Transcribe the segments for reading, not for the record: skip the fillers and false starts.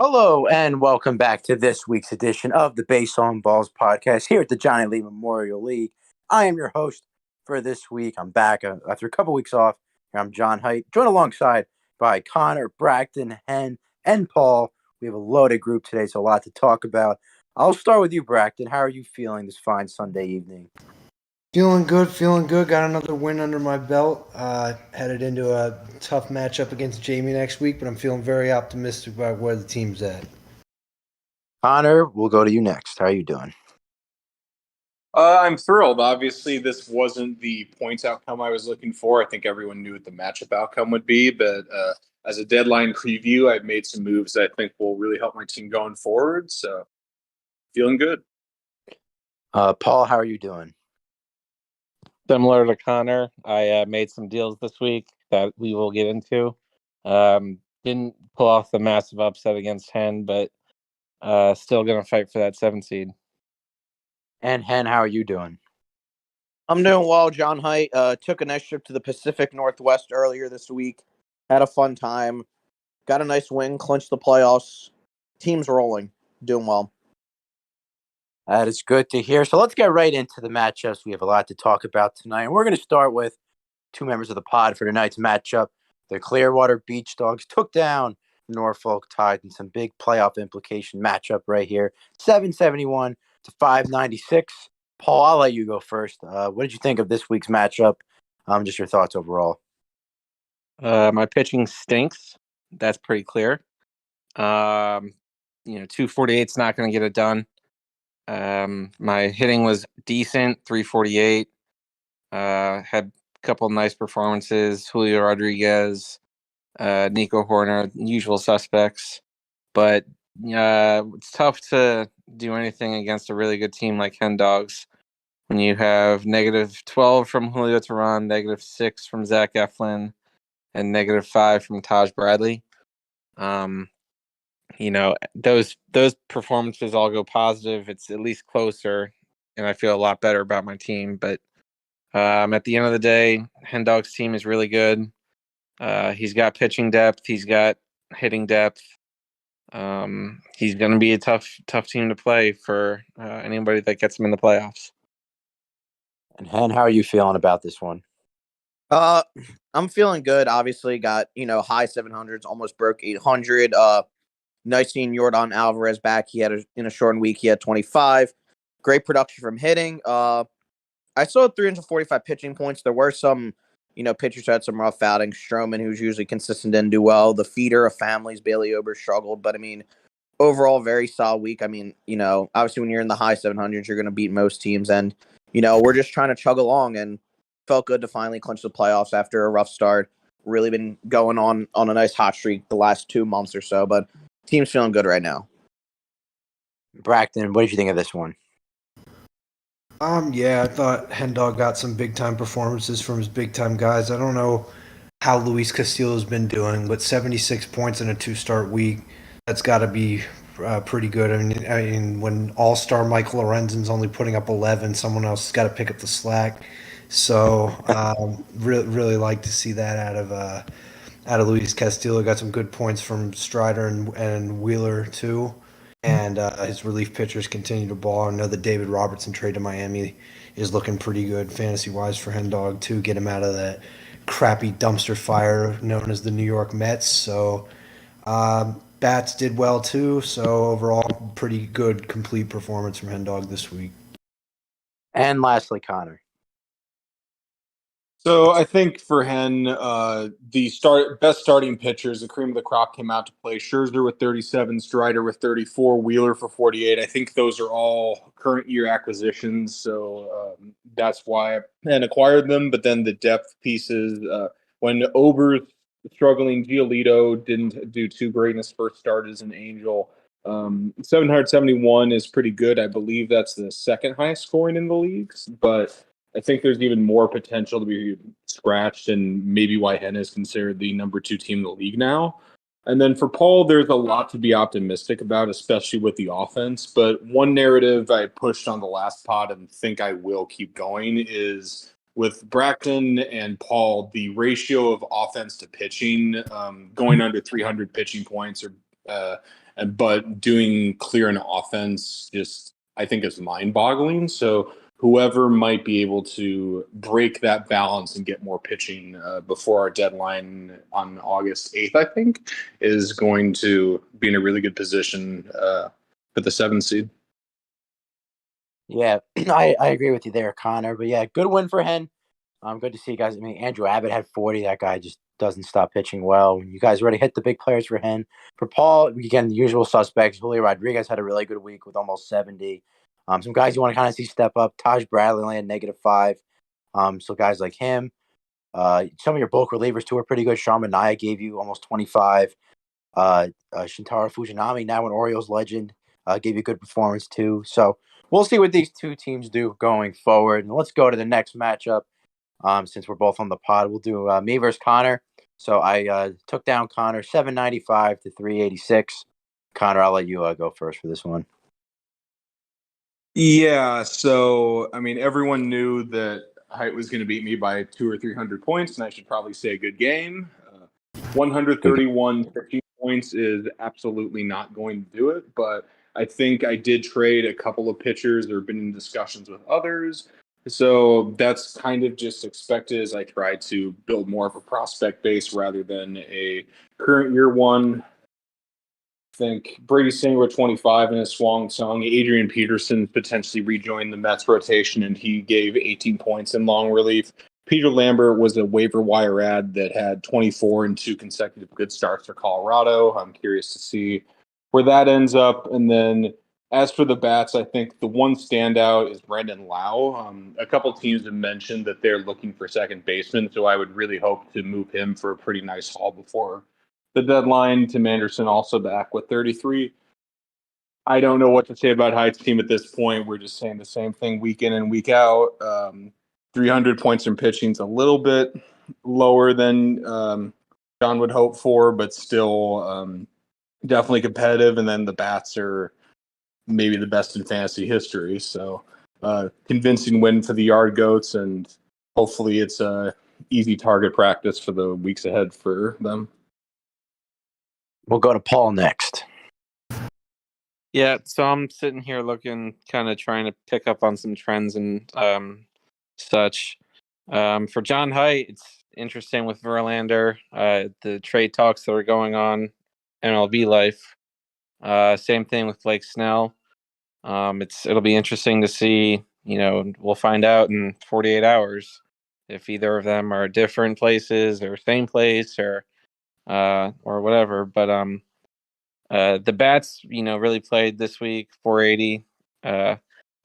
Hello and welcome back to this week's edition of the Base on Balls podcast here at the Johnny Lee Memorial League. I am your host for this week. I'm back after a couple weeks off. I'm John Height, joined alongside by Connor, Bracton, Hen, and Paul. We have a loaded group today, so a lot to talk about. I'll start with you, Bracton. How are you feeling this fine Sunday evening? Feeling good, feeling good. Got another win under my belt. Headed into a tough matchup against Jamie next week, but I'm feeling very optimistic about where the team's at. Connor, we'll go to you next. How are you doing? I'm thrilled. Obviously, this wasn't the points outcome I was looking for. I think everyone knew what the matchup outcome would be, but as a deadline preview, I've made some moves that I think will really help my team going forward. So, feeling good. Paul, how are you doing? Similar to Connor, I made some deals this week that we will get into. Didn't pull off the massive upset against Hen, but still going to fight for that 7 seed. And Hen, how are you doing? I'm doing well, John Height. Took a nice trip to the Pacific Northwest earlier this week. Had a fun time. Got a nice win, clinched the playoffs. Team's rolling. Doing well. That is good to hear. So let's get right into the matchups. We have a lot to talk about tonight. And we're going to start with two members of the pod for tonight's matchup. The Clearwater Beach Dogs took down Norfolk Tides in some big playoff implication matchup right here. 771 to 596. Paul, I'll let you go first. What did you think of this week's matchup? Just your thoughts overall. My pitching stinks. That's pretty clear. 248's not going to get it done. My hitting was decent, 348. Had a couple nice performances. Julio Rodriguez, Nico Horner, usual suspects. But it's tough to do anything against a really good team like Hen Dogs when you have -12 from Julio Teheran, -6 from Zach Eflin, and -5 from Taj Bradley. Those performances all go positive. It's at least closer, and I feel a lot better about my team. But at the end of the day, Hen Dog's team is really good. He's got pitching depth. He's got hitting depth. He's going to be a tough team to play for anybody that gets him in the playoffs. And Hen, how are you feeling about this one? I'm feeling good. Obviously, got high 700s, almost broke 800. Nice seeing Yordan Alvarez back. He had in a shortened week. He had 25. Great production from hitting. I saw 345 pitching points. There were some, pitchers who had some rough outings. Stroman, who's usually consistent, didn't do well. The feeder of families, Bailey Ober struggled. But, overall, very solid week. Obviously when you're in the high 700s, you're going to beat most teams. And, we're just trying to chug along, and felt good to finally clinch the playoffs after a rough start. Really been going on a nice hot streak the last 2 months or so. But team's feeling good right now. Bracton, what did you think of this one? I thought Hen Dog got some big time performances from his big time guys. I don't know how Luis Castillo's been doing, but 76 points in a 2-start week, that's got to be pretty good. I mean, when All-Star Michael Lorenzen's only putting up 11, someone else has got to pick up the slack. So, really like to see that out of Luis Castillo. Got some good points from Strider and Wheeler too. And his relief pitchers continue to ball. I know that David Robertson trade to Miami is looking pretty good fantasy-wise for Hen Dog too. Get him out of that crappy dumpster fire known as the New York Mets. So bats did well too. So overall, pretty good complete performance from Hen Dog this week. And lastly, Connor. So I think for Hen, the best starting pitchers, the cream of the crop came out to play. Scherzer with 37, Strider with 34, Wheeler for 48. I think those are all current year acquisitions, so that's why I acquired them. But then the depth pieces, when Ober's struggling, Giolito didn't do too great in his first start as an Angel. 771 is pretty good. I believe that's the second highest scoring in the leagues, but I think there's even more potential to be scratched, and maybe why Hen is considered the number 2 team in the league now. And then for Paul, there's a lot to be optimistic about, especially with the offense. But one narrative I pushed on the last pod and think I will keep going is with Bracton and Paul, the ratio of offense to pitching going under 300 pitching points or but doing clear and offense just I think is mind-boggling. So whoever might be able to break that balance and get more pitching before our deadline on August 8th, I think, is going to be in a really good position for the 7th seed. Yeah, I agree with you there, Connor. But yeah, good win for Hen. Good to see you guys. I mean, Andrew Abbott had 40. That guy just doesn't stop pitching well. You guys already hit the big players for Hen. For Paul, again, the usual suspects. Julio Rodriguez had a really good week with almost 70. Some guys you want to kind of see step up. Taj Bradley only had -5. So guys like him. Some of your bulk relievers too are pretty good. Sean Manaea gave you almost 25. Shintaro Fujinami, now an Orioles legend, gave you a good performance too. So we'll see what these two teams do going forward. And let's go to the next matchup. Since we're both on the pod, we'll do me versus Connor. So I took down Connor 795 to 386. Connor, I'll let you go first for this one. Yeah, so I mean, everyone knew that Height was going to beat me by 200 or 300 points, and I should probably say a good game. 131 15 points is absolutely not going to do it, but I think I did trade a couple of pitchers. There have been in discussions with others. So that's kind of just expected as I try to build more of a prospect base rather than a current year one. I think Brady Singer with 25 in his swung song. Adrian Peterson potentially rejoined the Mets rotation, and he gave 18 points in long relief. Peter Lambert was a waiver wire ad that had 24 and 2 consecutive good starts for Colorado. I'm curious to see where that ends up. And then as for the bats, I think the one standout is Brandon Lau. A couple teams have mentioned that they're looking for second baseman, so I would really hope to move him for a pretty nice haul before the deadline. Tim Anderson also back with 33. I don't know what to say about Height's team at this point. We're just saying the same thing week in and week out. 300 points from pitching is a little bit lower than John would hope for, but still definitely competitive. And then the bats are maybe the best in fantasy history. So convincing win for the Yard Goats, and hopefully it's a easy target practice for the weeks ahead for them. We'll go to Paul next. Yeah, so I'm sitting here looking, kind of trying to pick up on some trends and such. For John Height, it's interesting with Verlander, the trade talks that are going on, MLB life. Same thing with Blake Snell. It'll be interesting to see. We'll find out in 48 hours if either of them are different places or same place or whatever. But the bats, really played this week. 480. I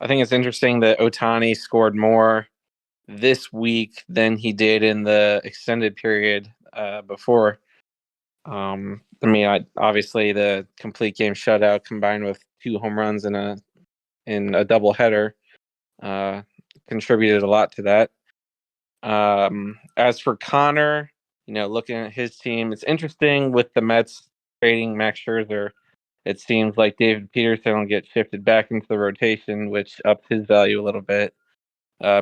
think it's interesting that Ohtani scored more this week than he did in the extended period before. Obviously the complete game shutout combined with 2 home runs in a double header contributed a lot to that. As for Connor, looking at his team, it's interesting with the Mets trading Max Scherzer. It seems like David Peterson will get shifted back into the rotation, which ups his value a little bit.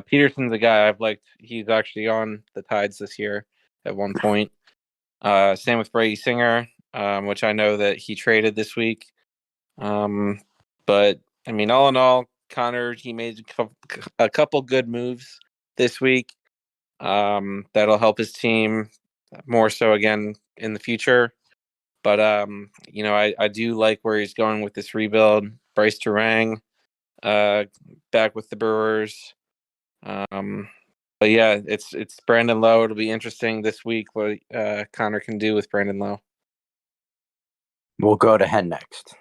Peterson's a guy I've liked. He's actually on the Tides this year at one point. Same with Brady Singer, which I know that he traded this week. But I mean, all in all, Connor, he made a couple good moves this week. That'll help his team more so again in the future. But I do like where he's going with this rebuild. Bryce Turang, back with the Brewers. But yeah, it's Brandon Lowe. It'll be interesting this week what Connor can do with Brandon Lowe. We'll go to Hen next.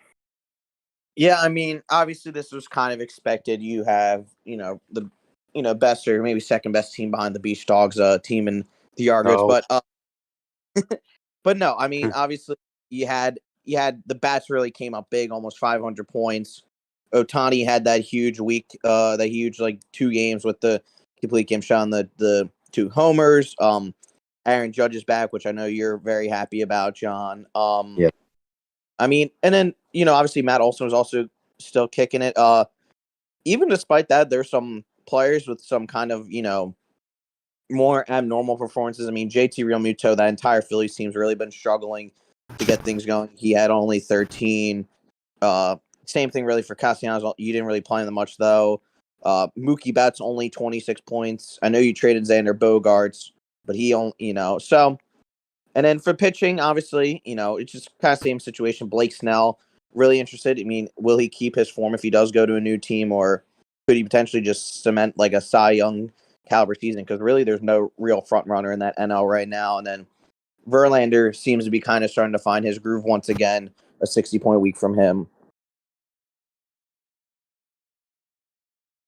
Yeah, I mean, obviously this was kind of expected. You have, the best or maybe second best team behind the Beach Dogs team in the Argos, No. but no, I mean, obviously you had the bats really came up big, almost 500 points. Ohtani had that huge week, that huge 2 games with the complete game shot on the 2 homers. Aaron Judge is back, which I know you're very happy about, John. Yeah. I mean, and then obviously Matt Olson was also still kicking it. Even despite that, there's some players with some kind of more abnormal performances. I mean, JT Realmuto, that entire Phillies team's really been struggling. to get things going. He had only 13. Same thing really for Castellanos. You didn't really play them much though. Mookie Betts only 26 points. I know you traded Xander Bogaerts, but he only, so. And then for pitching, obviously, it's just kind of same situation. Blake Snell, really interested. I mean, will he keep his form if he does go to a new team, or could he potentially just cement like a Cy Young caliber season? Because really, there's no real front runner in that NL right now. And then Verlander seems to be kind of starting to find his groove once again. A 60-point week from him.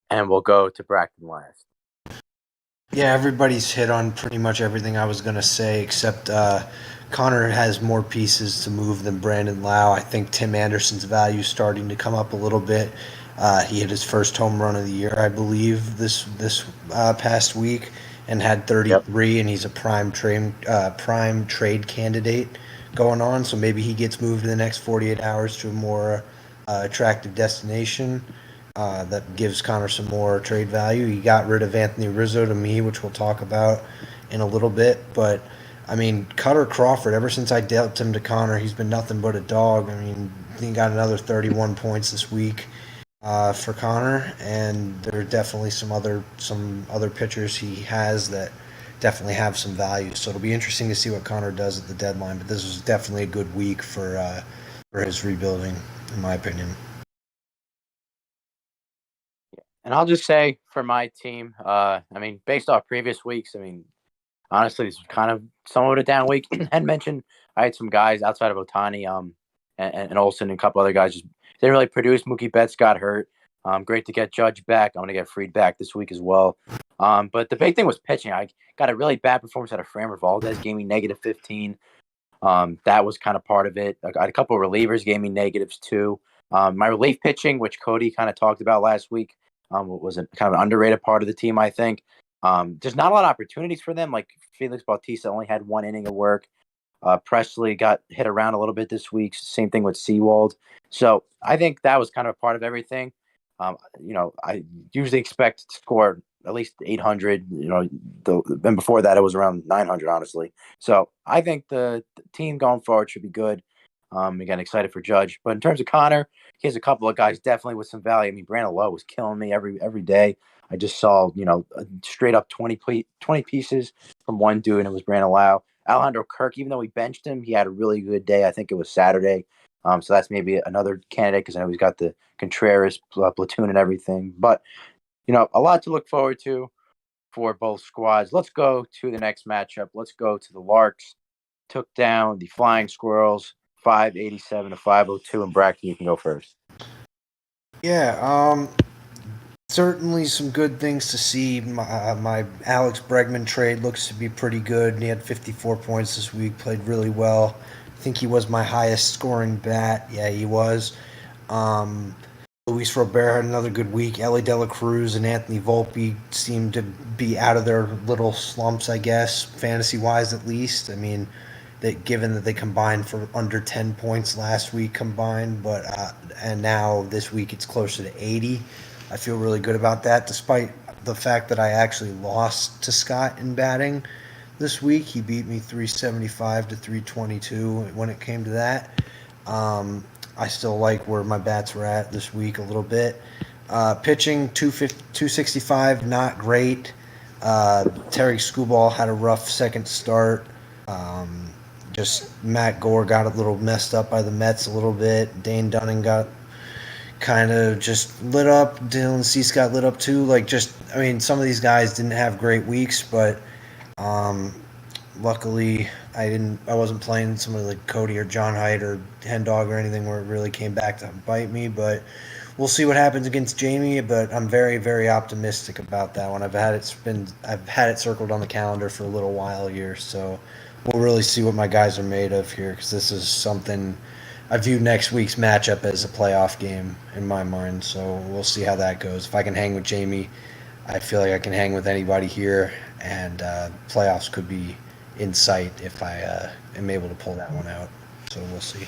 And we'll go to Bracken last. Yeah, everybody's hit on pretty much everything I was going to say, except Connor has more pieces to move than Brandon Lau. I think Tim Anderson's value is starting to come up a little bit. He hit his first home run of the year, I believe, this past week, and had 33, and he's a prime trade candidate going on. So maybe he gets moved in the next 48 hours to a more attractive destination. That gives Connor some more trade value. He got rid of Anthony Rizzo to me, which we'll talk about in a little bit. But, I mean, Cutter Crawford, ever since I dealt him to Connor, he's been nothing but a dog. I mean, he got another 31 points this week for Connor. And there are definitely some other pitchers he has that definitely have some value. So it'll be interesting to see what Connor does at the deadline. But this was definitely a good week for his rebuilding, in my opinion. And I'll just say for my team, I mean, based off previous weeks, I mean, honestly, this was kind of somewhat a down week. And mentioned I had some guys outside of Ohtani, and Olsen and a couple other guys just didn't really produce. Mookie Betts got hurt. Great to get Judge back. I'm going to get Fried back this week as well. But the big thing was pitching. I got a really bad performance out of Framber Valdez, gave me -15. That was kind of part of it. I got a couple of relievers, gave me negatives too. My relief pitching, which Cody kind of talked about last week, was a kind of an underrated part of the team, I think. There's not a lot of opportunities for them. Like Felix Bautista only had 1 inning of work. Presley got hit around a little bit this week. Same thing with Seawald. So I think that was kind of a part of everything. I usually expect to score at least 800. And before that, it was around 900, honestly. So I think the team going forward should be good. Again, excited for Judge. But in terms of Connor, he has a couple of guys definitely with some value. I mean, Brandon Lowe was killing me every day. I just saw, straight up 20 pieces from one dude, and it was Brandon Lowe. Alejandro Kirk, even though we benched him, he had a really good day. I think it was Saturday. So that's maybe another candidate because I know he's got the Contreras platoon and everything. But, a lot to look forward to for both squads. Let's go to the next matchup. Let's go to the Larks. Took down the Flying Squirrels. 587 to 502, and Bracken, you can go first. Yeah, certainly some good things to see. My Alex Bregman trade looks to be pretty good. He had 54 points this week, played really well. I think he was my highest scoring bat. Yeah, he was. Luis Robert had another good week. Ellie De La Cruz and Anthony Volpe seemed to be out of their little slumps, I guess, fantasy-wise at least. I mean, given that they combined for under 10 points last week combined, but and now this week it's closer to 80. I feel really good about that, despite the fact that I actually lost to Scott in batting this week. He beat me 375 to 322 when it came to that. I still like where my bats were at this week a little bit. Pitching, 265, not great. Terry Skubal had a rough second start. Just Matt Gore got a little messed up by the Mets a little bit. Dane Dunning got kind of just lit up. Dylan Cease got lit up too. Some of these guys didn't have great weeks, but luckily I wasn't playing somebody like Cody or John Haidt or Hen Dog or anything where it really came back to bite me. But we'll see what happens against Jamie. But I'm very, very optimistic about that one. I've had it circled on the calendar for a little while here, so we'll really see what my guys are made of here, because this is something I view next week's matchup as a playoff game in my mind. So we'll see how that goes. If I can hang with Jamie, I feel like I can hang with anybody here, and playoffs could be in sight if I am able to pull that one out. So we'll see.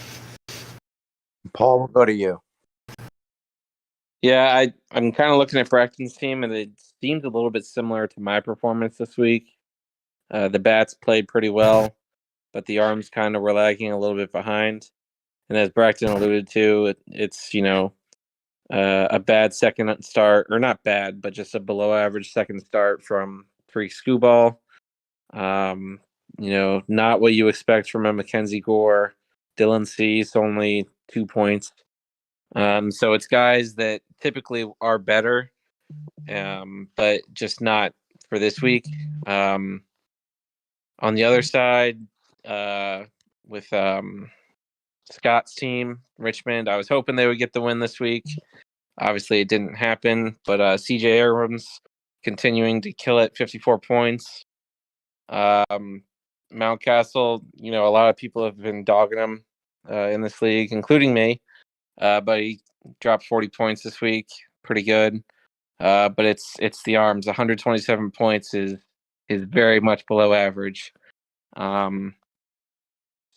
Paul, we'll go to you. Yeah, I'm kind of looking at Bracken's team, and it seems a little bit similar to my performance this week. The bats played pretty well. but the arms kind of were lagging a little bit behind. And as Braxton alluded to, it's a bad second start, or not bad, but just a below average second start from Tariq Skubal. Not what you expect from a Mackenzie Gore. Dylan Cease, only 2 points. So it's guys that typically are better, but just not for this week. On the other side, with Scott's team, Richmond, I was hoping they would get the win this week. Obviously, it didn't happen, but CJ Abrams continuing to kill it, 54 points. Mountcastle, a lot of people have been dogging him in this league, including me. But he dropped 40 points this week, pretty good. But it's the arms. 127 points is very much below average.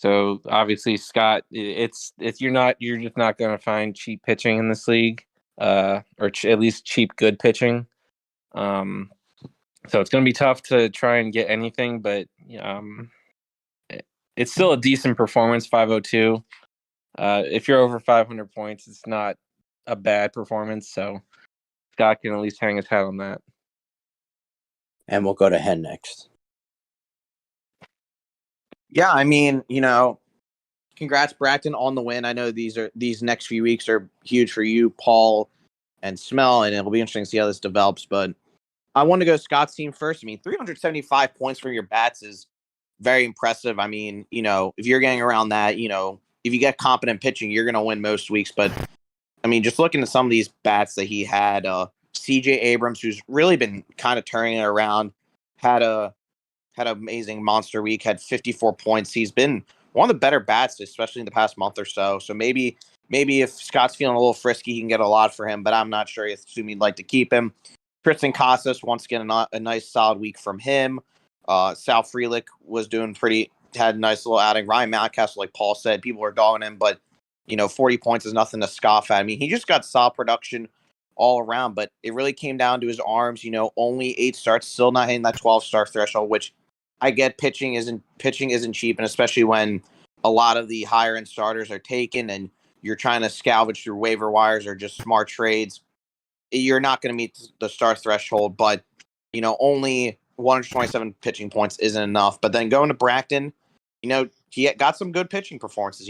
So obviously Scott, you're just not going to find cheap pitching in this league, or at least cheap good pitching. So it's going to be tough to try and get anything, but it's still a decent performance. 502. If you're over 500 points, it's not a bad performance. So Scott can at least hang his hat on that. And we'll go to Hen next. Yeah, I mean, congrats, Bracton, on the win. I know these next few weeks are huge for you, Paul, and Smell, and it'll be interesting to see how this develops. But I want to go Scott's team first. I mean, 375 points from your bats is very impressive. I mean, if you're getting around that, if you get competent pitching, you're going to win most weeks. But I mean, just looking at some of these bats that he had, CJ Abrams, who's really been kind of turning it around, had an amazing monster week, had 54 points. He's been one of the better bats, especially in the past month or so. So maybe if Scott's feeling a little frisky, he can get a lot for him, but I'm not sure. I assume he'd like to keep him. Tristan Casas, once again, a nice solid week from him. Sal Frelick had a nice little outing. Ryan Mountcastle, like Paul said, people are dogging him, but 40 points is nothing to scoff at. I mean, he just got solid production all around, but it really came down to his arms. Only 8 starts, still not hitting that 12-star threshold, which I get. Pitching isn't cheap, and especially when a lot of the higher end starters are taken and you're trying to salvage through waiver wires or just smart trades, you're not going to meet the star threshold. But only 127 pitching points isn't enough. But then going to Bracton, he got some good pitching performances.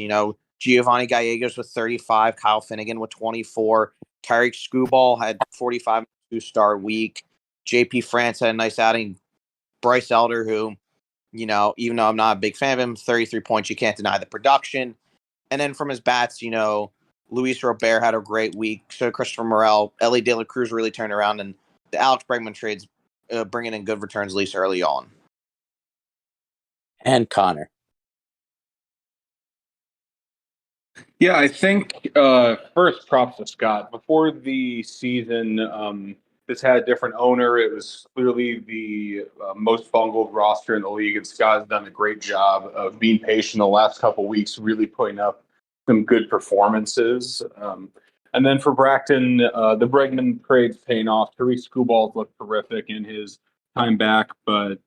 Giovanni Gallegos with 35, Kyle Finnegan with 24, Tariq Skubal had 45 2-star week, JP France had a nice outing, Bryce Elder, who, even though I'm not a big fan of him, 33 points, you can't deny the production. And then from his bats, Luis Robert had a great week. So Christopher Morel, Ellie De La Cruz really turned around, and the Alex Bregman trades bringing in good returns, at least early on. And Connor. Yeah, I think first props to Scott. Before the season, this had a different owner. It was clearly the most bungled roster in the league, and Scott has done a great job of being patient the last couple of weeks, really putting up some good performances. And then for Bracton, the Bregman trade's paying off. Tariq Skubal looked terrific in his time back, but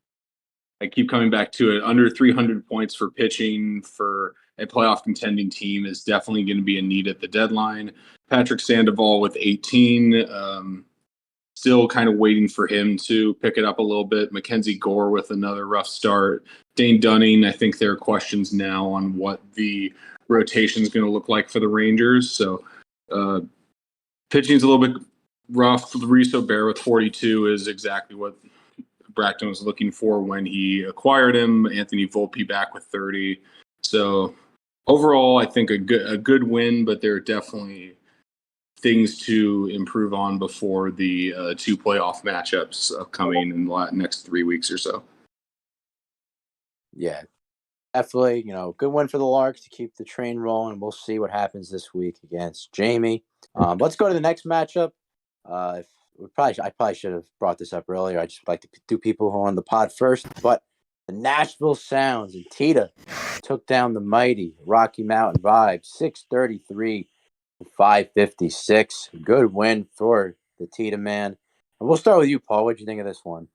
I keep coming back to it. Under 300 points for pitching for a playoff contending team is definitely going to be a need at the deadline. Patrick Sandoval with 18, still kind of waiting for him to pick it up a little bit. Mackenzie Gore with another rough start. Dane Dunning, I think there are questions now on what the rotation is going to look like for the Rangers. So pitching is a little bit rough. Luis Robert with 42 is exactly what Bracton was looking for when he acquired him. Anthony Volpe back with 30. So overall, I think a good win, but there are definitely things to improve on before the 2 playoff matchups upcoming in the next 3 weeks or so. Yeah, definitely. Good win for the Larks to keep the train rolling. We'll see what happens this week against Jamie. Let's go to the next matchup. I probably should have brought this up earlier. I just like to do people who are on the pod first, but the Nashville Sounds and Tita took down the mighty Rocky Mountain Vibes, 633 to 556. Good win for the Tita man. And we'll start with you, Paul. What did you think of this one?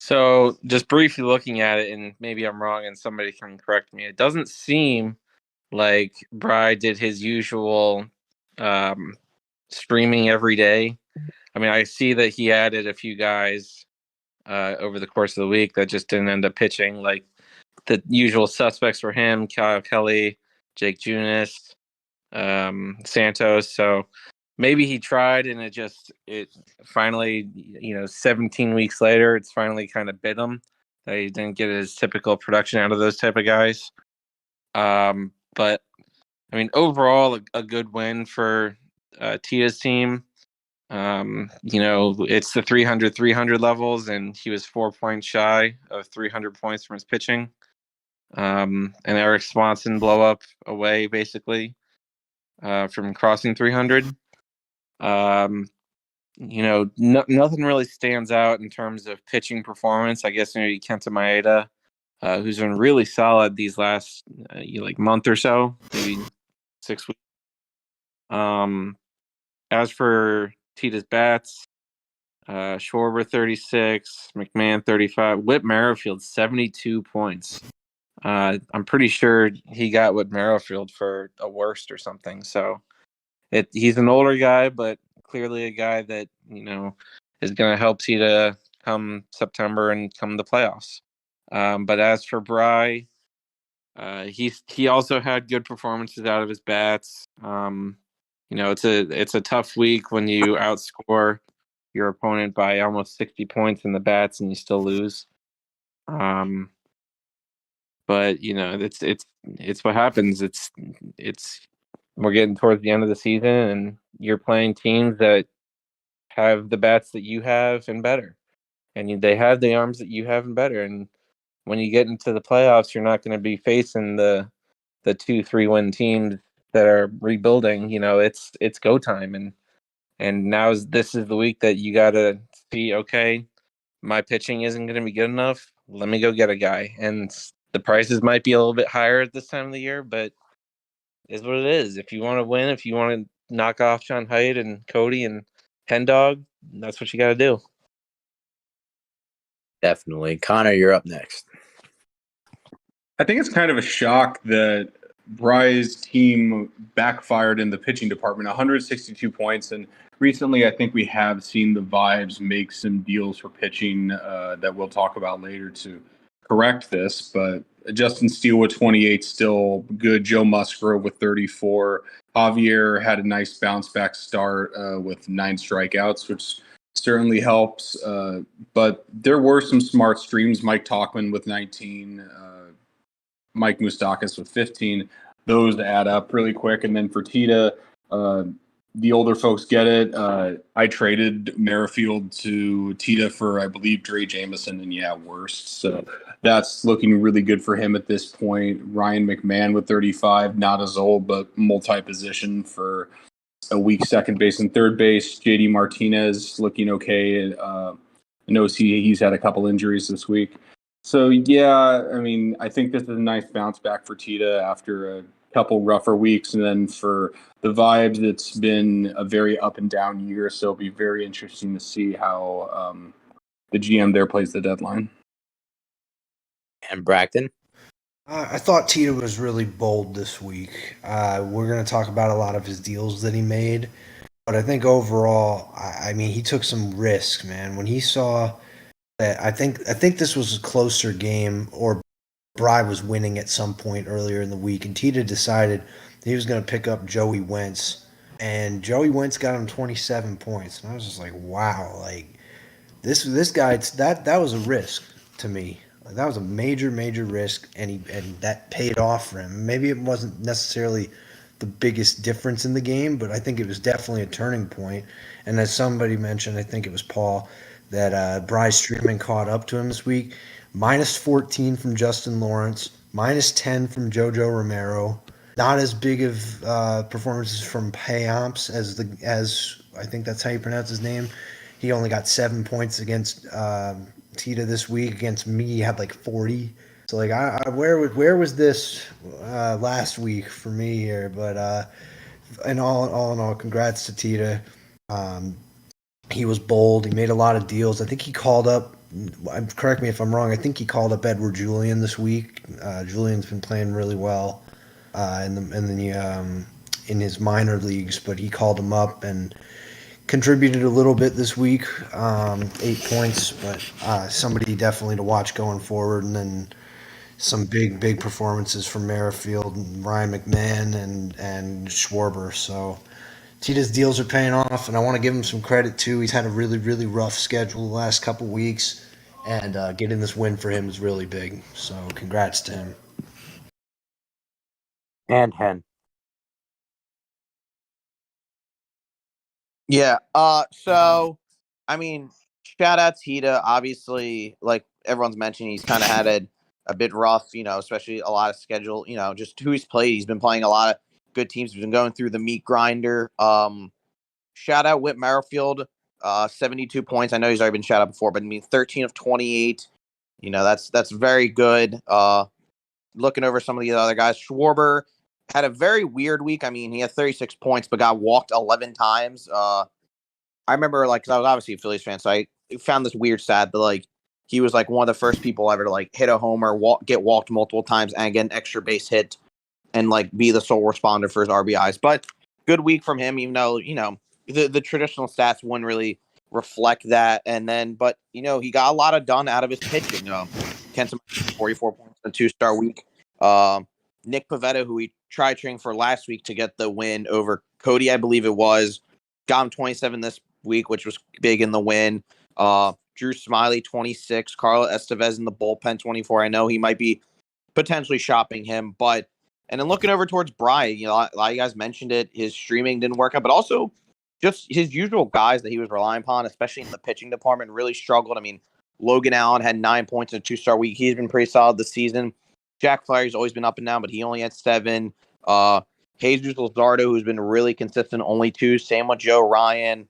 So just briefly looking at it, and maybe I'm wrong and somebody can correct me, it doesn't seem like Bry did his usual streaming every day. I mean, I see that he added a few guys over the course of the week that just didn't end up pitching, like the usual suspects for him: Kyle Kelly, Jake Junis, Santos. So maybe he tried, and it finally, 17 weeks later, it's finally kind of bit him that he didn't get his typical production out of those type of guys. But I mean, overall, a good win for Tita's team. It's the 300 levels, and he was 4 points shy of 300 points from his pitching. And Eric Swanson blow up away basically from crossing 300. Nothing really stands out in terms of pitching performance. I guess maybe Kenta Maeda, who's been really solid these last month or so, maybe 6 weeks. As for Tita's bats, Schwarber 36, McMahon 35, Whit Merrifield 72 points. I'm pretty sure he got Whit Merrifield for a worst or something. So he's an older guy, but clearly a guy that is going to help Tita come September and come the playoffs. But as for Bry, he also had good performances out of his bats. It's a tough week when you outscore your opponent by almost 60 points in the bats and you still lose. But it's what happens. It's we're getting towards the end of the season, and you're playing teams that have the bats that you have and better, and they have the arms that you have and better. And when you get into the playoffs, you're not going to be facing the 2-3 win teams that are rebuilding. It's go time, and this is the week that you got to see, okay, my pitching isn't going to be good enough. Let me go get a guy. And the prices might be a little bit higher at this time of the year, but is what it is. If you want to win, if you want to knock off John Haidt and Cody and Hen Dog, that's what you got to do. Definitely. Connor, you're up next. I think it's kind of a shock that Bry's team backfired in the pitching department, 162 points. And recently, I think we have seen the Vibes make some deals for pitching that we'll talk about later to correct this. But Justin Steele with 28, still good. Joe Musgrove with 34. Javier had a nice bounce back start with 9 strikeouts, which certainly helps. But there were some smart streams. Mike Talkman with 19. Mike Moustakas with 15. Those add up really quick. And then for Tita, the older folks get it. I traded Merrifield to Tita for, I believe, Dre Jameson and worst. So that's looking really good for him at this point. Ryan McMahon with 35, not as old, but multi-position for a weak second base and third base. JD Martinez looking okay. I know he's had a couple injuries this week. So, I think this is a nice bounce back for Tita after a couple rougher weeks. And then for the Vibes, it's been a very up and down year. So it'll be very interesting to see how the GM there plays the deadline. And Bracton? I thought Tita was really bold this week. We're going to talk about a lot of his deals that he made. But I think overall, he took some risks, man. When he saw that, I think this was a closer game, or Bry was winning at some point earlier in the week, and Tita decided he was going to pick up Joey Wentz, and Joey Wentz got him 27 points, and I was just like, wow, like this guy, that was a risk to me. Like, that was a major risk, and that paid off for him. Maybe it wasn't necessarily the biggest difference in the game, but I think it was definitely a turning point. And as somebody mentioned, I think it was Paul, that Bryce Streaming caught up to him this week. Minus 14 from Justin Lawrence, minus 10 from JoJo Romero. Not as big of performances from Payamps as I think that's how you pronounce his name. He only got 7 points against Tita this week. Against me, he had like 40. So like, where was this last week for me here? But and all in all, congrats to Tita. He was bold. He made a lot of deals. I think he called up. Correct me if I'm wrong. I think he called up Edward Julian this week. Julian's been playing really well in his minor leagues, but he called him up and contributed a little bit this week. 8 points, but somebody definitely to watch going forward. And then some big performances from Merrifield, and Ryan McMahon, and Schwarber. So Tita's deals are paying off, and I want to give him some credit too. He's had a really rough schedule the last couple weeks, and getting this win for him is really big. So congrats to him. And Hen. Yeah. So, I mean, shout out Tita. Obviously, like everyone's mentioned, he's kind of had a bit rough, especially a lot of schedule, just who he's played. He's been playing a lot of good teams. He's been going through the meat grinder. Shout out Whit Merrifield, 72 points. I know he's already been shout out before, but I mean, 13 of 28. That's very good. Looking over some of the other guys, Schwarber had a very weird week. I mean, he had 36 points, but got walked 11 times. I remember, like, 'cause I was obviously a Phillies fan, so I found this weird stat that, like, he was, like, one of the first people ever to, like, hit a homer, get walked multiple times, and get an extra base hit, and, like, be the sole responder for his RBIs. But good week from him, even though, the traditional stats wouldn't really reflect that. And then, but, he got a lot of done out of his pitching. Kenta, 44 points in a 2-star week. Nick Pivetta, who we tried trading for last week to get the win over Cody, I believe it was, got him 27 this week, which was big in the win. Drew Smiley, 26. Carlos Estevez in the bullpen, 24. I know he might be potentially shopping him, but and then looking over towards Bry, a lot of you guys mentioned it. His streaming didn't work out, but also just his usual guys that he was relying upon, especially in the pitching department, really struggled. I mean, Logan Allen had 9 points in a 2-star week. He's been pretty solid this season. Jack Flaherty's always been up and down, but he only had 7. Jesus Luzardo, who's been really consistent, only 2. Same with Joe Ryan.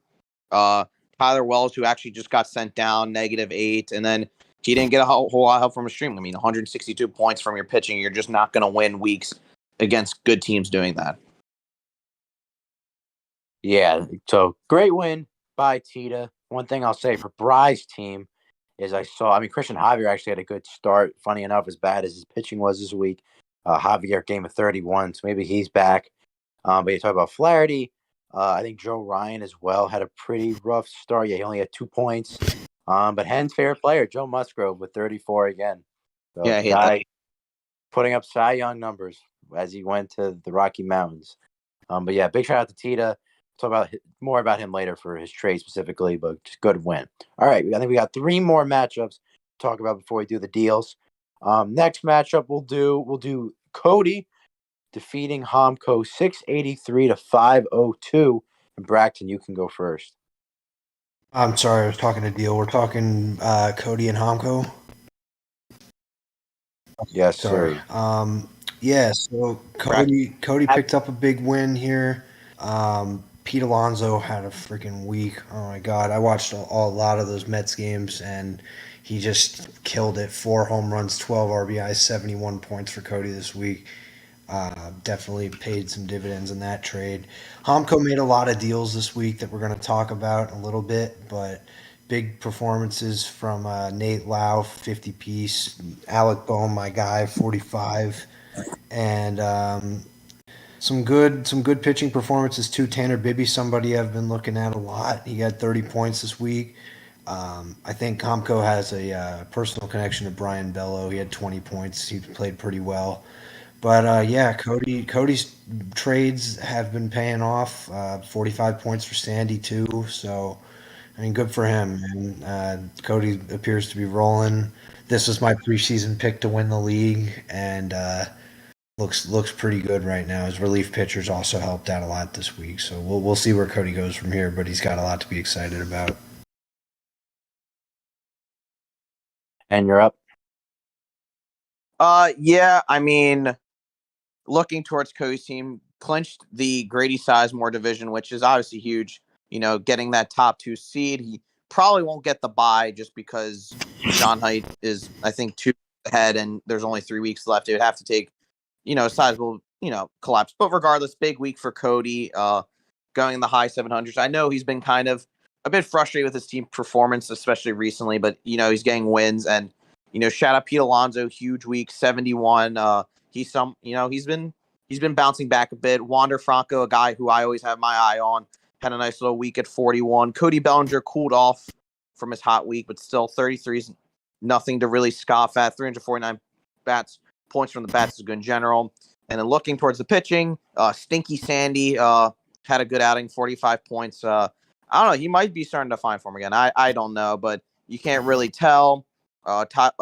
Tyler Wells, who actually just got sent down, -8. And then he didn't get a whole lot of help from his stream. I mean, 162 points from your pitching. You're just not going to win weeks against good teams doing that. Yeah, so great win by Tita. One thing I'll say for Bry's team is Christian Javier actually had a good start. Funny enough, as bad as his pitching was this week, Javier game of 31, so maybe he's back. But you talk about Flaherty. I think Joe Ryan as well had a pretty rough start. Yeah, he only had 2 points. But Hen's favorite player, Joe Musgrove, with 34 again. So Yeah, guy putting up Cy Young numbers as he went to the Rocky Mountains. But yeah, big shout out to Tita. Talk more about him later for his trade specifically, but just good win. All right, I think we got 3 more matchups to talk about before we do the deals. Next matchup we'll do Cody defeating Homco 683 to 502. And Braxton, you can go first. I'm sorry, I was talking to Deal. We're talking Cody and Homco. Yes, Sorry. sir. Yeah, so Cody picked up a big win here. Pete Alonso had a freaking week. Oh my God, I watched a lot of those Mets games, and he just killed it. 4 home runs, 12 RBIs, 71 points for Cody this week. Definitely paid some dividends in that trade. Homco made a lot of deals this week that we're going to talk about a little bit, but big performances from Nate Lau, 50 piece, Alec Bohm, my guy, 45, and some good pitching performances too. Tanner Bibby, somebody I've been looking at a lot. He got 30 points this week. I think Comco has a personal connection to Brian Bello. He had 20 points. He played pretty well. But yeah, Cody's trades have been paying off. 45 points for Sandy too. So I mean, good for him. And Cody appears to be rolling. This was my preseason pick to win the league, and looks pretty good right now. His relief pitchers also helped out a lot this week. So we'll see where Cody goes from here. But he's got a lot to be excited about. And you're up. Yeah, I mean, looking towards Cody's team, clinched the Grady Sizemore division, which is obviously huge. Getting that top 2 seed. He probably won't get the bye just because John Height is, I think, 2 ahead, and there's only 3 weeks left. It would have to take, a sizable, collapse. But regardless, big week for Cody. Going in the high 700s. I know he's been kind of a bit frustrated with his team performance, especially recently, but he's getting wins. And shout out Pete Alonso, huge week, 71. He's been bouncing back a bit. Wander Franco, a guy who I always have my eye on, had a nice little week at 41. Cody Bellinger cooled off from his hot week, but still 33 is nothing to really scoff at. 349 points from the bats is good in general. And then looking towards the pitching, Stinky Sandy had a good outing, 45 points. I don't know. He might be starting to find form again. I don't know, but you can't really tell. Tyler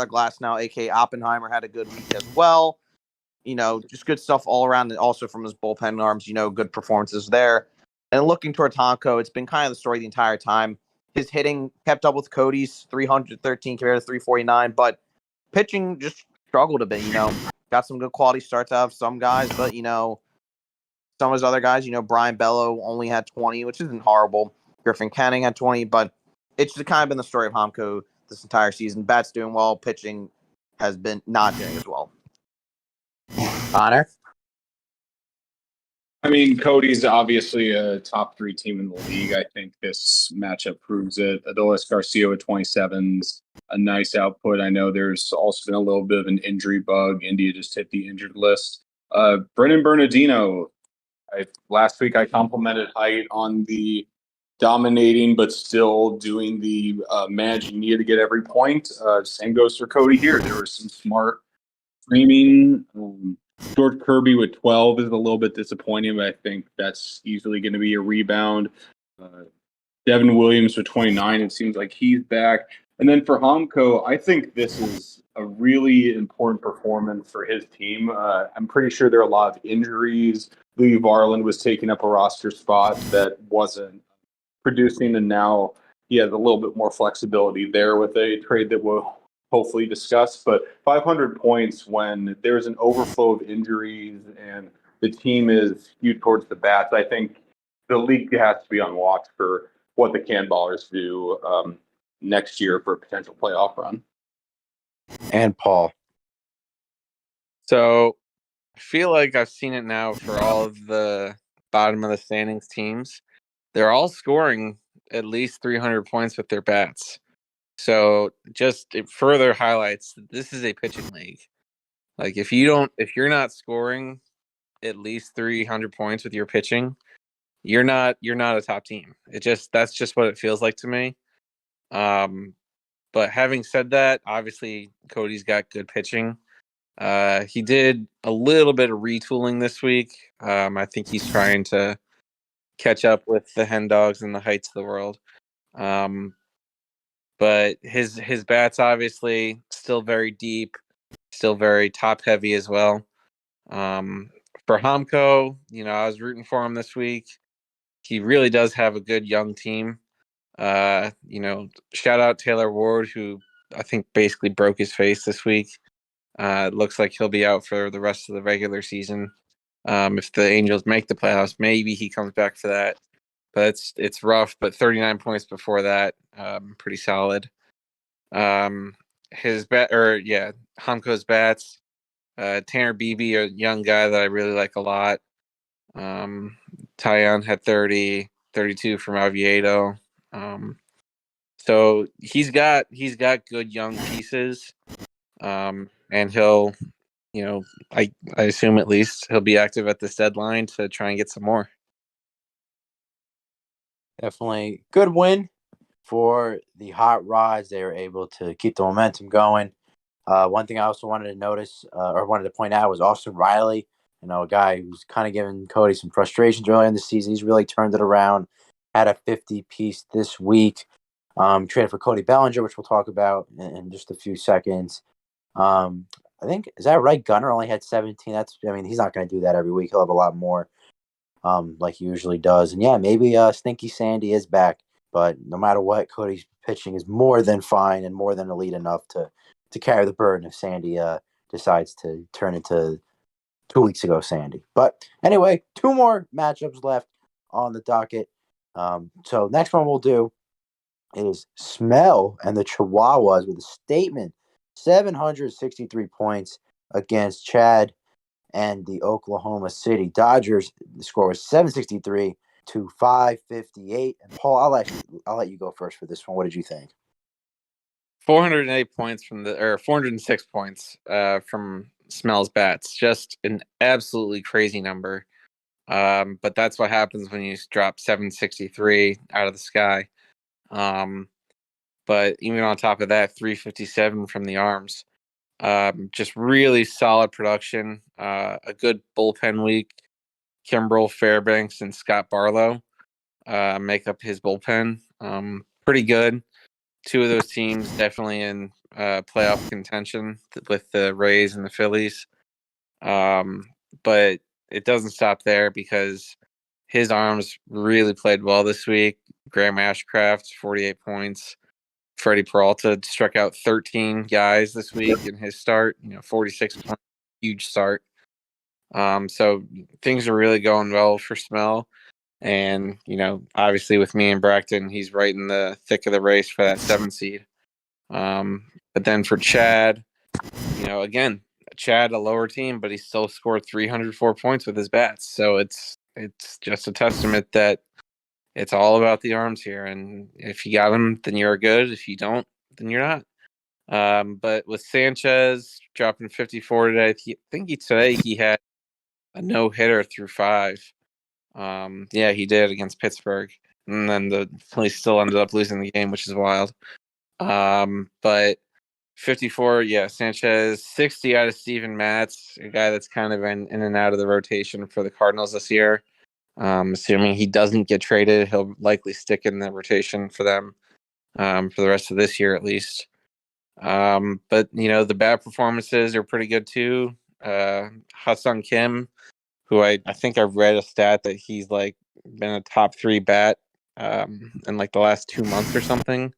Glasnow, a.k.a. Oppenheimer, had a good week as well. Just good stuff all around, and also from his bullpen arms, good performances there. And looking towards Honko, it's been kind of the story the entire time. His hitting kept up with Cody's 313 compared to 349, but pitching just struggled a bit, Got some good quality starts out of some guys, but, some of his other guys, Brian Bello only had 20, which isn't horrible. Griffin Canning had 20, but it's just kind of been the story of Honko this entire season. Bats doing well, pitching has been not doing as well. Connor? I mean, Cody's obviously a top 3 team in the league. I think this matchup proves it. Adolis Garcia with 27's a nice output. I know there's also been a little bit of an injury bug. India just hit the injured list. Brennan Bernardino. Last week I complimented Height on the dominating but still doing the managing Nia to get every point. Same goes for Cody here. There was some smart framing. George Kirby with 12 is a little bit disappointing, but I think that's easily going to be a rebound. Devin Williams with 29, it seems like he's back. And then for Honko, I think this is a really important performance for his team. I'm pretty sure there are a lot of injuries. Louis Varland was taking up a roster spot that wasn't producing, and now he has a little bit more flexibility there with a trade that we'll hopefully discuss. But 500 points when there's an overflow of injuries and the team is skewed towards the bats, I think the league has to be on watch for what the Can Ballers do next year for a potential playoff run. And Paul. So I feel like I've seen it now for all of the bottom of the standings teams. They're all scoring at least 300 points with their bats. So it further highlights that this is a pitching league. Like if you're not scoring at least 300 points with your pitching, you're not a top team. That's just what it feels like to me. But having said that, obviously Cody's got good pitching. He did a little bit of retooling this week. I think he's trying to catch up with the Hen Dogs and the Heights of the world. But his bats obviously still very deep, still very top heavy as well. For Honko, I was rooting for him this week. He really does have a good young team. Shout out Taylor Ward, who I think basically broke his face this week. It looks like he'll be out for the rest of the regular season. If the Angels make the playoffs, maybe he comes back for that. But it's rough. But 39 points before that, pretty solid. Honko's bats. Tanner Beebe, a young guy that I really like a lot. Tyon had 30, 32 from Oviedo. So he's got good young pieces. And he'll, I assume at least he'll be active at this deadline to try and get some more. Definitely good win for the Hot Rods. They were able to keep the momentum going. One thing I also wanted to notice or wanted to point out was Austin Riley, a guy who's kind of giving Cody some frustrations early in the season. He's really turned it around, had a 50-piece this week. Traded for Cody Bellinger, which we'll talk about in just a few seconds. I think, is that right? Gunnar only had 17. He's not going to do that every week. He'll have a lot more like he usually does. And yeah, maybe Stinky Sandy is back. But no matter what, Cody's pitching is more than fine and more than elite enough to carry the burden if Sandy decides to turn into 2 weeks ago Sandy. But anyway, 2 more matchups left on the docket. So next one we'll do is Smell and the Chihuahuas with a statement 763 points against Chad and the Oklahoma City Dodgers. The score was 763. to 558. And Paul, I'll let you go first for this one. What did you think? 408 points 406 points from Smells bats. Just an absolutely crazy number. But that's what happens when you drop 763 out of the sky. But even on top of that, 357 from the arms. Just really solid production. A good bullpen week. Kimbrel, Fairbanks, and Scott Barlow make up his bullpen. Pretty good. Two of those teams definitely in playoff contention with the Rays and the Phillies. But it doesn't stop there because his arms really played well this week. Graham Ashcraft, 48 points. Freddie Peralta struck out 13 guys this week in his start. 46 points, huge start. So things are really going well for Smell. And, obviously with me and Bracton, he's right in the thick of the race for that 7 seed. But then for Chad, again, Chad, a lower team, but he still scored 304 points with his bats. So it's just a testament that it's all about the arms here. And if you got them, then you're good. If you don't, then you're not. But with Sanchez dropping 54 today, today he had a no-hitter through 5. Yeah, he did against Pittsburgh. And then the Phillies still ended up losing the game, which is wild. But 54, yeah, Sanchez, 60 out of Steven Matz, a guy that's kind of in and out of the rotation for the Cardinals this year. Assuming he doesn't get traded, he'll likely stick in the rotation for them for the rest of this year at least. But, the bat performances are pretty good too. Ha-Seong Kim, who I think I've read a stat that he's been a top 3 bat in the last 2 months or something.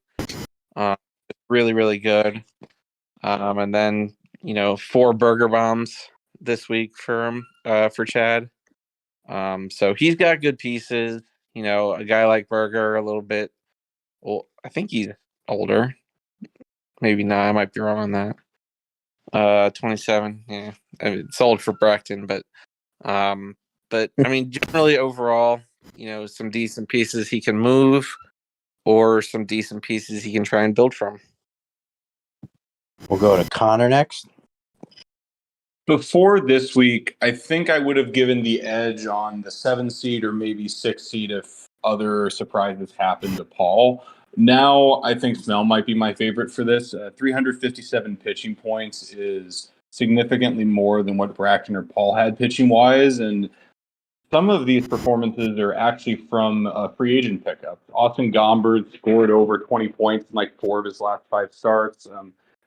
Really, really good. And then, 4 burger bombs this week for Chad. So he's got good pieces. A guy like Berger, a little bit. Well, I think he's older. Maybe not. I might be wrong on that. 27. Yeah, it's old for Bracton, but generally overall, some decent pieces he can move, or some decent pieces he can try and build from. We'll go to Connor next. Before this week, I think I would have given the edge on the 7 seed or maybe 6 seed if other surprises happened to Paul. Now, I think Smell might be my favorite for this. 357 pitching points is significantly more than what Bracton or Paul had pitching-wise, and some of these performances are actually from free agent pickup. Austin Gomberg scored over 20 points in 4 of his last 5 starts.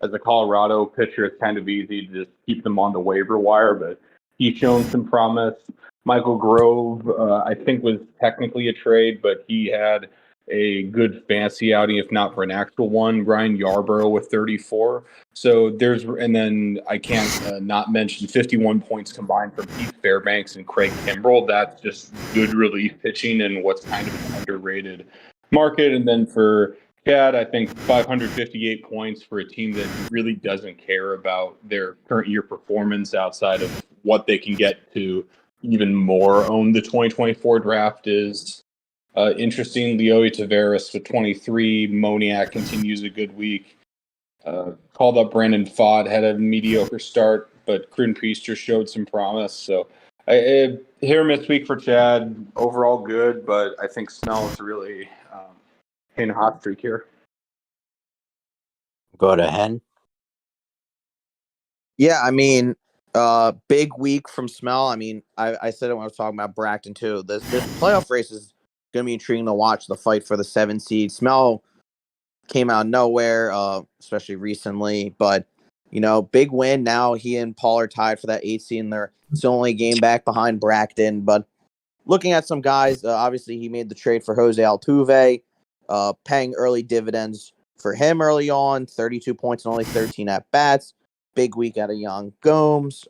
As a Colorado pitcher, it's kind of easy to just keep them on the waiver wire, but he's shown some promise. Michael Grove, I think, was technically a trade, but he had a good fantasy outing, if not for an actual one. Ryan Yarbrough with 34. So and then I can't not mention 51 points combined from Pete Fairbanks and Craig Kimbrel. That's just good relief pitching and what's kind of an underrated market. And then for Chad, I think 558 points for a team that really doesn't care about their current year performance outside of what they can get to even more own the 2024 draft is interesting. Leody Taveras with 23. Moniak continues a good week. Called up Brandon Pfaadt, had a mediocre start, but Cruden Priester showed some promise. So hit or miss week for Chad. Overall good, but I think Snell is really in a hot streak here. Go to Hen. Yeah, big week from Smell. I said it when I was talking about Bracton too. This playoff race is going to be intriguing to watch. The fight for the 7 seed. Smell came out of nowhere, especially recently, but big win. Now he and Paul are tied for that 8 seed, and it's only a game back behind Bracton. But looking at some guys, obviously he made the trade for Jose Altuve, paying early dividends for him early on. 32 points and only 13 at bats. Big week out of Young Gomes.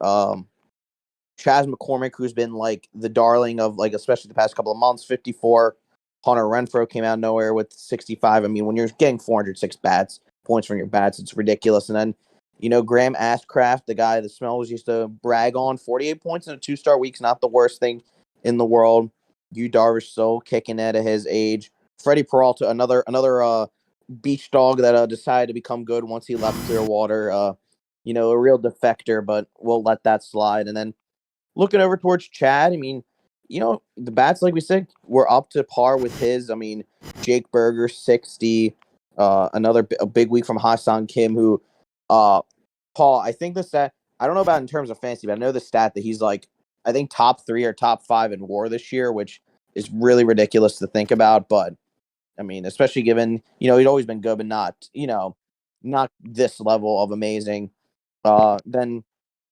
Chas McCormick, who's been the darling of especially the past couple of months, 54. Hunter Renfroe came out of nowhere with 65. When you're getting 406 points from your bats, it's ridiculous. And then, Graham Ashcraft, the guy the Smells used to brag on, 48 points in a 2-star week's not the worst thing in the world. Yu Darvish still kicking it at his age. Freddie Peralta, another beach dog that decided to become good once he left Clearwater. A real defector, but we'll let that slide. And then looking over towards Chad, I mean, the bats, like we said, were up to par with his. I mean, Jake Berger, 60. A big week from Ha-Seong Kim, who, Paul, I think the stat, I don't know about in terms of fantasy, but I know the stat that he's like, I think top 3 or top 5 in WAR this year, which is really ridiculous to think about. But, I mean, especially given, he'd always been good, but not this level of amazing. Then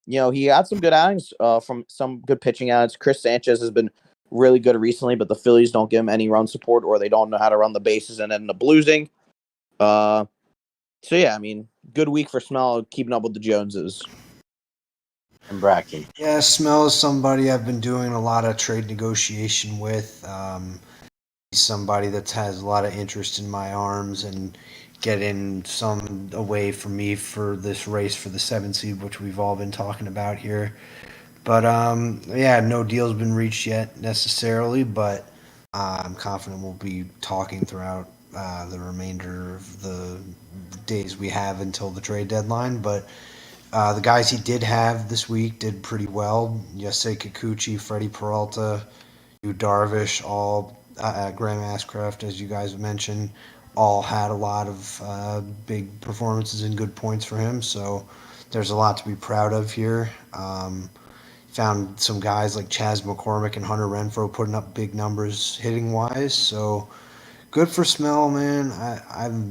he had some good outings from some good pitching outings. Chris Sanchez has been really good recently, but the Phillies don't give him any run support, or they don't know how to run the bases and end up losing. So yeah, I mean, good week for Smell, keeping up with the Joneses. And Bracken. Yeah, Smell is somebody I've been doing a lot of trade negotiation with. He's somebody that has a lot of interest in my arms and getting some away from me for this race for the 7 seed, which we've all been talking about here. But yeah, no deal's been reached yet necessarily, but I'm confident we'll be talking throughout the remainder of the days we have until the trade deadline. But the guys he did have this week did pretty well. Yusei Kikuchi, Freddie Peralta, Yu Darvish, all Graham Ashcraft, as you guys mentioned, all had a lot of big performances and good points for him. So there's a lot to be proud of here. Found some guys like Chas McCormick and Hunter Renfroe putting up big numbers hitting wise. So good for Smell, man.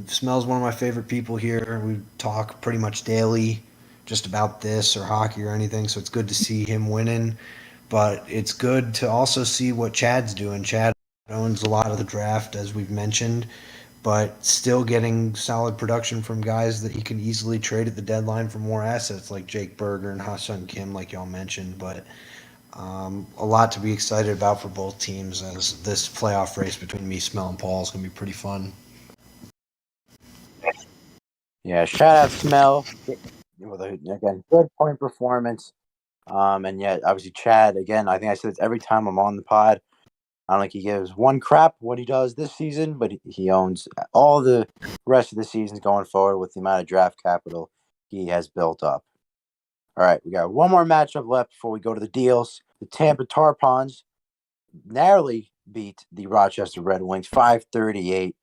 Smell's one of my favorite people here. We talk pretty much daily just about this or hockey or anything. So it's good to see him winning. But it's good to also see what Chad's doing. Chad owns a lot of the draft, as we've mentioned, but still getting solid production from guys that he can easily trade at the deadline for more assets, like Jake Berger and Ha-Seong Kim, like y'all mentioned. But a lot to be excited about for both teams, as this playoff race between me, Smell, and Paul is going to be pretty fun. Yeah, shout out Smell. Again, good point performance. And yet, obviously, Chad, again, I think I said this every time I'm on the pod. I don't think he gives one crap what he does this season, but he owns all the rest of the seasons going forward with the amount of draft capital he has built up. All right, we got one more matchup left before we go to the deals. The Tampa Tarpons narrowly beat the Rochester Red Wings 538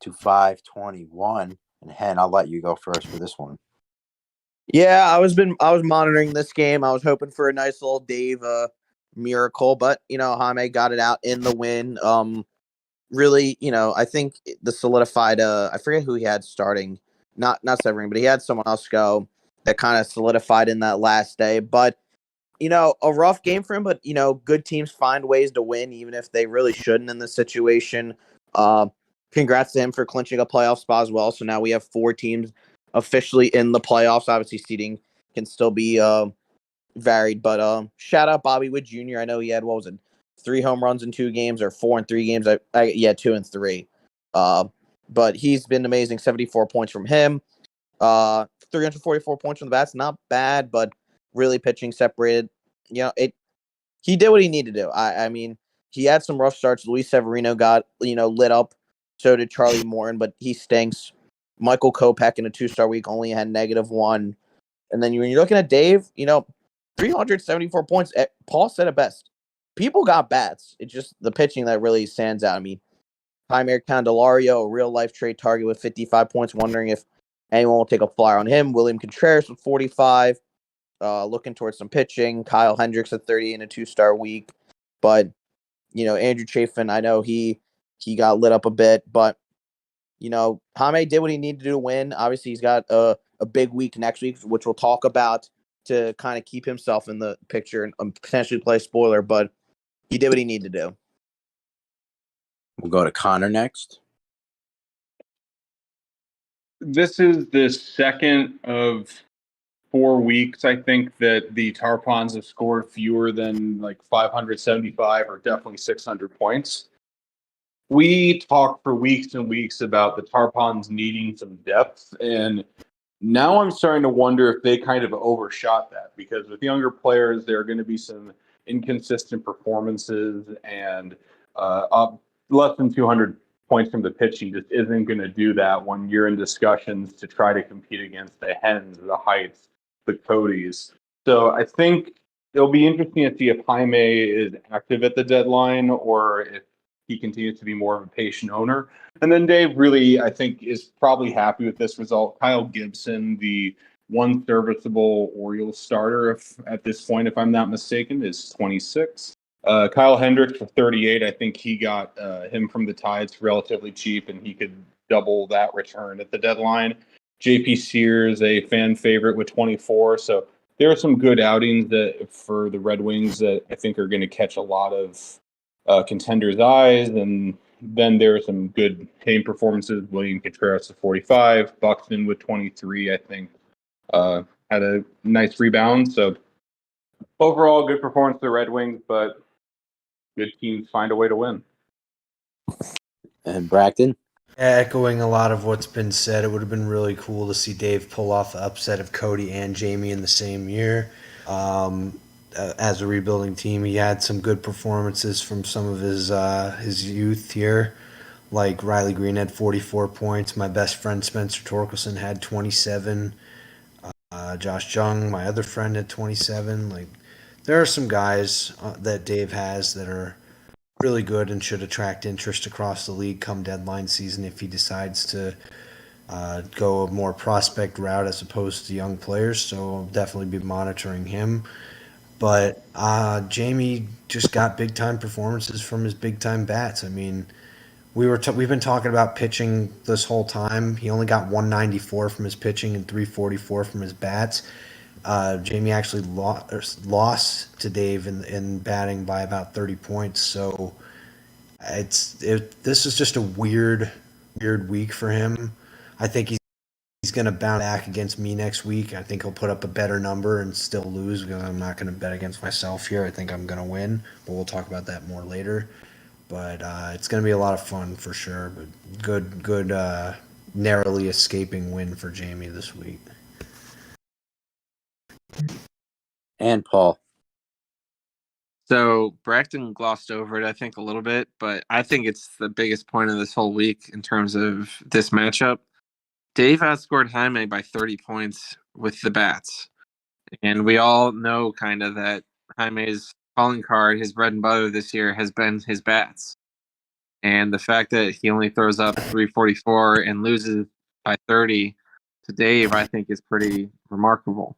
to 521. And Hen, I'll let you go first for this one. Yeah, I was monitoring this game. I was hoping for a nice little Dave miracle, but Jaime got it out in the win. Really, I think the solidified. I forget who he had starting. Not Severine, but he had someone else go that kind of solidified in that last day. But a rough game for him. But good teams find ways to win, even if they really shouldn't in this situation. Congrats to him for clinching a playoff spot as well. So now we have 4 teams officially in the playoffs. Obviously, seeding can still be varied, but shout out Bobby Wood Jr. I know he had 3 home runs in 2 games or 4 in 3 games. 2 and 3. But he's been amazing. 74 points from him. 344 points from the bats. Not bad, but really pitching separated. He did what he needed to do. I mean, he had some rough starts. Luis Severino got lit up. So did Charlie Morton, but he stinks. Michael Kopech in a 2-star week only had -1. And then when you're looking at Dave, 374 points. Paul said it best. People got bats. It's just the pitching that really stands out. I mean, Jaime Candelario, a real-life trade target with 55 points. Wondering if anyone will take a flyer on him. William Contreras with 45. Looking towards some pitching. Kyle Hendricks at 30 in a 2-star week. But, Andrew Chafin, I know he got lit up a bit, but Jaime did what he needed to do to win. Obviously, he's got a big week next week, which we'll talk about to kind of keep himself in the picture and potentially play spoiler, but he did what he needed to do. We'll go to Connor next. This is the second of 4 weeks, I think, that the Tarpons have scored fewer than like 575 or definitely 600 points. We talked for weeks and weeks about the Tarpons needing some depth, and now I'm starting to wonder if they kind of overshot that, because with younger players, there are going to be some inconsistent performances, and up less than 200 points from the pitching just isn't going to do that when you're in discussions to try to compete against the Hens, the Heights, the Codys. So I think it'll be interesting to see if Jaime is active at the deadline or if he continues to be more of a patient owner. And then Dave really, I think, is probably happy with this result. Kyle Gibson, the one serviceable Orioles starter, if at this point, if I'm not mistaken, is 26. Kyle Hendricks for 38. I think he got him from the Tides relatively cheap, and he could double that return at the deadline. JP Sears, a fan favorite with 24. So there are some good outings that for the Red Wings that I think are going to catch a lot of contenders' eyes. And then there are some good team performances. William Contreras with 45, Buxton with 23, I think, had a nice rebound. So overall, good performance for the Red Wings, but good teams find a way to win. And Bracton? Echoing a lot of what's been said, it would have been really cool to see Dave pull off the upset of Cody and Jamie in the same year. As a rebuilding team, he had some good performances from some of his youth here. Like Riley Green had 44 points. My best friend Spencer Torkelson had 27. Josh Jung, my other friend, had 27. Like, there are some guys that Dave has that are really good and should attract interest across the league come deadline season if he decides to go a more prospect route as opposed to young players. So I'll definitely be monitoring him. But Jamie just got big time performances from his big time bats. I mean, we've been talking about pitching this whole time. He only got 194 from his pitching and 344 from his bats. Jamie actually lost to Dave in batting by about 30 points. So this is just a weird week for him. I think he's going to bounce back against me next week. I think he'll put up a better number and still lose because I'm not going to bet against myself here. I think I'm going to win, but we'll talk about that more later. But it's going to be a lot of fun for sure. But good narrowly escaping win for Jamie this week. And Paul. So Bracton glossed over it, I think, a little bit, but I think it's the biggest point of this whole week in terms of this matchup. Dave outscored Jaime by 30 points with the bats. And we all know kind of that Jaime's calling card, his bread and butter this year, has been his bats. And the fact that he only throws up 344 and loses by 30 to Dave, I think, is pretty remarkable.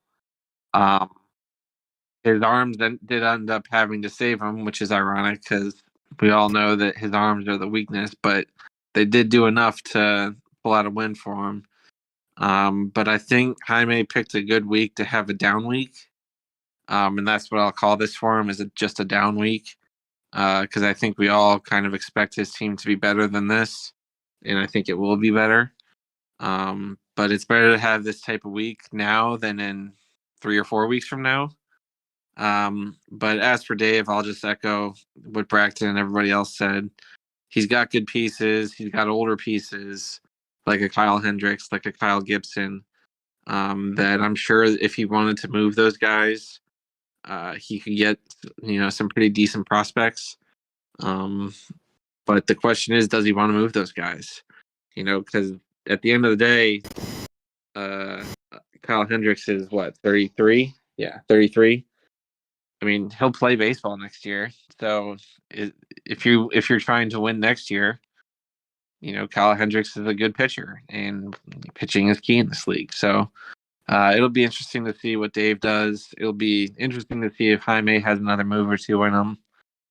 His arms then did end up having to save him, which is ironic because we all know that his arms are the weakness, but they did do enough to pull out a win for him. But I think Jaime picked a good week to have a down week. And that's what I'll call this for him, is just a down week. Because I think we all kind of expect his team to be better than this. And I think it will be better. But it's better to have this type of week now than in 3 or 4 weeks from now. But as for Dave, I'll just echo what Bracton and everybody else said. He's got good pieces. He's got older pieces, like a Kyle Hendricks, like a Kyle Gibson, that I'm sure if he wanted to move those guys, he could get, some pretty decent prospects. But the question is, does he want to move those guys? Because at the end of the day, Kyle Hendricks is 33? Yeah, 33. I mean, he'll play baseball next year. So if you're trying to win next year, Kyle Hendricks is a good pitcher, and pitching is key in this league. So it'll be interesting to see what Dave does. It'll be interesting to see if Jaime has another move or two in him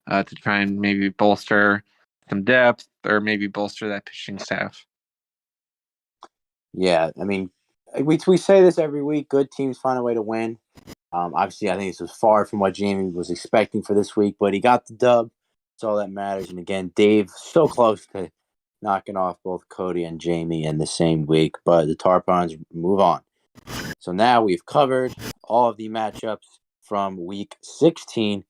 to try and maybe bolster some depth or maybe bolster that pitching staff. Yeah, I mean, we say this every week. Good teams find a way to win. Obviously, I think this was far from what Jamie was expecting for this week, but he got the dub. That's all that matters. And again, Dave so close to knocking off both Cody and Jamie in the same week, but the Tarpons move on. So now we've covered all of the matchups from week 16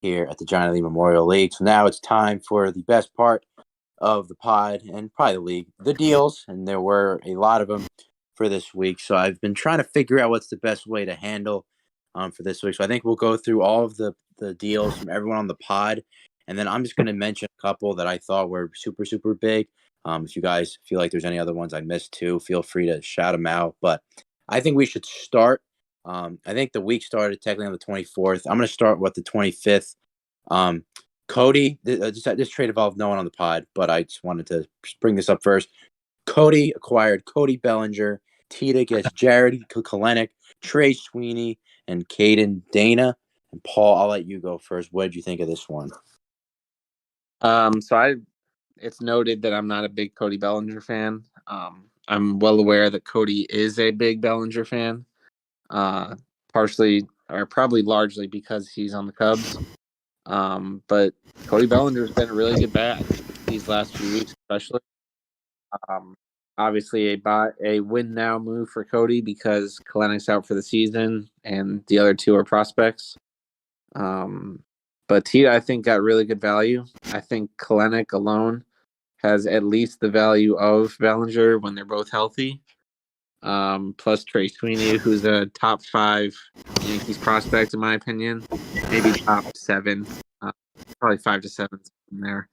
here at the Johnny Lee Memorial League. So now it's time for the best part of the pod and probably the league, the deals. And there were a lot of them for this week. So I've been trying to figure out what's the best way to handle for this week. So I think we'll go through all of the deals from everyone on the pod, And then I'm just going to mention a couple that I thought were super, super big. If you guys feel like there's any other ones I missed too, feel free to shout them out. But I think we should start. I think the week started technically on the 24th. I'm going to start with the 25th. Cody, this trade involved no one on the pod, but I just wanted to bring this up first. Cody acquired Cody Bellinger. Tita gets Jared Kalenic, Trey Sweeney, and Caden Dana. And Paul, I'll let you go first. What did you think of this one? It's noted that I'm not a big Cody Bellinger fan. I'm well aware that Cody is a big Bellinger fan, partially or probably largely because he's on the Cubs. But Cody Bellinger's been a really good bat these last few weeks, especially. Obviously, a win now move for Cody because Kalenic's out for the season and the other two are prospects. But Tita, I think, got really good value. I think Kalenic alone has at least the value of Bellinger when they're both healthy. Plus Trey Sweeney, who's a top 5 Yankees prospect, in my opinion. Maybe top 7. Probably 5 to 7 in there.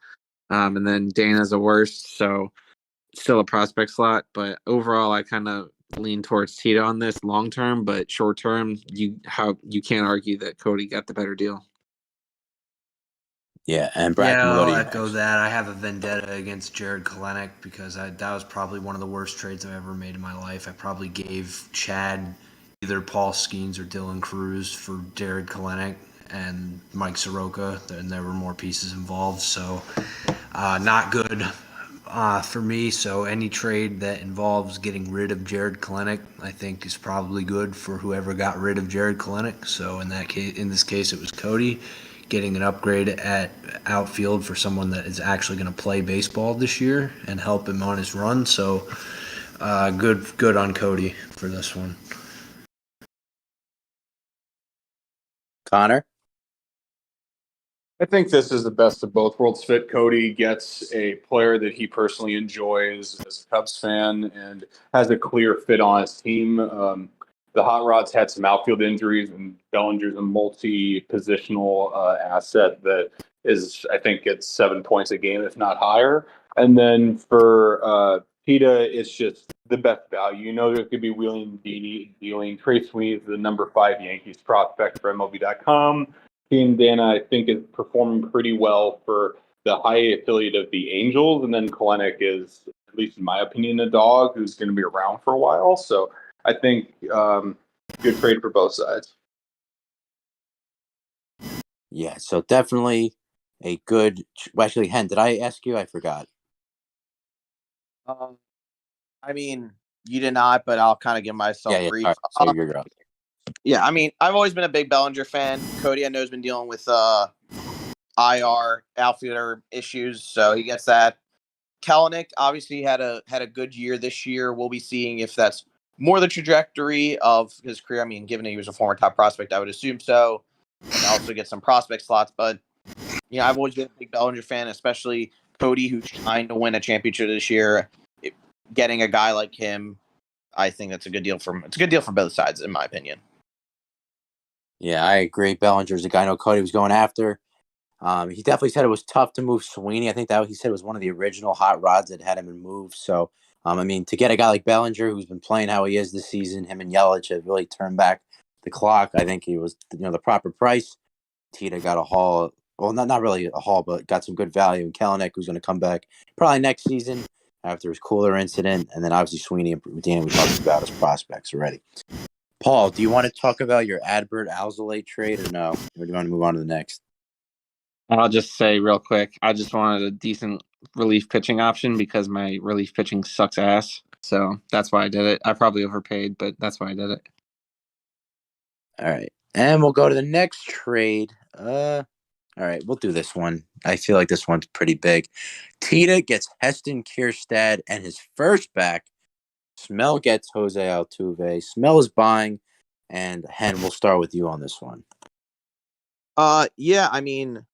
And then Dana's a worst, so still a prospect slot. But overall, I kind of lean towards Tita on this long term, but short term, you can't argue that Cody got the better deal. Yeah, and Bracken, Yeah, we'll go I'll to you echo next. that. I have a vendetta against Jared Kalenic because that was probably one of the worst trades I've ever made in my life. I probably gave Chad either Paul Skeens or Dylan Cruz for Jared Kalenic and Mike Soroka, and there were more pieces involved. So not good for me. So any trade that involves getting rid of Jared Kalenic, I think is probably good for whoever got rid of Jared Kalenic. So in this case, it was Cody getting an upgrade at outfield for someone that is actually going to play baseball this year and help him on his run. So good on Cody for this one. Connor? I think this is the best of both worlds fit. Cody gets a player that he personally enjoys as a Cubs fan and has a clear fit on his team. The Hot Rods had some outfield injuries, and Bellinger's a multi-positional asset that is, I think, gets 7 points a game, if not higher. And then for Pita, it's just the best value. You know, there could be wheeling and dealing. Trey Sweeney is the number 5 Yankees prospect for MLB.com. Team Dana, I think, is performing pretty well for the high affiliate of the Angels. And then Kalenic is, at least in my opinion, a dog who's going to be around for a while. So I think good trade for both sides. Yeah, so definitely a good. Well, actually, Hen, did I ask you? I forgot. I mean, you did not, but I'll kind of give myself Yeah. brief. All right, so you're up. Yeah, I mean, I've always been a big Bellinger fan. Cody, I know, has been dealing with IR outfielder issues, so he gets that. Kalanick obviously had a good year this year. We'll be seeing if that's more the trajectory of his career. I mean, given that he was a former top prospect, I would assume so. And also get some prospect slots, but I've always been a big Bellinger fan, especially Cody, who's trying to win a championship this year. Getting a guy like him, I think that's a good deal for him. It's a good deal for both sides, in my opinion. Yeah, I agree. Bellinger's the guy I know Cody was going after. He definitely said it was tough to move Sweeney. I think that he said it was one of the original Hot Rods that had him in move. So, I mean, to get a guy like Bellinger who's been playing how he is this season, him and Yelich have really turned back the clock. I think he was, the proper price. Tita got a haul. Well, not really a haul, but got some good value. And Kalanick, who's going to come back probably next season after his cooler incident. And then obviously Sweeney and Dan, we talked about as prospects already. Paul, do you want to talk about your Adbert Alzolay trade or no? Or do you want to move on to the next? I'll just say real quick, I just wanted a decent relief pitching option because my relief pitching sucks ass. So that's why I did it. I probably overpaid, but that's why I did it. All right. And we'll go to the next trade. All right, we'll do this one. I feel like this one's pretty big. Tita gets Heston Kierstad and his first back. Smell gets Jose Altuve. Smell is buying. And Hen, we'll start with you on this one. Yeah, I mean,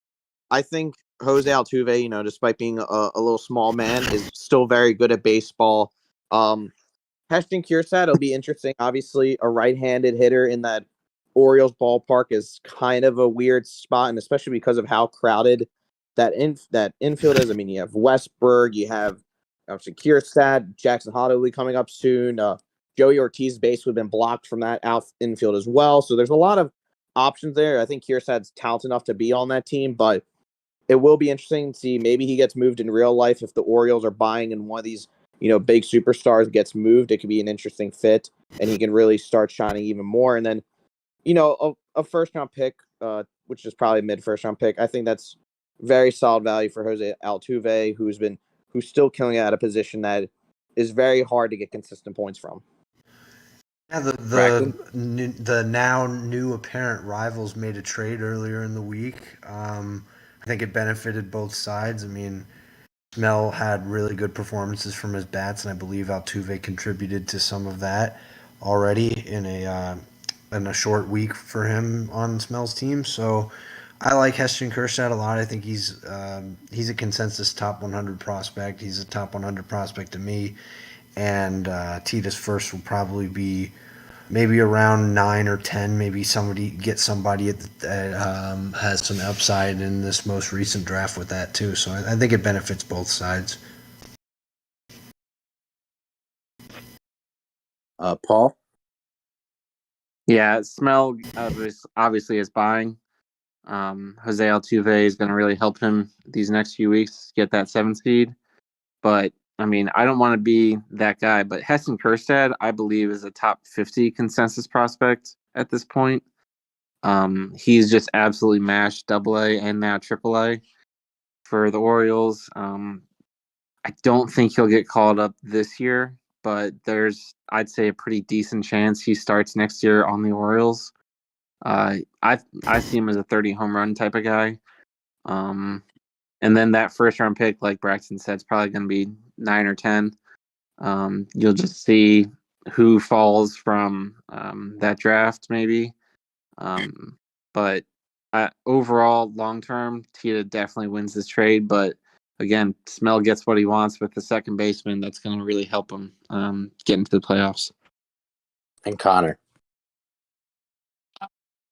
I think Jose Altuve, despite being a little small man, is still very good at baseball. Heston Kjerstad will be interesting. Obviously, a right-handed hitter in that Orioles ballpark is kind of a weird spot, and especially because of how crowded that infield is. I mean, you have Westberg, you have obviously Kierstad, Jackson Holloway coming up soon. Joey Ortiz basically been blocked from that infield as well. So there's a lot of options there. I think Kierstad's talented enough to be on that team, but it will be interesting to see. Maybe he gets moved in real life if the Orioles are buying and one of these, big superstars gets moved. It could be an interesting fit, and he can really start shining even more. And then, a first round pick, which is probably mid first round pick. I think that's very solid value for Jose Altuve, who's still killing it at a position that is very hard to get consistent points from. Yeah, the now new apparent rivals made a trade earlier in the week. I think it benefited both sides. I mean, Snell had really good performances from his bats, and I believe Altuve contributed to some of that already in a short week for him on Snell's team. So I like Heston Kjerstad a lot. I think he's a consensus top 100 prospect. He's a top 100 prospect to me. And Tita's first will probably be maybe around 9 or 10. Maybe somebody that has some upside in this most recent draft with that too. So I think it benefits both sides. Paul? Yeah, Smell obviously is buying. Jose Altuve is going to really help him these next few weeks get that 7th seed. But I mean, I don't want to be that guy, but Heston Kjerstad, I believe, is a top 50 consensus prospect at this point. He's just absolutely mashed AA and now AAA for the Orioles. I don't think he'll get called up this year, but there's, I'd say, a pretty decent chance he starts next year on the Orioles. I see him as a 30 home run type of guy. And then that first round pick, like Braxton said, is probably going to be 9 or 10. You'll just see who falls from that draft, maybe. But overall, long term, Tita definitely wins this trade. But again, Smell gets what he wants with the second baseman. That's going to really help him get into the playoffs. And Connor?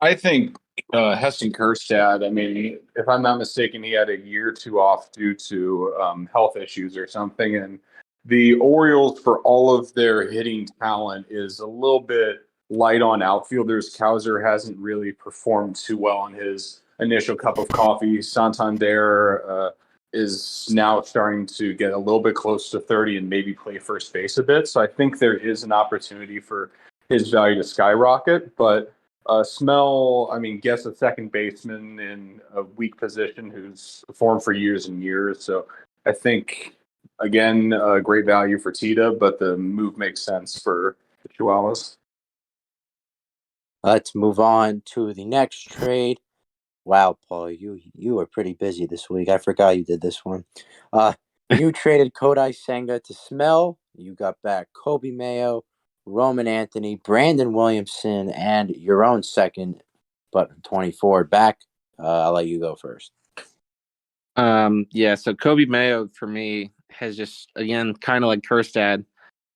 I think Heston Kjerstad, I mean, if I'm not mistaken, he had a year or two off due to health issues or something. And the Orioles, for all of their hitting talent, is a little bit light on outfielders. Cowser hasn't really performed too well on his initial cup of coffee. Santander is now starting to get a little bit close to 30 and maybe play first base a bit. So I think there is an opportunity for his value to skyrocket. But Smell, I mean, gets a second baseman in a weak position who's performed for years and years. So I think, again, great value for Tita, but the move makes sense for the Chihuahuas. Let's move on to the next trade. Wow, Paul, you were pretty busy this week. I forgot you did this one. You traded Kodai Senga to Smell. You got back Kobe Mayo, Roman Anthony, Brandon Williamson, and your own second, but 24 back. I'll let you go first. So Kobe Mayo for me has just, again, kind of like Kjerstad,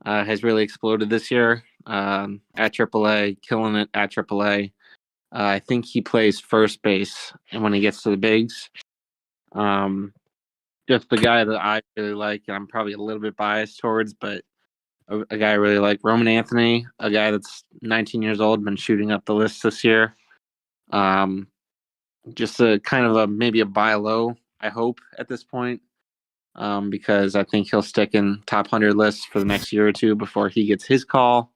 has really exploded this year at AAA, killing it at AAA. I think he plays first base and when he gets to the bigs. Just the guy that I really like, and I'm probably a little bit biased towards, but a guy I really like, Roman Anthony, a guy that's 19 years old, been shooting up the list this year. Just a kind of maybe a buy low, I hope, at this point, because I think he'll stick in top 100 lists for the next year or two before he gets his call.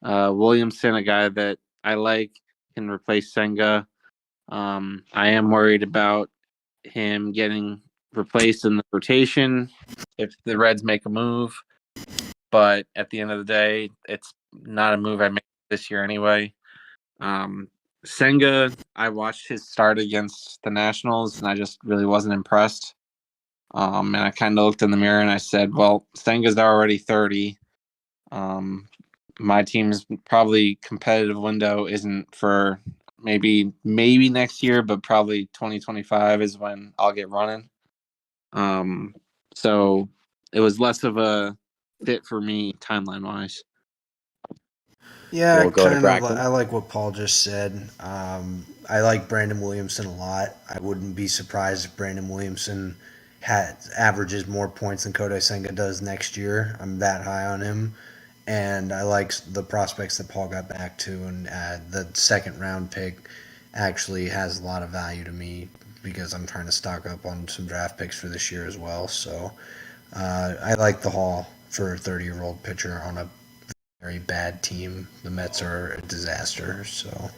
Williamson, a guy that I like, can replace Senga. I am worried about him getting replaced in the rotation if the Reds make a move. But at the end of the day, it's not a move I made this year anyway. Senga, I watched his start against the Nationals, and I just really wasn't impressed. And I kind of looked in the mirror and I said, well, Senga's already 30. My team's probably competitive window isn't for maybe next year, but probably 2025 is when I'll get running. So it was less of a fit for me timeline wise. Yeah, We'll go to kind of. Brackton. I like what Paul just said. I like Brandon Williamson a lot. I wouldn't be surprised if Brandon Williamson averages more points than Kodai Senga does next year. I'm that high on him, and I like the prospects that Paul got back to. And the second round pick actually has a lot of value to me because I'm trying to stock up on some draft picks for this year as well. So I like the haul for a 30-year-old pitcher on a very bad team. The Mets are a disaster. So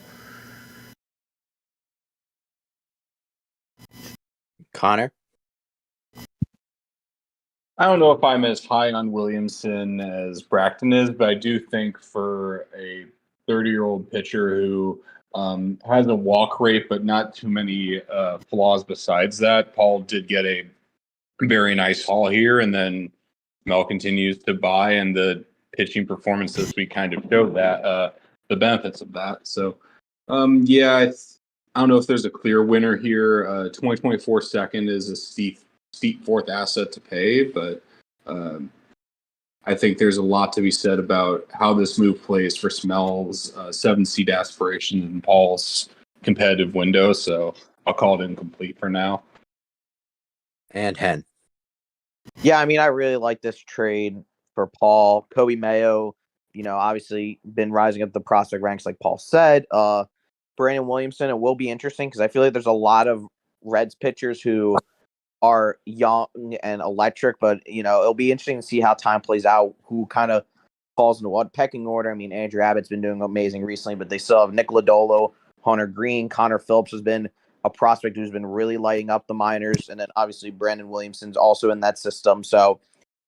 Connor. I don't know if I'm as high on Williamson as Braxton is, but I do think for a 30-year-old pitcher who has a walk rate, but not too many flaws besides that, Paul did get a very nice haul here, and then Mel continues to buy, and the pitching performance this week kind of showed that the benefits of that. So, yeah, I don't know if there's a clear winner here. 2024 second is a steep fourth asset to pay, but I think there's a lot to be said about how this move plays for Smel's 7 seed aspiration and Paul's competitive window. So I'll call it incomplete for now. And Hen. Yeah, I mean, I really like this trade for Paul. Kobe Mayo, obviously been rising up the prospect ranks, like Paul said. Brandon Williamson, it will be interesting because I feel like there's a lot of Reds pitchers who are young and electric, but it'll be interesting to see how time plays out, who kind of falls into what pecking order. I mean, Andrew Abbott's been doing amazing recently, but they still have Nick Lodolo, Hunter Green, Connor Phillips has been a prospect who's been really lighting up the minors, and then obviously Brandon Williamson's also in that system. So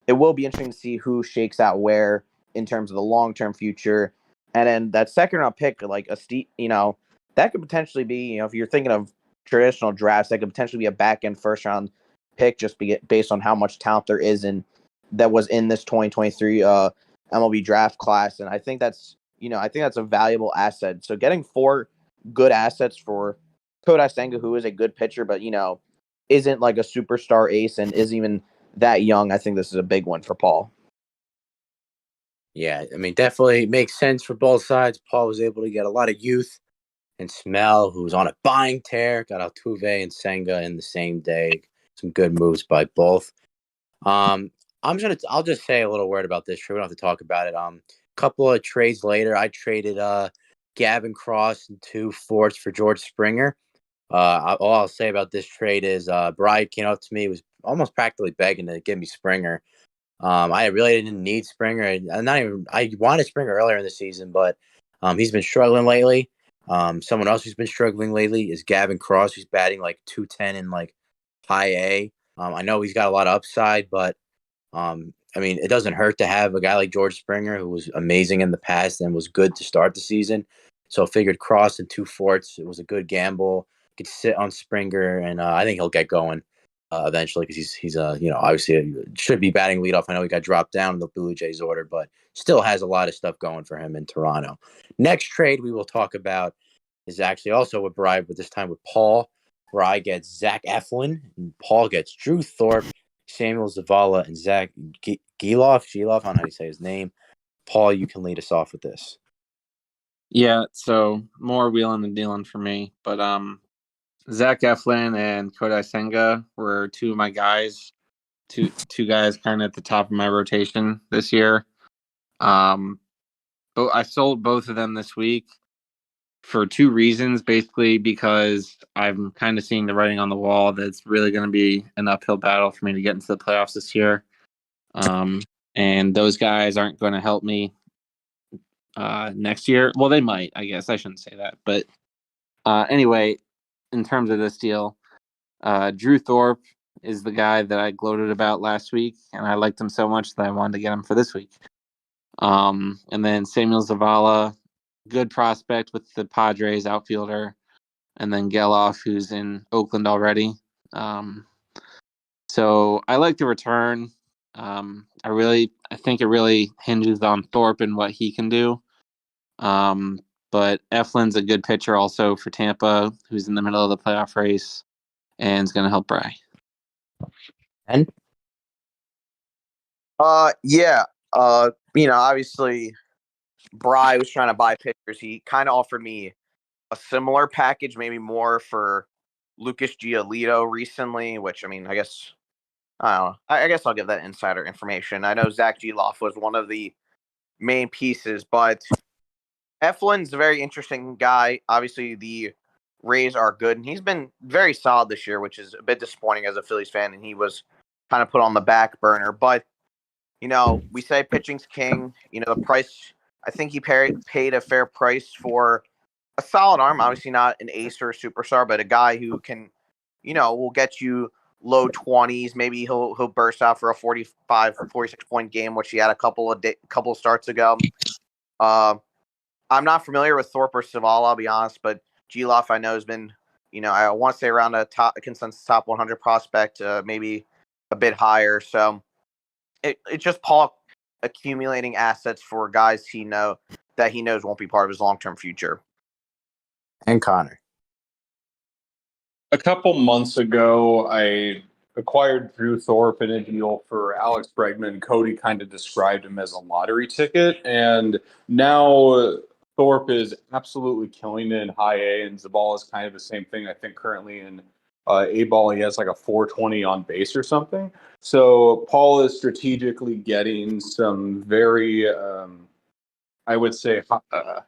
it will be interesting to see who shakes out where in terms of the long-term future. And then that second round pick, like a steep, that could potentially be, if you're thinking of traditional drafts, that could potentially be a back end first round pick just based on how much talent there is in that was in this 2023 MLB draft class. And I think that's a valuable asset. So getting 4 good assets for Kodai Senga, who is a good pitcher, but isn't like a superstar ace and isn't even that young. I think this is a big one for Paul. Yeah, I mean, definitely makes sense for both sides. Paul was able to get a lot of youth, and Smell, who's on a buying tear, got Altuve and Senga in the same day. Some good moves by both. I'll just say a little word about this trade. We don't have to talk about it. Couple of trades later, I traded Gavin Cross and 2 fourths for George Springer. All I'll say about this trade is Bride came up to me, was almost practically begging to give me Springer. I really didn't need Springer. I wanted Springer earlier in the season, but he's been struggling lately. Someone else who's been struggling lately is Gavin Cross, who's batting like 210 in like high A. I know he's got a lot of upside, but I mean, it doesn't hurt to have a guy like George Springer, who was amazing in the past and was good to start the season. So I figured Cross and 2 fourths. It was a good gamble. Could sit on Springer, and I think he'll get going eventually because he's obviously should be batting leadoff. I know he got dropped down in the Blue Jays order, but still has a lot of stuff going for him in Toronto. Next trade we will talk about is actually also with Bride, but this time with Paul. Bride gets Zach Eflin, and Paul gets Drew Thorpe, Samuel Zavala, and Zach Geloff. I don't know how to say his name. Paul, you can lead us off with this. Yeah, so more wheeling and dealing for me. But Zach Eflin and Kodai Senga were 2 of my guys. Two guys kind of at the top of my rotation this year. But I sold both of them this week for 2 reasons. Basically, because I'm kind of seeing the writing on the wall that it's really going to be an uphill battle for me to get into the playoffs this year. And those guys aren't going to help me next year. Well, they might, I guess. I shouldn't say that. But anyway, in terms of this deal, Drew Thorpe is the guy that I gloated about last week, and I liked him so much that I wanted to get him for this week. And then Samuel Zavala, good prospect with the Padres outfielder, and then Geloff, who's in Oakland already. So I like the return. I think it really hinges on Thorpe and what he can do. But Eflin's a good pitcher also for Tampa, who's in the middle of the playoff race and is going to help Bry. And Yeah. Obviously Bry was trying to buy pitchers, he kind of offered me a similar package, maybe more for Lucas Giolito recently, which I mean, I don't know. I guess I'll give that insider information. I know Zach Geloff was one of the main pieces, but Eflin's a very interesting guy. Obviously, the Rays are good, and he's been very solid this year, which is a bit disappointing as a Phillies fan, and he was kind of put on the back burner. But, we say pitching's king. The price, I think he paid a fair price for a solid arm. Obviously not an ace or a superstar, but a guy who can, will get you low 20s. Maybe he'll burst out for a 45, 46 point game, which he had a couple of starts ago. I'm not familiar with Thorpe or Saval, I'll be honest, but Geloff I know has been, I want to say around a consensus top 100 prospect, maybe a bit higher. So it's just Paul accumulating assets for guys he knows won't be part of his long-term future. And Connor. A couple months ago, I acquired Drew Thorpe in a deal for Alex Bregman. Cody kind of described him as a lottery ticket, and now Thorpe is absolutely killing it in high A, and Zabal is kind of the same thing. I think currently in A ball, he has like a 420 on base or something. So Paul is strategically getting some very, I would say,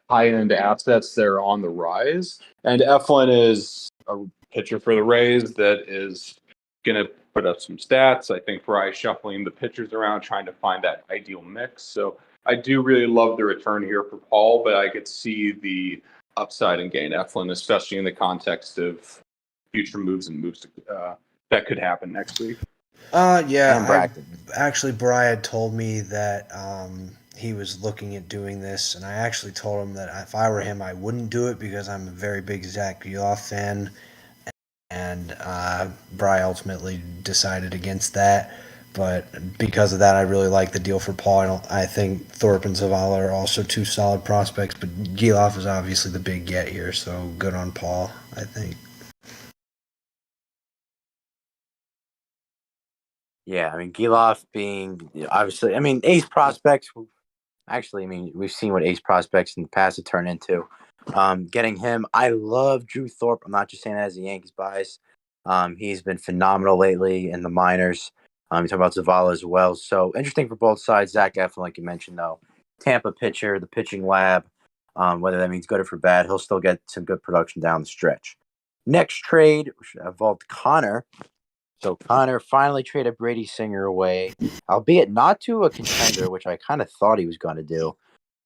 high-end assets that are on the rise. And Eflin is a pitcher for the Rays that is going to put up some stats. I think Bryce shuffling the pitchers around, trying to find that ideal mix. So I do really love the return here for Paul, but I could see the upside in Gain Eflin, especially in the context of future moves that could happen next week. Yeah. Actually, Bry had told me that he was looking at doing this, and I actually told him that if I were him, I wouldn't do it because I'm a very big Zach Geloff fan, and Bry ultimately decided against that. But because of that, I really like the deal for Paul. I think Thorpe and Zavala are also two solid prospects, but Geloff is obviously the big get here, so good on Paul, I think. Yeah, I mean, Geloff being obviously, I mean, ace prospects. Actually, I mean, we've seen what ace prospects in the past have turned into. Getting him, I love Drew Thorpe. I'm not just saying that as a Yankees bias. He's been phenomenal lately in the minors. You talk about Zavala as well. So interesting for both sides. Zach Eflin, like you mentioned, though, Tampa pitcher, the pitching lab. Whether that means good or for bad, he'll still get some good production down the stretch. Next trade involved Connor. So Connor finally traded Brady Singer away, albeit not to a contender, which I kind of thought he was going to do.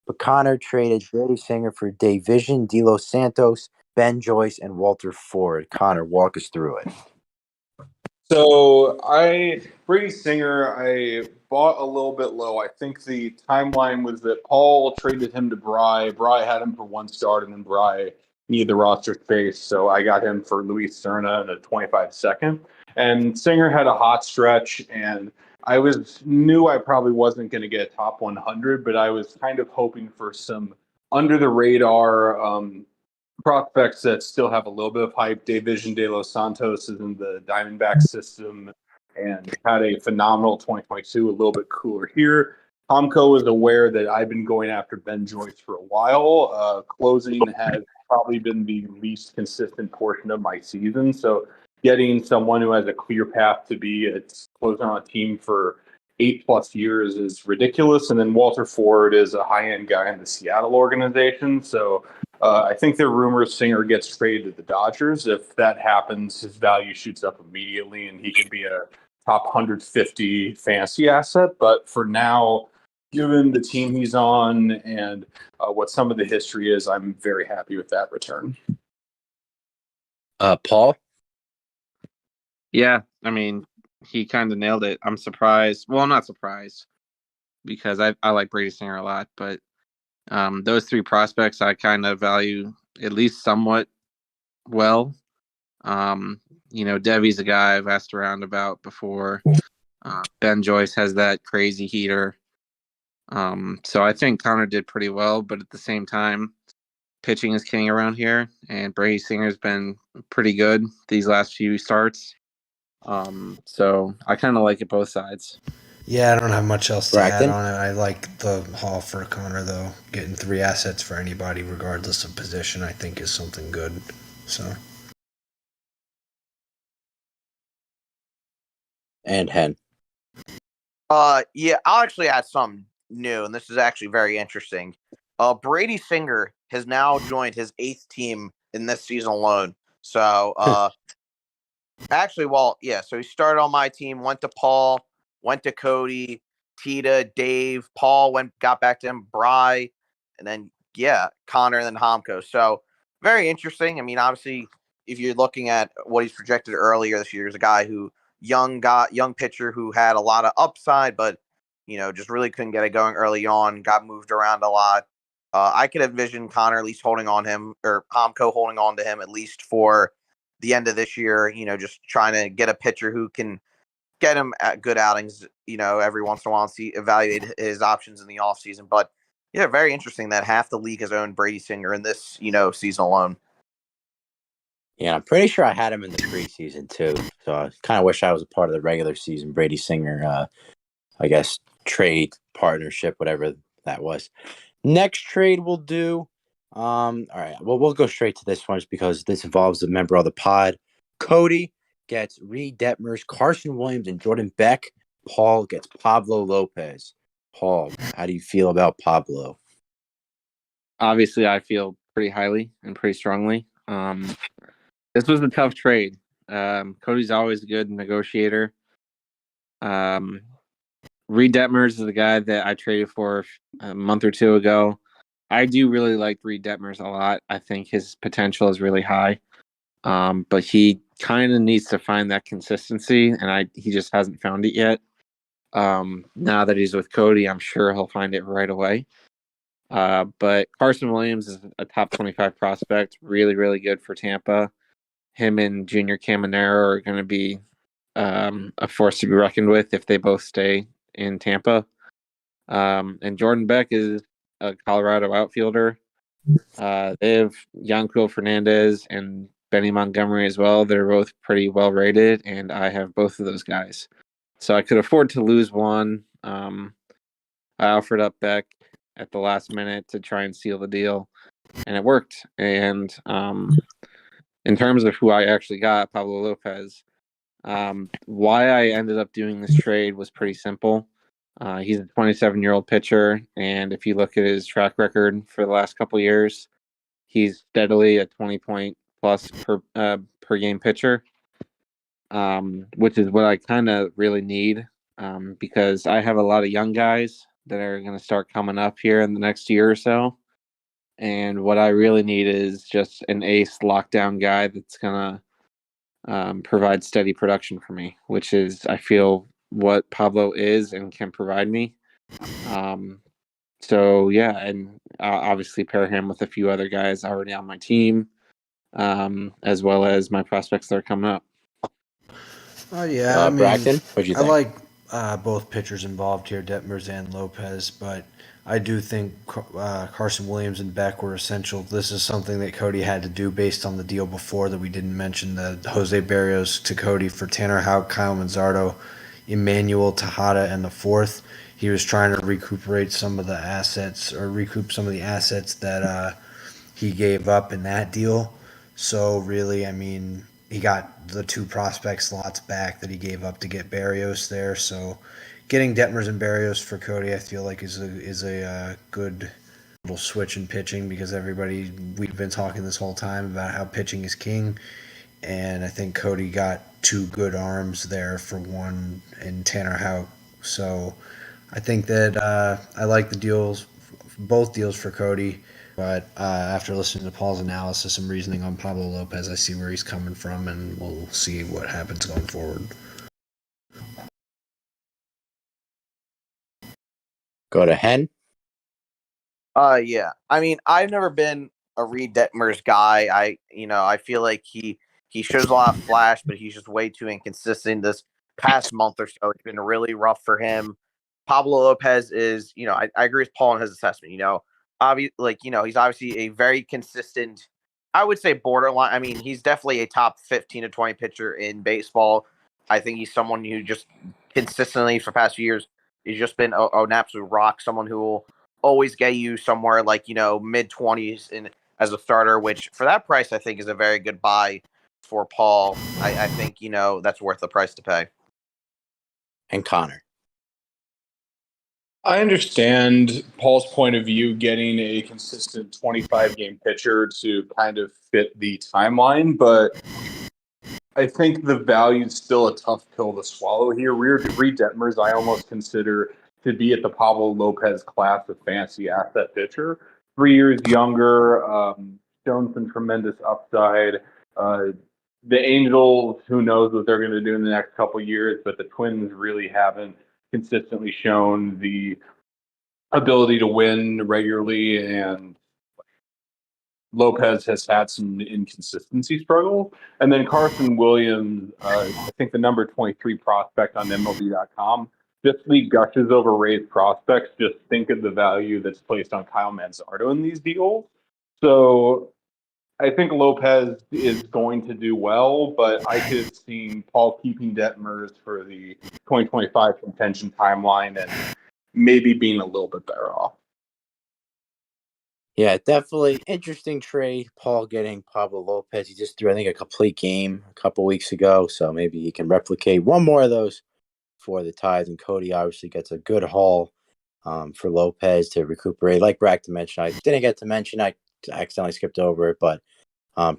But Connor traded Brady Singer for Davision, De Los Santos, Ben Joyce, and Walter Ford. Connor, walk us through it. So Brady Singer, I bought a little bit low. I think the timeline was that Paul traded him to Bry. Bry had him for one start, and then Bry needed the roster space. So I got him for Luis Serna in a 25-second. And Singer had a hot stretch, and I knew I probably wasn't going to get top 100, but I was kind of hoping for some under the radar prospects that still have a little bit of hype. Davision De Los Santos is in the Diamondback system and had a phenomenal 2022, a little bit cooler here. Tomko is aware that I've been going after Ben Joyce for a while. Closing has probably been the least consistent portion of my season. So getting someone who has a clear path to be a closer on a team for 8+ years is ridiculous. And then Walter Ford is a high-end guy in the Seattle organization. So I think the rumors Singer gets traded to the Dodgers. If that happens, his value shoots up immediately, and he could be a top 150 fantasy asset. But for now, given the team he's on and what some of the history is, I'm very happy with that return. Paul? Yeah, I mean, he kind of nailed it. I'm surprised. Well, I'm not surprised because I like Brady Singer a lot, but those three prospects I kind of value at least somewhat well. Devy's a guy I've asked around about before. Ben Joyce has that crazy heater. So I think Connor did pretty well, but at the same time, pitching is king around here, and Brady Singer's been pretty good these last few starts. So I kind of like it both sides. Yeah, I don't have much else to add Braxton? on it. I like the haul for Connor though. Getting 3 assets for anybody, regardless of position, I think is something good. So And Hen. Yeah, I'll actually add something new, and this is actually very interesting. Brady Singer has now joined his 8th team in this season alone. So, actually, well, yeah. So he started on my team, went to Paul, went to Cody, Tita, Dave. Paul got back to him, Bry, and then yeah, Connor, and then Homko. So very interesting. I mean, obviously, if you're looking at what he's projected earlier this year, is a guy who young pitcher who had a lot of upside, but just really couldn't get it going early on. Got moved around a lot. I could envision Connor at least holding on him, or Homko holding on to him at least for the end of this year, just trying to get a pitcher who can get him at good outings, every once in a while and see evaluate his options in the offseason. But yeah, very interesting that half the league has owned Brady Singer in this, season alone. Yeah, I'm pretty sure I had him in the preseason too. So I kind of wish I was a part of the regular season Brady Singer, I guess, trade partnership, whatever that was. Next trade we'll do. All right. Well, we'll go straight to this one just because this involves a member of the pod. Cody gets Reed Detmers, Carson Williams, and Jordan Beck. Paul gets Pablo Lopez. Paul, how do you feel about Pablo? Obviously, I feel pretty highly and pretty strongly. This was a tough trade. Cody's always a good negotiator. Reed Detmers is the guy that I traded for a month or two ago. I do really like Reed Detmers a lot. I think his potential is really high. But he kind of needs to find that consistency, and he just hasn't found it yet. Now that he's with Cody, I'm sure he'll find it right away. But Carson Williams is a top 25 prospect, really, really good for Tampa. Him and Junior Caminero are going to be a force to be reckoned with if they both stay in Tampa. And Jordan Beck is a Colorado outfielder. They have Yanquiel Fernandez and Benny Montgomery as well. They're both pretty well rated, and I have both of those guys. So I could afford to lose one. I offered up Beck at the last minute to try and seal the deal, and it worked. And in terms of who I actually got, Pablo Lopez, why I ended up doing this trade was pretty simple. He's a 27-year-old pitcher, and if you look at his track record for the last couple years, he's steadily a 20-point plus per game pitcher, which is what I kind of really need because I have a lot of young guys that are going to start coming up here in the next year or so. And what I really need is just an ace lockdown guy that's going to provide steady production for me, which is, I feel, what Pablo is and can provide me. So, yeah, and obviously pair him with a few other guys already on my team, as well as my prospects that are coming up. oh yeah, I mean, Braxton, what'd you I think? like both pitchers involved here, Detmers and Lopez, but I do think Carson Williams and Beck were essential. This is something that Cody had to do based on the deal before that we didn't mention, the Jose Barrios to Cody for Tanner Houck, Kyle Manzardo, Emmanuel Tejada, and the fourth. He was trying to recuperate some of the assets or recoup some of the assets that he gave up in that deal. So really, I mean, he got the 2 prospect slots back that he gave up to get Barrios there. So getting Detmers and Barrios for Cody, I feel like is a good little switch in pitching because we've been talking this whole time about how pitching is king, and I think Cody got 2 good arms there for one in Tanner Houck. So I think that I like the deals, both deals for Cody. But after listening to Paul's analysis and reasoning on Pablo Lopez, I see where he's coming from, and we'll see what happens going forward. Go to Hen. Yeah. I mean, I've never been a Reed Detmers guy. I feel like he shows a lot of flash, but he's just way too inconsistent. This past month or so, it's been really rough for him. Pablo Lopez is, I agree with Paul in his assessment. He's obviously a very consistent, I would say borderline. I mean, he's definitely a top 15 to 20 pitcher in baseball. I think he's someone who just consistently for the past few years He's just been an absolute rock, someone who will always get you somewhere like, mid-20s in as a starter, which for that price I think is a very good buy for Paul. I think, that's worth the price to pay. And Connor. I understand Paul's point of view, getting a consistent 25 game pitcher to kind of fit the timeline, but I think the value is still a tough pill to swallow here. Reed Detmers, I almost consider to be at the Pablo Lopez class of fantasy asset pitcher. 3 years younger, shown some tremendous upside. The Angels, who knows what they're going to do in the next couple years, but the Twins really haven't consistently shown the ability to win regularly, and Lopez has had some inconsistency struggle. And then Carson Williams, I think the number 23 prospect on MLB.com, this league gushes over Rays prospects. Just think of the value that's placed on Kyle Manzardo in these deals. So I think Lopez is going to do well, but I could have seen Paul keeping Detmers for the 2025 contention timeline and maybe being a little bit better off. Yeah, definitely interesting trade. Paul getting Pablo Lopez. He just threw, I think, a complete game a couple weeks ago, so maybe he can replicate one more of those for the Tides. And Cody obviously gets a good haul for Lopez to recuperate. Like Brack mentioned, I didn't get to mention. I accidentally skipped over it, but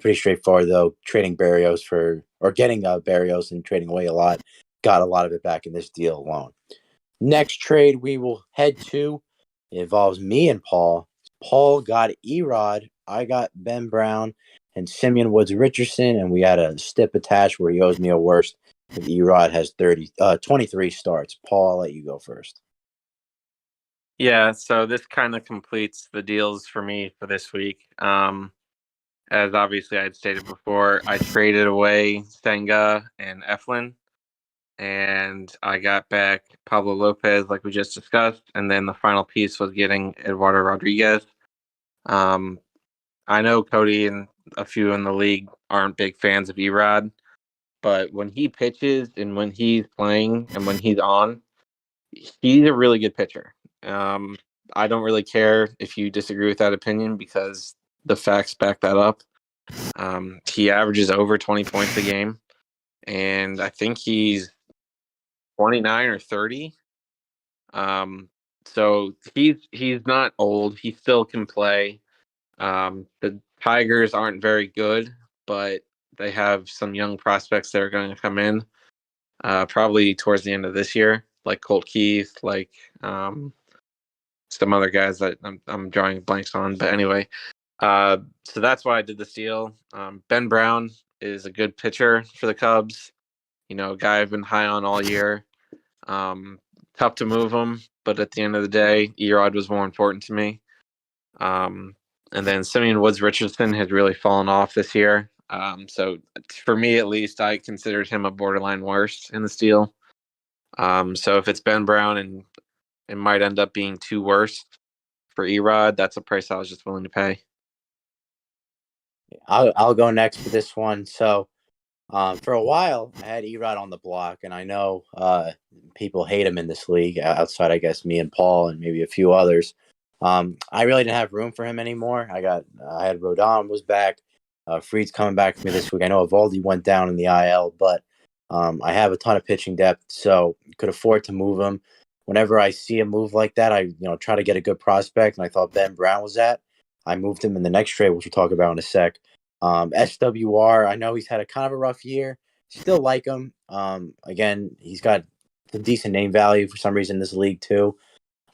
pretty straightforward though. Trading Barrios getting Barrios and trading away a lot. Got a lot of it back in this deal alone. Next trade we will head to involves me and Paul. Paul got Erod. I got Ben Brown and Simeon Woods Richardson, and we had a stip attached where he owes me a worst. And Erod has 23 starts. Paul, I'll let you go first. Yeah, so this kind of completes the deals for me for this week. As obviously I had stated before, I traded away Senga and Eflin, and I got back Pablo Lopez, like we just discussed, and then the final piece was getting Eduardo Rodriguez. I know Cody and a few in the league aren't big fans of Erod, but when he pitches and when he's playing and when he's on, he's a really good pitcher. I don't really care if you disagree with that opinion because the facts back that up. He averages over 20 points a game, and I think he's 29 or 30. So he's not old. He still can play. The Tigers aren't very good, but they have some young prospects that are going to come in probably towards the end of this year, like Colt Keith, like some other guys that I'm drawing blanks on. But anyway, so that's why I did this deal. Ben Brown is a good pitcher for the Cubs. A guy I've been high on all year. Tough to move him, but at the end of the day, Erod was more important to me. And then Simeon Woods Richardson has really fallen off this year. So for me, at least, I considered him a borderline worst in this deal. So if it's Ben Brown and it might end up being two worst for Erod, that's a price I was just willing to pay. I'll go next for this one. So for a while, I had Erod on the block, and I know people hate him in this league outside, I guess, me and Paul and maybe a few others. I really didn't have room for him anymore. I had Rodon was back. Fried's coming back for me this week. I know Evaldi went down in the IL, but I have a ton of pitching depth, so could afford to move him. Whenever I see a move like that, I try to get a good prospect, and I thought Ben Brown was that. I moved him in the next trade, which we'll talk about in a sec. SWR, I know he's had a kind of a rough year. Still like him. Again, he's got a decent name value for some reason in this league too.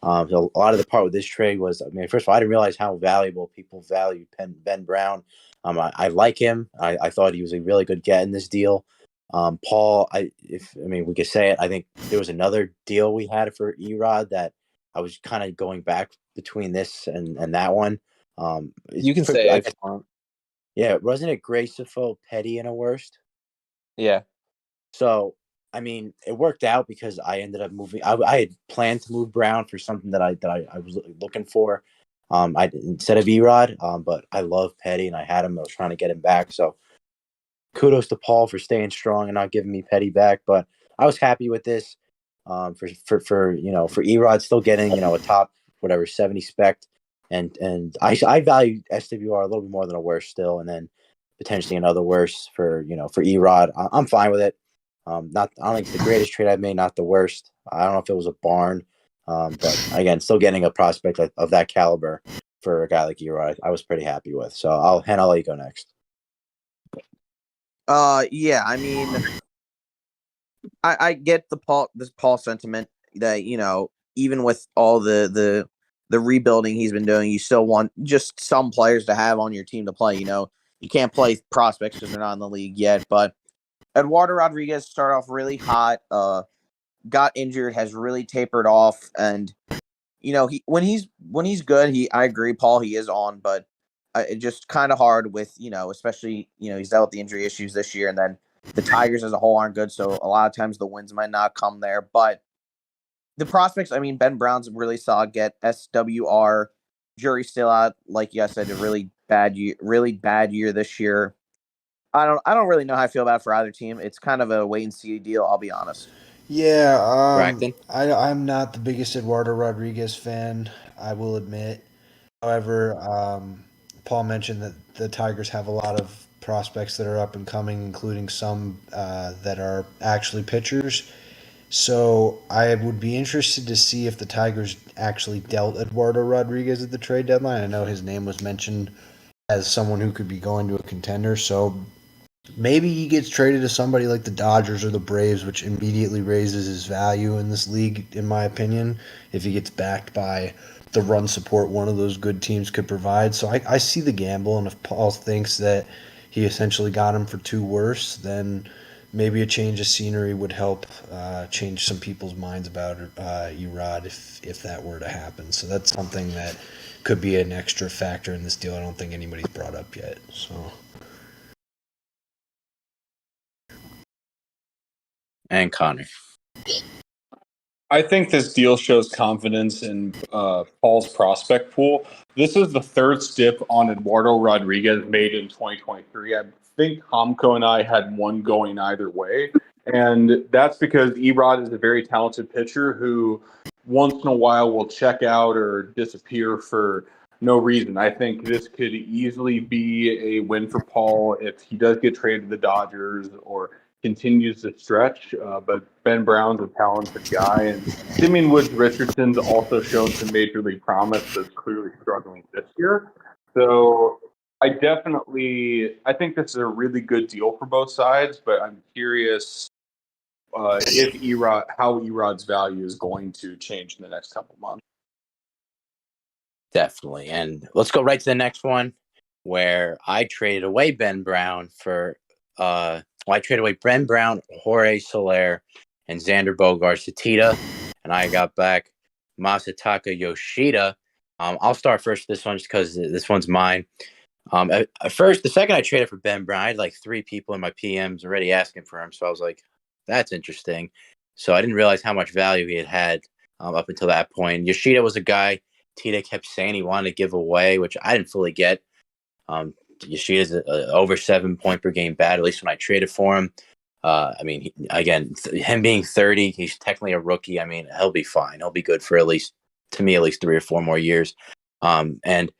So a lot of the part with this trade was, first of all, I didn't realize how valuable people value Ben Brown. I like him. I thought he was a really good get in this deal. Paul, we could say it. I think there was another deal we had for Erod that I was kind of going back between this and that one. You can say it. Yeah, wasn't it Graceful, Petty, and a worst? Yeah. So, it worked out because I ended up moving. I had planned to move Brown for something that I was looking for. Instead of Erod, but I love Petty and I had him. I was trying to get him back. So, kudos to Paul for staying strong and not giving me Petty back. But I was happy with this. for for Erod still getting a top whatever 70 spec, and I value SWR a little bit more than a worst still, and then potentially another worst for for Erod. I'm fine with it. Not I don't think it's the greatest trade I've made, not the worst. I don't know if it was a barn, but again, still getting a prospect of that caliber for a guy like Erod, I was pretty happy with. So I'll let you go next. Yeah, I mean, I get this Paul sentiment that even with all the rebuilding he's been doing, you still want just some players to have on your team to play. You can't play prospects because they're not in the league yet. But Eduardo Rodriguez started off really hot, got injured, has really tapered off, and he when he's good, I agree, Paul, he is on, but it just kind of hard with especially he's dealt with the injury issues this year, and then the Tigers as a whole aren't good, so a lot of times the wins might not come there. But the prospects, I mean, Ben Brown's really solid get. SWR, jury's still out. Like you guys said, a really bad year this year. I don't really know how I feel about it for either team. It's kind of a wait and see deal, I'll be honest. Yeah, Braxton? I'm not the biggest Eduardo Rodriguez fan, I will admit. However, Paul mentioned that the Tigers have a lot of prospects that are up and coming, including some that are actually pitchers. So I would be interested to see if the Tigers actually dealt Eduardo Rodriguez at the trade deadline. I know his name was mentioned as someone who could be going to a contender. So maybe he gets traded to somebody like the Dodgers or the Braves, which immediately raises his value in this league, in my opinion, if he gets backed by the run support one of those good teams could provide. So I see the gamble, and if Paul thinks that he essentially got him for two worse, then maybe a change of scenery would help change some people's minds about Erod if that were to happen. So that's something that could be an extra factor in this deal. I don't think anybody's brought up yet. So. And Connor. I think this deal shows confidence in Paul's prospect pool. This is the third stip on Eduardo Rodriguez made in 2023. I think Hamko and I had one going either way. And that's because Erod is a very talented pitcher who once in a while will check out or disappear for no reason. I think this could easily be a win for Paul if he does get traded to the Dodgers or continues to stretch. But Ben Brown's a talented guy, and Simeon Woods Richardson's also shown some major league promise, but is clearly struggling this year. So I think this is a really good deal for both sides, but I'm curious how Erod's value is going to change in the next couple of months. Definitely. And let's go right to the next one, where I traded away Ben Brown for I traded away Ben Brown, Jorge Soler, and Xander Bogaerts to Tita, and I got back Masataka Yoshida. I'll start first with this one just because this one's mine. The second I traded for Ben Brown, I had like 3 people in my PMs already asking for him, so I was like, that's interesting. So I didn't realize how much value he had up until that point. Yoshida was a guy Tita kept saying he wanted to give away, which I didn't fully get. Yoshida's over 7 point per game bat, at least when I traded for him. I mean, him being 30, he's technically a rookie. I mean, he'll be fine. He'll be good for at least 3 or 4 more years. And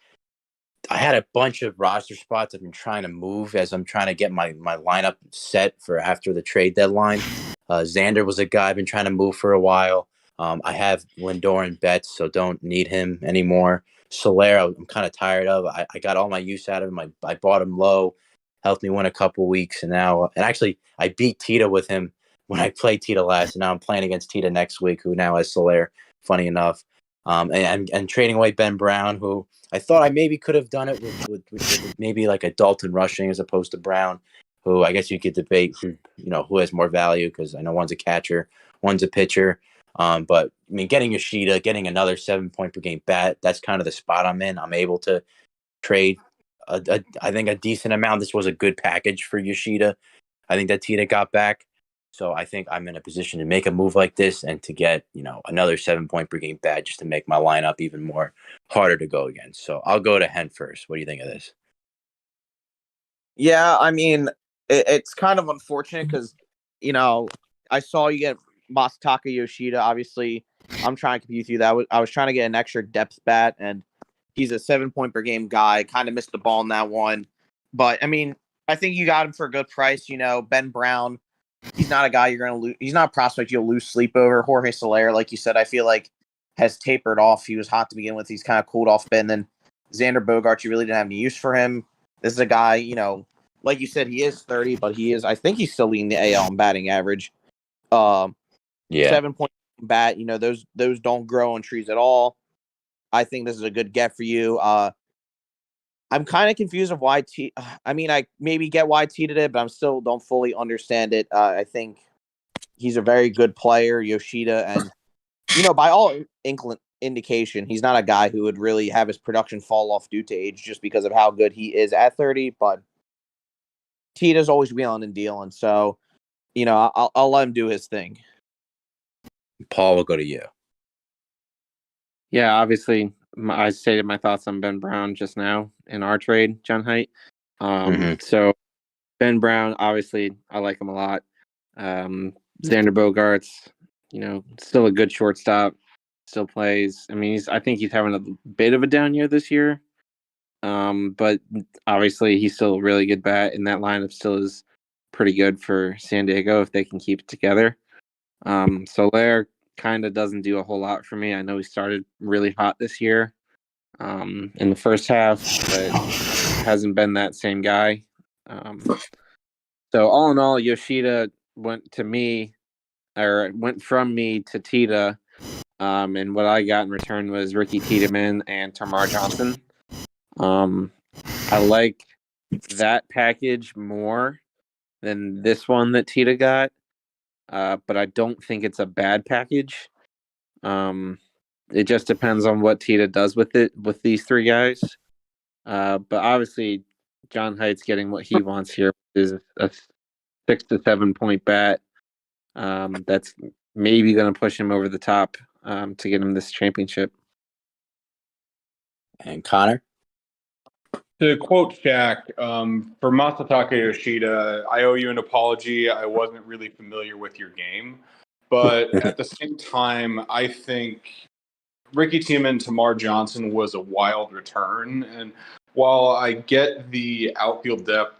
I had a bunch of roster spots I've been trying to move as I'm trying to get my lineup set for after the trade deadline. Xander was a guy I've been trying to move for a while. I have Lindor and Betts, so don't need him anymore. Soler, I'm kind of tired of. I got all my use out of him. I bought him low, helped me win a couple weeks, and actually I beat Tita with him when I played Tita last, and now I'm playing against Tita next week, who now has Soler. Funny enough, and trading away Ben Brown, who I thought I maybe could have done it with maybe like a Dalton Rushing as opposed to Brown, who I guess you could debate who has more value, because I know one's a catcher, one's a pitcher. But I mean, getting Yoshida, getting another 7 point per game bat, that's kind of the spot I'm in. I'm able to trade I think a decent amount. This was a good package for Yoshida. I think that Tita got back. So I think I'm in a position to make a move like this and to get, another 7 point per game bat just to make my lineup even more harder to go against. So I'll go to Hen first. What do you think of this? Yeah, I mean, it's kind of unfortunate because, I saw you get Masataka Yoshida, obviously, I'm trying to compete with you. I was trying to get an extra depth bat, and he's a 7 point per game guy. Kind of missed the ball in that one. But, I mean, I think you got him for a good price. Ben Brown, he's not a guy you're going to lose. He's not a prospect you'll lose sleep over. Jorge Soler, like you said, I feel like has tapered off. He was hot to begin with. He's kind of cooled off a bit. And then Xander Bogaerts, you really didn't have any use for him. This is a guy, like you said, he is 30, but I think he's still leading the AL in batting average. Yeah. 7 point bat, those don't grow on trees at all. I think this is a good get for you. I'm kind of confused of why I maybe get why T did it, but I'm still don't fully understand it. I think he's a very good player, Yoshida, and by all indication, he's not a guy who would really have his production fall off due to age just because of how good he is at 30. But Tita's always wheeling and dealing, so I'll let him do his thing. Paul, will go to you. Yeah, obviously, I stated my thoughts on Ben Brown just now in our trade, John Height. So Ben Brown, obviously, I like him a lot. Xander Bogaerts, still a good shortstop, still plays. I mean, I think he's having a bit of a down year this year. But obviously, he's still a really good bat, and that lineup still is pretty good for San Diego if they can keep it together. Soler kind of doesn't do a whole lot for me. I know he started really hot this year in the first half, but hasn't been that same guy. So all in all, Yoshida went from me to Tita, and what I got in return was Ricky Tiedemann and Tamar Johnson. I like that package more than this one that Tita got, but I don't think it's a bad package. It just depends on what Tita does with these three guys. But obviously, John Height's getting what he wants here, is a 6 to 7 point bat. That's maybe going to push him over the top to get him this championship. And Connor? To quote Shaq, for Masataka Yoshida, I owe you an apology. I wasn't really familiar with your game. But at the same time, I think Ricky Tiedemann and Tamar Johnson was a wild return. And while I get the outfield depth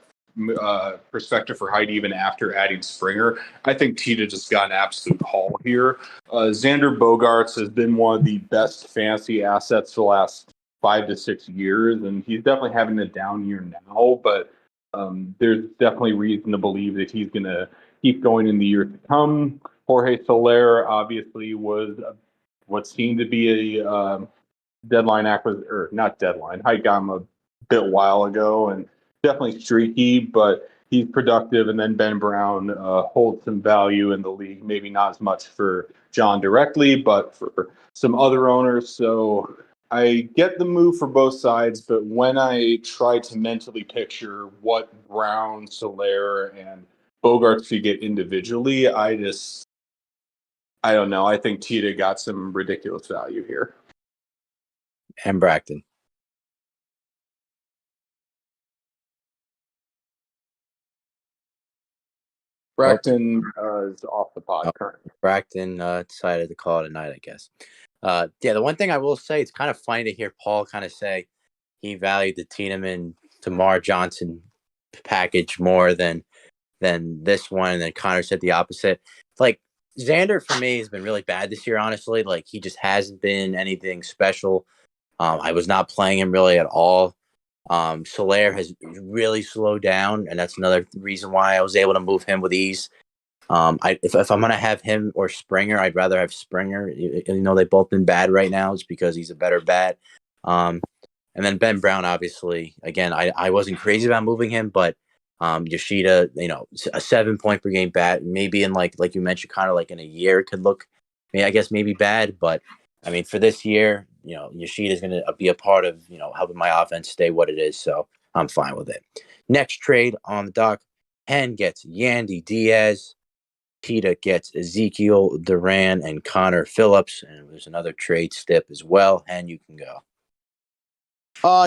perspective for Height even after adding Springer, I think Tita just got an absolute haul here. Xander Bogaerts has been one of the best fantasy assets the last 5 to 6 years, and he's definitely having a down year now, but there's definitely reason to believe that he's going to keep going in the years to come. Jorge Soler obviously was what seemed to be a deadline acquisition, or not deadline. Height got him a bit while ago, and definitely streaky, but he's productive. And then Ben Brown holds some value in the league, maybe not as much for John directly, but for some other owners. So I get the move for both sides, but when I try to mentally picture what Brown, Soler, and Bogaerts could get individually, I don't know. I think Tita got some ridiculous value here. And Bracton. Bracton is off the pod currently. Bracton decided to call it a night, I guess. The one thing I will say, it's kind of funny to hear Paul kind of say he valued the Tiedemann Tamar Johnson package more than this one, and then Connor said the opposite. Like, Xander for me has been really bad this year, honestly. Like, he just hasn't been anything special. I was not playing him really at all. Soler has really slowed down, and that's another reason why I was able to move him with ease. If I'm gonna have him or Springer, I'd rather have Springer. They've both been bad right now. It's because he's a better bat. And then Ben Brown, obviously, again, I wasn't crazy about moving him, but Yoshida, a 7 point per game bat, maybe in like you mentioned, kind of like in a year could look, I guess maybe bad, but I mean for this year, Yoshida is going to be a part of helping my offense stay what it is, so I'm fine with it. Next trade on the dock, Hen gets Yandy Diaz. Tita gets Ezekiel Duran and Connor Phillips, and there's another trade stip as well. And you can go.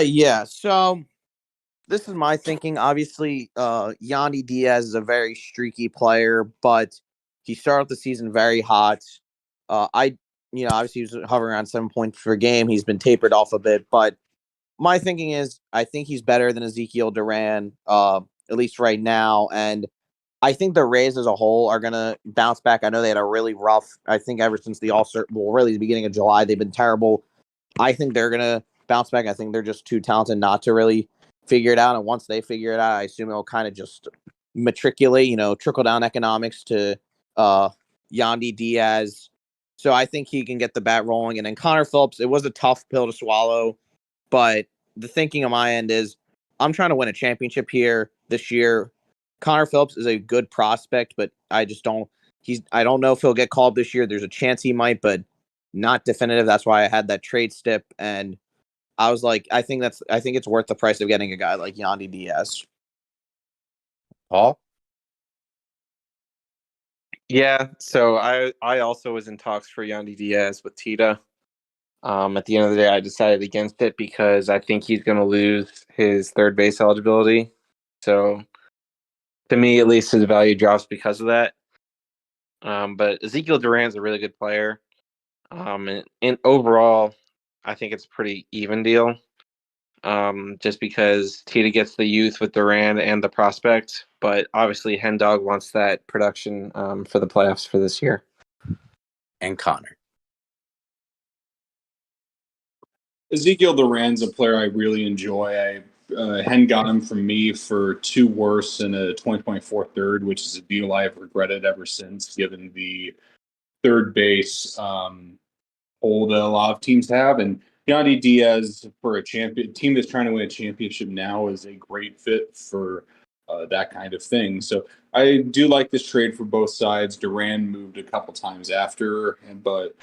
Yeah. So this is my thinking. Obviously, Yandy Diaz is a very streaky player, but He started the season very hot. Obviously he was hovering around 7 points per game. He's been tapered off a bit, but my thinking is I think he's better than Ezekiel Duran, at least right now. And I think the Rays as a whole are going to bounce back. I know they had a really rough, I think ever since the All-Star, well, really the beginning of July, they've been terrible. I think they're going to bounce back. I think they're just too talented not to really figure it out. And once they figure it out, I assume it'll kind of just matriculate, trickle down economics to Yandy Diaz. So I think he can get the bat rolling. And then Connor Phillips, it was a tough pill to swallow, but the thinking on my end is I'm trying to win a championship here this year. Connor Phillips is a good prospect, but I don't know if he'll get called this year. There's a chance he might, but not definitive. That's why I had that trade stip. And I was like, I think it's worth the price of getting a guy like Yandy Diaz. Paul? Yeah, so I also was in talks for Yandy Diaz with Tita. At the end of the day, I decided against it because I think he's going to lose his third base eligibility. So, to me, at least, his value drops because of that. But Ezekiel Duran's a really good player. And overall, I think it's a pretty even deal. Just because Tita gets the youth with Duran and the prospect, but obviously Hendog wants that production for the playoffs for this year. And Connor. Ezekiel Duran's a player I really enjoy. Hen got him from me for 2 worse in a 2024 third, which is a deal I've regretted ever since, given the third base hole that a lot of teams have. And Yandy Diaz for a team that's trying to win a championship now is a great fit for that kind of thing. So I do like this trade for both sides. Duran moved a couple times after, but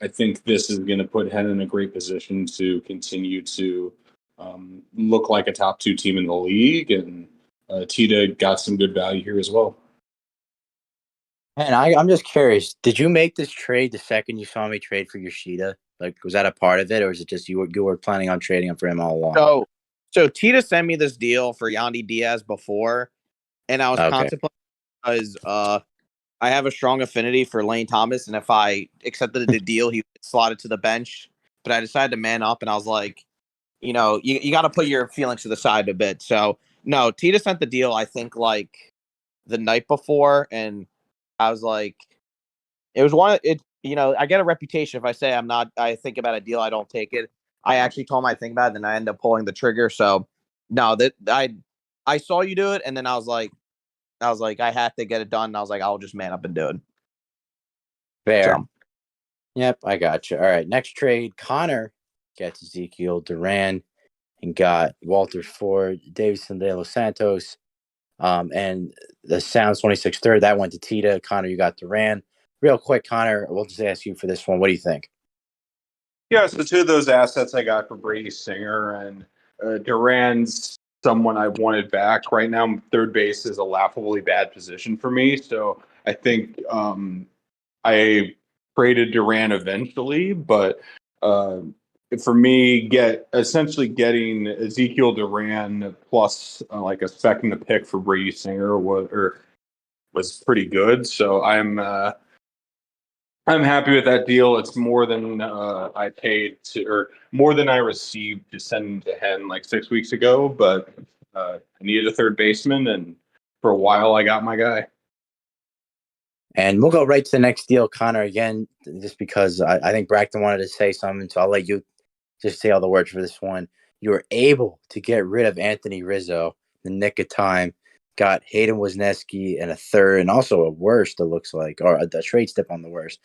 I think this is going to put Hen in a great position to continue to look like a top 2 team in the league. And Tita got some good value here as well. And I'm just curious, did you make this trade the second you saw me trade for Yoshida? Like, was that a part of it, or is it just you were planning on trading him for him all along? So Tita sent me this deal for Yandy Diaz before, and I was contemplating because I have a strong affinity for Lane Thomas, and if I accepted the deal, he would get slotted to the bench. But I decided to man up, and I was like, you got to put your feelings to the side a bit. So no, Tita sent the deal, I think, like the night before, and I was like, it was one. I get a reputation if I say I think about a deal, I don't take it. I actually told him I think about it, and I end up pulling the trigger. So no, that I saw you do it, and then I was like, I have to get it done. And I was like, I'll just man up and do it. Fair. So. Yep, I got you. All right, next trade. Connor gets Ezekiel Duran and got Walter Ford, Davison de los Santos, and the Sounds 26 third. That went to Tita. Connor, you got Duran. Real quick, Connor, we'll just ask you for this one. What do you think? Yeah, so 2 of those assets I got for Brady Singer, and Duran's someone I wanted back. Right now, third base is a laughably bad position for me, so I think I traded Duran eventually, but for me, essentially getting Ezekiel Duran plus like a second to pick for Brady Singer was pretty good. So I'm happy with that deal. It's more than I paid or more than I received to send to Hen like 6 weeks ago. But I needed a third baseman, and for a while I got my guy. And we'll go right to the next deal, Connor, again, just because I think Braxton wanted to say something, so I'll let you just say all the words for this one. You were able to get rid of Anthony Rizzo in the nick of time, got Hayden Wesneski and a third, and also a worst, it looks like, or a trade step on the worst.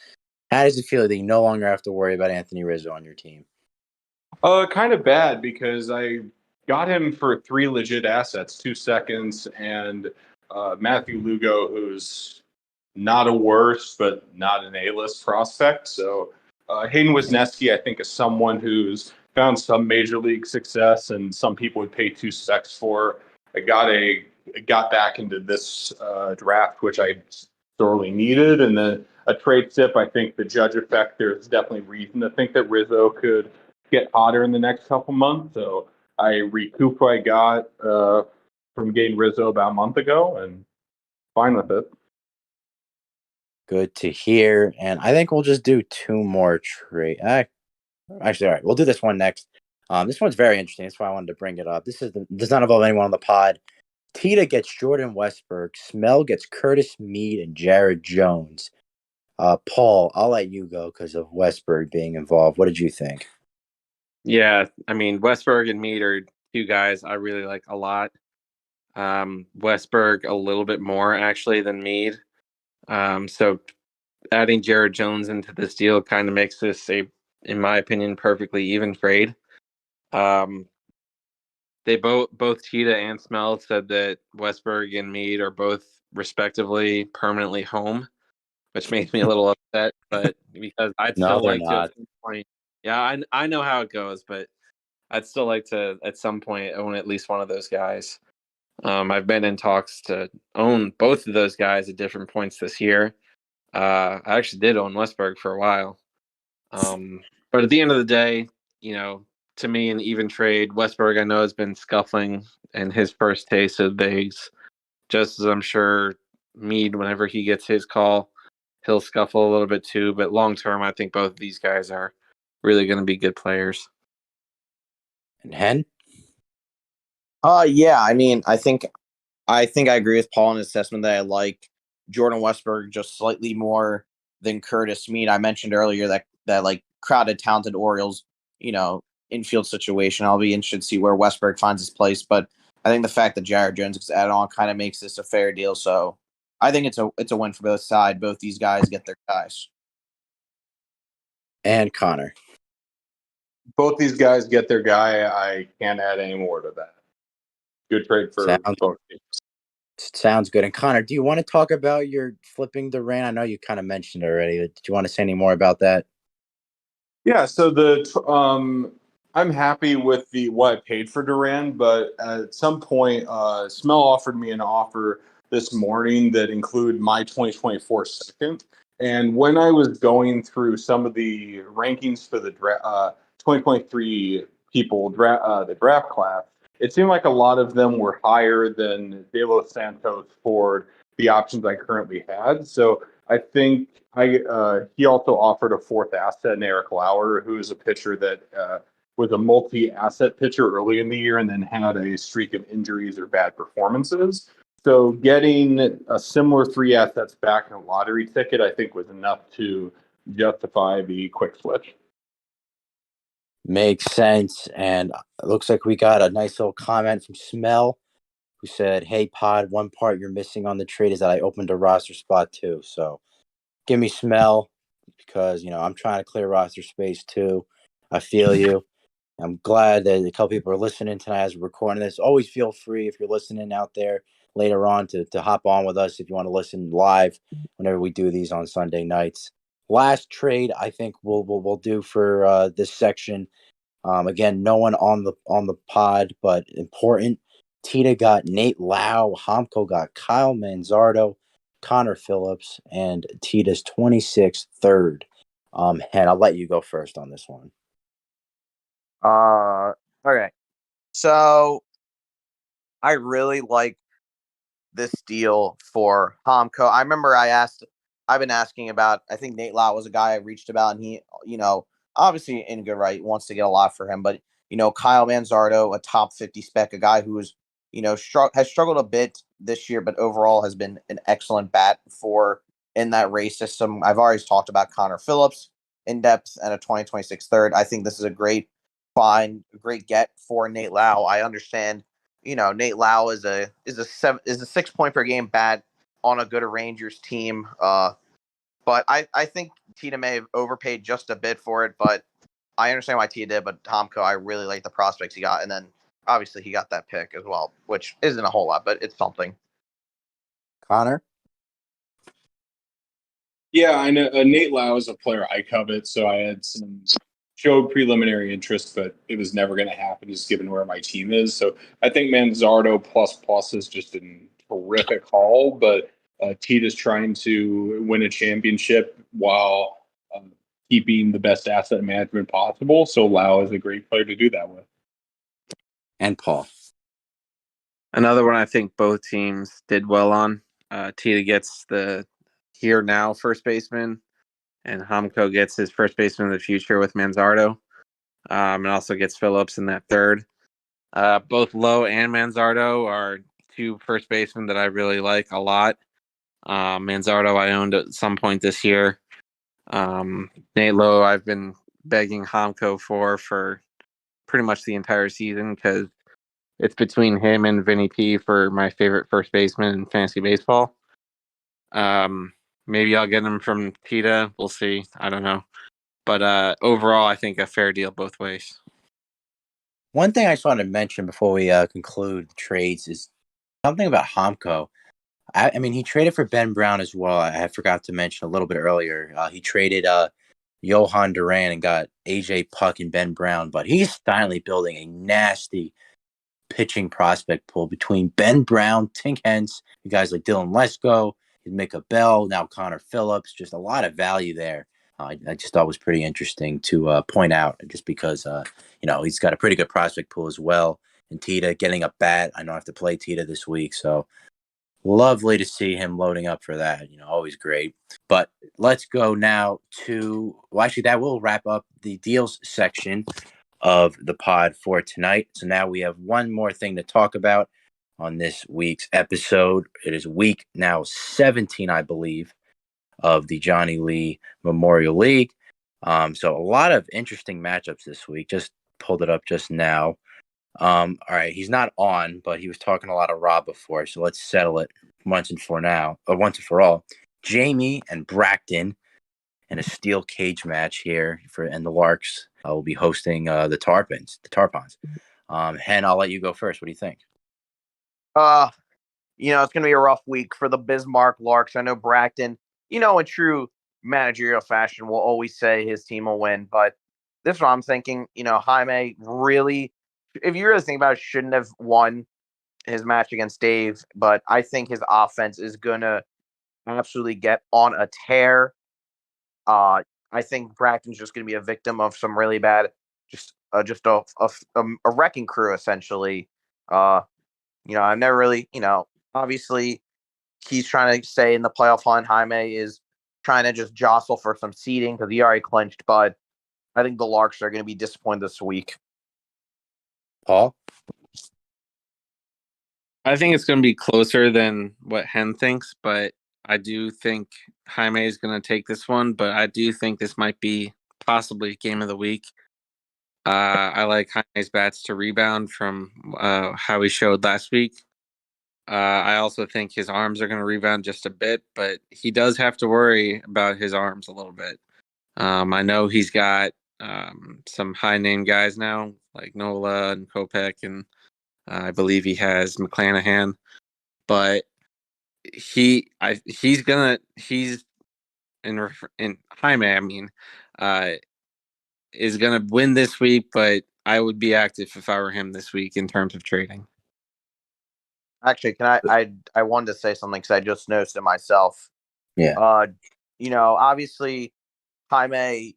How does it feel that you no longer have to worry about Anthony Rizzo on your team? Kind of bad because I got him for 3 legit assets, 2 seconds, and Matthew Lugo, who's not a worse, but not an A-list prospect. So Hayden Wesneski, I think, is someone who's found some major league success, and some people would pay 2 specs for. I got back into this draft, which I sorely needed, and then a trade tip. I think the Judge effect. There's definitely reason to think that Rizzo could get hotter in the next couple months. So I recouped what I got from getting Rizzo about a month ago, and fine with it. Good to hear. And I think we'll just do two more trade. Actually, all right, we'll do this one next. This one's very interesting. That's why I wanted to bring it up. Does not involve anyone on the pod. Tita gets Jordan Westberg. Smell gets Curtis Mead and Jared Jones. Paul, I'll let you go because of Westberg being involved. What did you think? Yeah, I mean, Westberg and Mead are two guys I really like a lot. Westberg a little bit more actually than Mead. So adding Jared Jones into this deal kind of makes this in my opinion, perfectly even trade. They both Cheetah and Smell said that Westberg and Mead are both respectively permanently home, which makes me a little upset. But because I'd No, still they're like to at not. some point, yeah, I know how it goes, but I'd still like to at some point own at least one of those guys. I've been in talks to own both of those guys at different points this year. I actually did own Westberg for a while. But at the end of the day, to me, an even trade, Westberg, I know, has been scuffling in his first taste of bigs, just as I'm sure Mead, whenever he gets his call, he'll scuffle a little bit too. But long term, I think both of these guys are really going to be good players. And Hen? Yeah, I mean, I think I agree with Paul in his assessment that I like Jordan Westberg just slightly more than Curtis Mead. I mentioned earlier that like crowded, talented Orioles, infield situation. I'll be interested to see where Westberg finds his place, but I think the fact that Jared Jones gets added on kind of makes this a fair deal. So I think it's a win for both sides. Both these guys get their guys. And Connor. Both these guys get their guy. I can't add any more to that. Good trade for both teams. Sounds good. And Connor, do you want to talk about your flipping Duran? I know you kind of mentioned it already. But did you want to say any more about that? Yeah, so I'm happy with what I paid for Duran, but at some point, Smell offered me an offer this morning that included my 2024 second. And when I was going through some of the rankings for the 2023 the draft class, it seemed like a lot of them were higher than De Los Santos for the options I currently had. So I think he also offered a fourth asset in Eric Lauer, who is a pitcher that was a multi-asset pitcher early in the year and then had a streak of injuries or bad performances. So getting a similar three assets back in a lottery ticket, I think, was enough to justify the quick switch. Makes sense. And it looks like we got a nice little comment from Smell, who said, "Hey, Pod, one part you're missing on the trade is that I opened a roster spot too. So give me Smell because, I'm trying to clear roster space too. I feel you. I'm glad that a couple people are listening tonight as we're recording this. Always feel free if you're listening out there later on to hop on with us if you want to listen live whenever we do these on Sunday nights. Last trade I think we'll do for this section. Again, no one on the pod, but important. Tita got Nate Lau. Homko got Kyle Manzardo, Connor Phillips, and Tita's 26th third. And I'll let you go first on this one. Okay. So I really like this deal for Homco. I remember I've been asking about, I think Nate Lau was a guy I reached about, and he, obviously in good right, wants to get a lot for him, but, Kyle Manzardo, a top 50 spec, a guy who is, has struggled a bit this year, but overall has been an excellent bat for in that race system. I've already talked about Connor Phillips in depth and a 2026 third. I think this is a great get for Nate Lau. I understand Nate Lau is a 6 point per game bat on a good Rangers team. But I think Tita may have overpaid just a bit for it, but I understand why Tita did. But Tomko, I really like the prospects he got, and then obviously he got that pick as well, which isn't a whole lot, but it's something. Connor? Yeah, I know Nate Lau is a player I covet, so I had showed preliminary interest, but it was never going to happen just given where my team is. So I think Manzardo plus is just a terrific haul, but Tita's trying to win a championship while keeping the best asset management possible. So Lau is a great player to do that with. And Paul. Another one I think both teams did well on. Tita gets the here now first baseman, and Hamko gets his first baseman of the future with Manzardo, and also gets Phillips in that third. Both Lowe and Manzardo are two first basemen that I really like a lot. Manzardo I owned at some point this year. Nate Lowe I've been begging Hamko for pretty much the entire season because it's between him and Vinny P for my favorite first baseman in fantasy baseball. Maybe I'll get him from Tita. We'll see. I don't know. But overall, I think a fair deal both ways. One thing I just wanted to mention before we conclude trades is something about Hamko. I mean, he traded for Ben Brown as well. I forgot to mention a little bit earlier. He traded Johan Duran and got AJ Puck and Ben Brown, but he's finally building a nasty pitching prospect pool between Ben Brown, Tink Hence, you guys like Dylan Lesko, Micah Bell, now Connor Phillips. Just a lot of value there. I just thought was pretty interesting to point out, just because he's got a pretty good prospect pool as well. And Tita getting a bat. I know I have to play Tita this week, so lovely to see him loading up for that. Always great. But let's go now to, well, actually, that will wrap up the deals section of the pod for tonight. So now we have one more thing to talk about on this week's episode. It is week now 17, I believe, of the Johnny Lee Memorial League. So a lot of interesting matchups this week. Just pulled it up just now. All right, he's not on, but he was talking a lot of Rob before, so let's settle it once and for all. Jamie and Bracton in a steel cage match here and the Larks will be hosting the Tarpons. Hen, I'll let you go first. What do you think? It's gonna be a rough week for the Bismarck Larks. I know Bracton, in true managerial fashion, will always say his team will win, but this is what I'm thinking. Jaime really, if you really think about it, shouldn't have won his match against Dave, but I think his offense is gonna absolutely get on a tear. I think Bracton's just gonna be a victim of some really bad, just a wrecking crew essentially. I've never really, obviously he's trying to stay in the playoff hunt. Jaime is trying to just jostle for some seeding because he already clinched, but I think the Larks are going to be disappointed this week. Paul? I think it's going to be closer than what Hen thinks, but I do think Jaime is going to take this one, but I do think this might be possibly game of the week. I like Jaime's bats to rebound from how he showed last week. I also think his arms are going to rebound just a bit, but he does have to worry about his arms a little bit. I know he's got some high-name guys now, like Nola and Kopech, and I believe he has McClanahan, but he's in Jaime, I mean, is going to win this week, but I would be active if I were him this week in terms of trading. Actually, I wanted to say something because I just noticed it myself. Yeah. Obviously Jaime,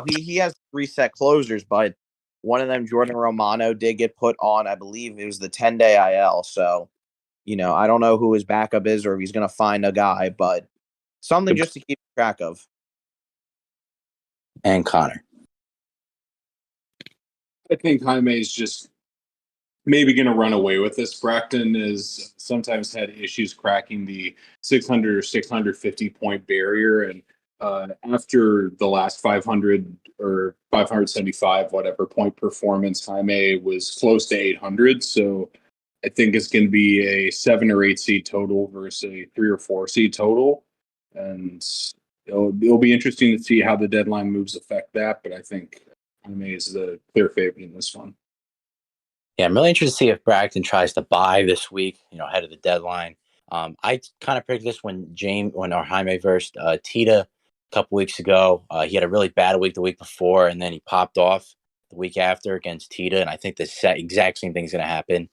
he has 3 set closers, but one of them, Jordan Romano, did get put on, I believe it was the 10-day IL. So, I don't know who his backup is or if he's going to find a guy, but something just to keep track of. And Connor? I think Jaime is just maybe going to run away with this. Bracton has sometimes had issues cracking the 600 or 650 point barrier. And after the last 500 or 575, whatever point performance, Jaime was close to 800. So I think it's going to be a 7 or 8 seed total versus a 3 or 4 seed total. And it'll be interesting to see how the deadline moves affect that. But I think Jaime is the clear favorite in this one. Yeah, I'm really interested to see if Bracton tries to buy this week, ahead of the deadline. I kind of predicted this when Jaime versed Tita a couple weeks ago. He had a really bad week the week before, and then he popped off the week after against Tita, and I think the exact same thing is going to happen.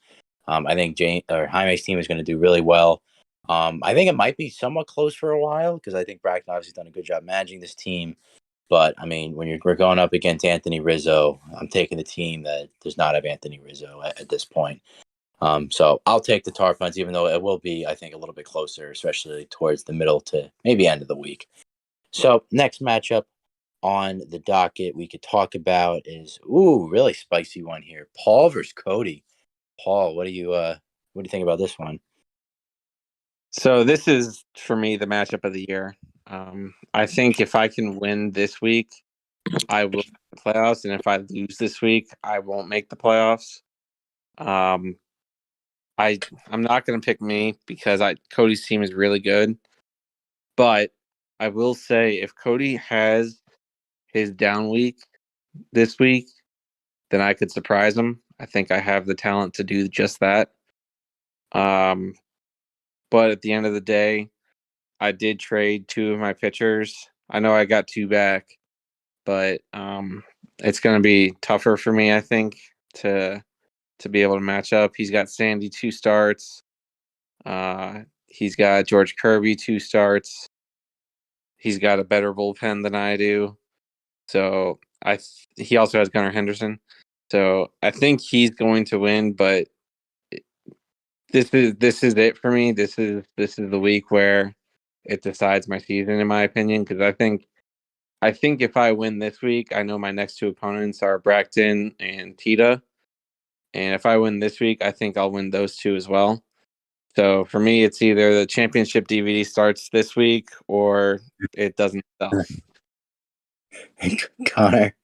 I think Jaime's team is going to do really well. I think it might be somewhat close for a while because I think Bracton obviously done a good job managing this team. But, I mean, when we're going up against Anthony Rizzo, I'm taking the team that does not have Anthony Rizzo at this point. So I'll take the Tar Puns, even though it will be, I think, a little bit closer, especially towards the middle to maybe end of the week. So next matchup on the docket we could talk about is really spicy one here. Paul versus Cody. Paul, what do you think about this one? So this is for me the matchup of the year. I think if I can win this week, I will make the playoffs, and if I lose this week, I won't make the playoffs. I'm not going to pick me because Cody's team is really good, but I will say if Cody has his down week this week, then I could surprise him. I think I have the talent to do just that. But at the end of the day, I did trade 2 of my pitchers. I know I got 2 back, but it's going to be tougher for me, I think, to be able to match up. He's got Sandy 2 starts. He's got George Kirby 2 starts. He's got a better bullpen than I do. So he also has Gunnar Henderson. So I think he's going to win, but this is it for me. This is the week where it decides my season, in my opinion, because I think if I win this week, I know my next 2 opponents are Bracton and Tita. And if I win this week, I think I'll win those 2 as well. So for me, it's either the championship DVD starts this week or it doesn't sell. Connor.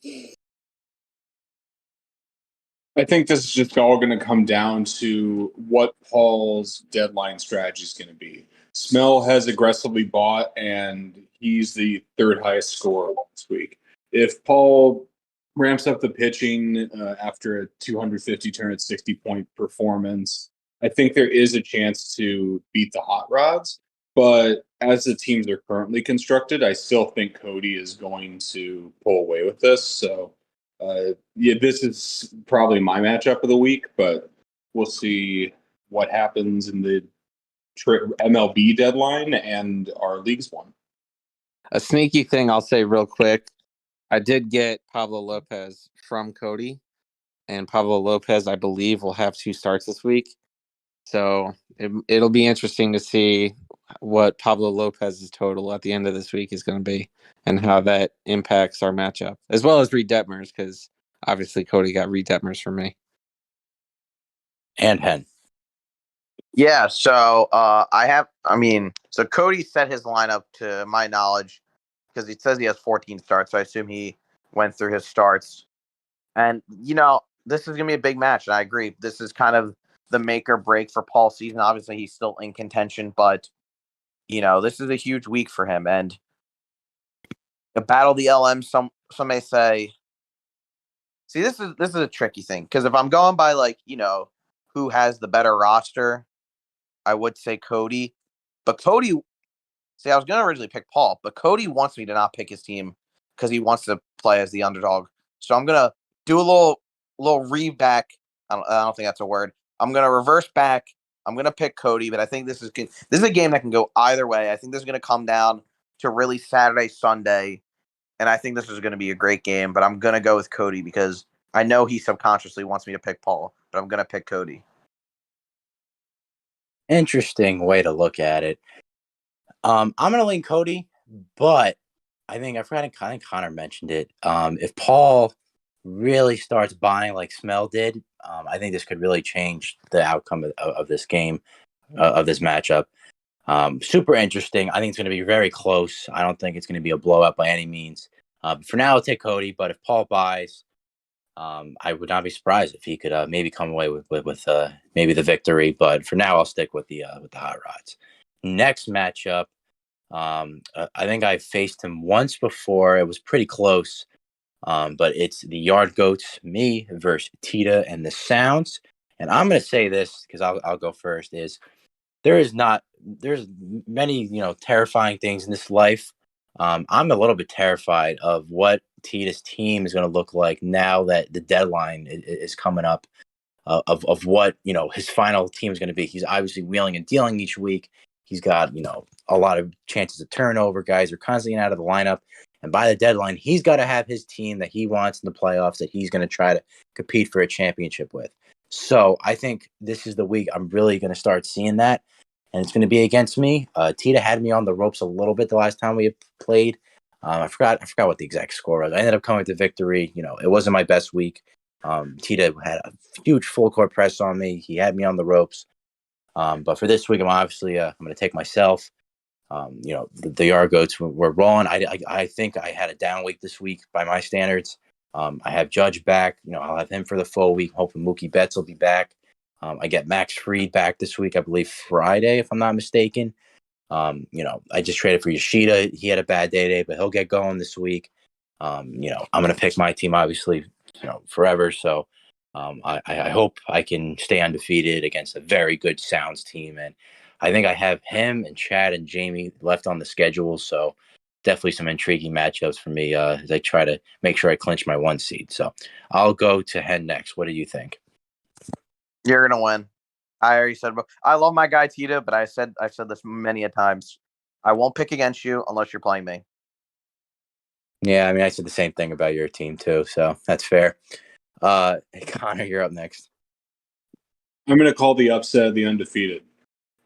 I think this is just all going to come down to what Paul's deadline strategy is going to be. Smell has aggressively bought, and he's the 3rd highest scorer this week. If Paul ramps up the pitching after a 250 turn at 60 point performance, I think there is a chance to beat the Hot Rods. But as the teams are currently constructed, I still think Cody is going to pull away with this. So, this is probably my matchup of the week, but we'll see what happens in the MLB deadline and our league's one. A sneaky thing I'll say real quick. I did get Pablo Lopez from Cody, and Pablo Lopez, I believe, will have 2 starts this week. So it'll be interesting to see what Pablo Lopez's total at the end of this week is going to be and how that impacts our matchup, as well as Reed Detmers, because obviously Cody got Reed Detmers from me. And Penn. Yeah, so so Cody set his lineup to my knowledge because he says he has 14 starts, so I assume he went through his starts. And, this is going to be a big match, and I agree. This is kind of the make or break for Paul's season. Obviously, he's still in contention, but, this is a huge week for him. And the battle of the LM, some may say, see, this is a tricky thing, because if I'm going by, who has the better roster, I would say Cody. But Cody, see, I was going to originally pick Paul, but Cody wants me to not pick his team because he wants to play as the underdog. So I'm going to do a little reback. I don't think that's a word. I'm going to reverse back. I'm going to pick Cody, but I think this is a game that can go either way. I think this is going to come down to really Saturday, Sunday, and I think this is going to be a great game, but I'm going to go with Cody because I know he subconsciously wants me to pick Paul, but I'm going to pick Cody. Interesting way to look at it. I'm going to lean Cody, but I think Connor mentioned it. If Paul really starts buying like Smell did, I think this could really change the outcome of this game, of this matchup. Super interesting. I think it's going to be very close. I don't think it's going to be a blowout by any means. For now, I'll take Cody, but if Paul buys, I would not be surprised if he could maybe come away with maybe the victory. But for now, I'll stick with the Hot Rods. Next matchup, I think I faced him once before. It was pretty close, but it's the Yard Goats, me versus Tita and the Sounds. And I'm going to say this because I'll go first. There's many terrifying things in this life. I'm a little bit terrified of what Tita's team is going to look like now that the deadline is coming up. Of what his final team is going to be. He's obviously wheeling and dealing each week. He's got a lot of chances of turnover. Guys are constantly out of the lineup, and by the deadline, he's got to have his team that he wants in the playoffs that he's going to try to compete for a championship with. So I think this is the week I'm really going to start seeing that, and it's going to be against me. Tita had me on the ropes a little bit the last time we played. I forgot what the exact score was. I ended up coming to victory. It wasn't my best week. Tita had a huge full court press on me. He had me on the ropes. But for this week, I'm obviously I'm going to take myself. The yard goats were rolling. I think I had a down week this week by my standards. I have Judge back. I'll have him for the full week. Hoping Mookie Betts will be back. I get Max Fried back this week, I believe Friday, if I'm not mistaken. I just traded for Yoshida. He had a bad day today, but he'll get going this week. I'm going to pick my team, obviously, forever. So I hope I can stay undefeated against a very good Sounds team. And I think I have him and Chad and Jamie left on the schedule. So definitely some intriguing matchups for me as I try to make sure I clinch my 1 seed. So I'll go to Hen next. What do you think? You're gonna win. I already said, I love my guy Tita, but I've said this many a times. I won't pick against you unless you're playing me. Yeah, I mean, I said the same thing about your team too, so that's fair. Connor, you're up next. I'm going to call the upset of the undefeated.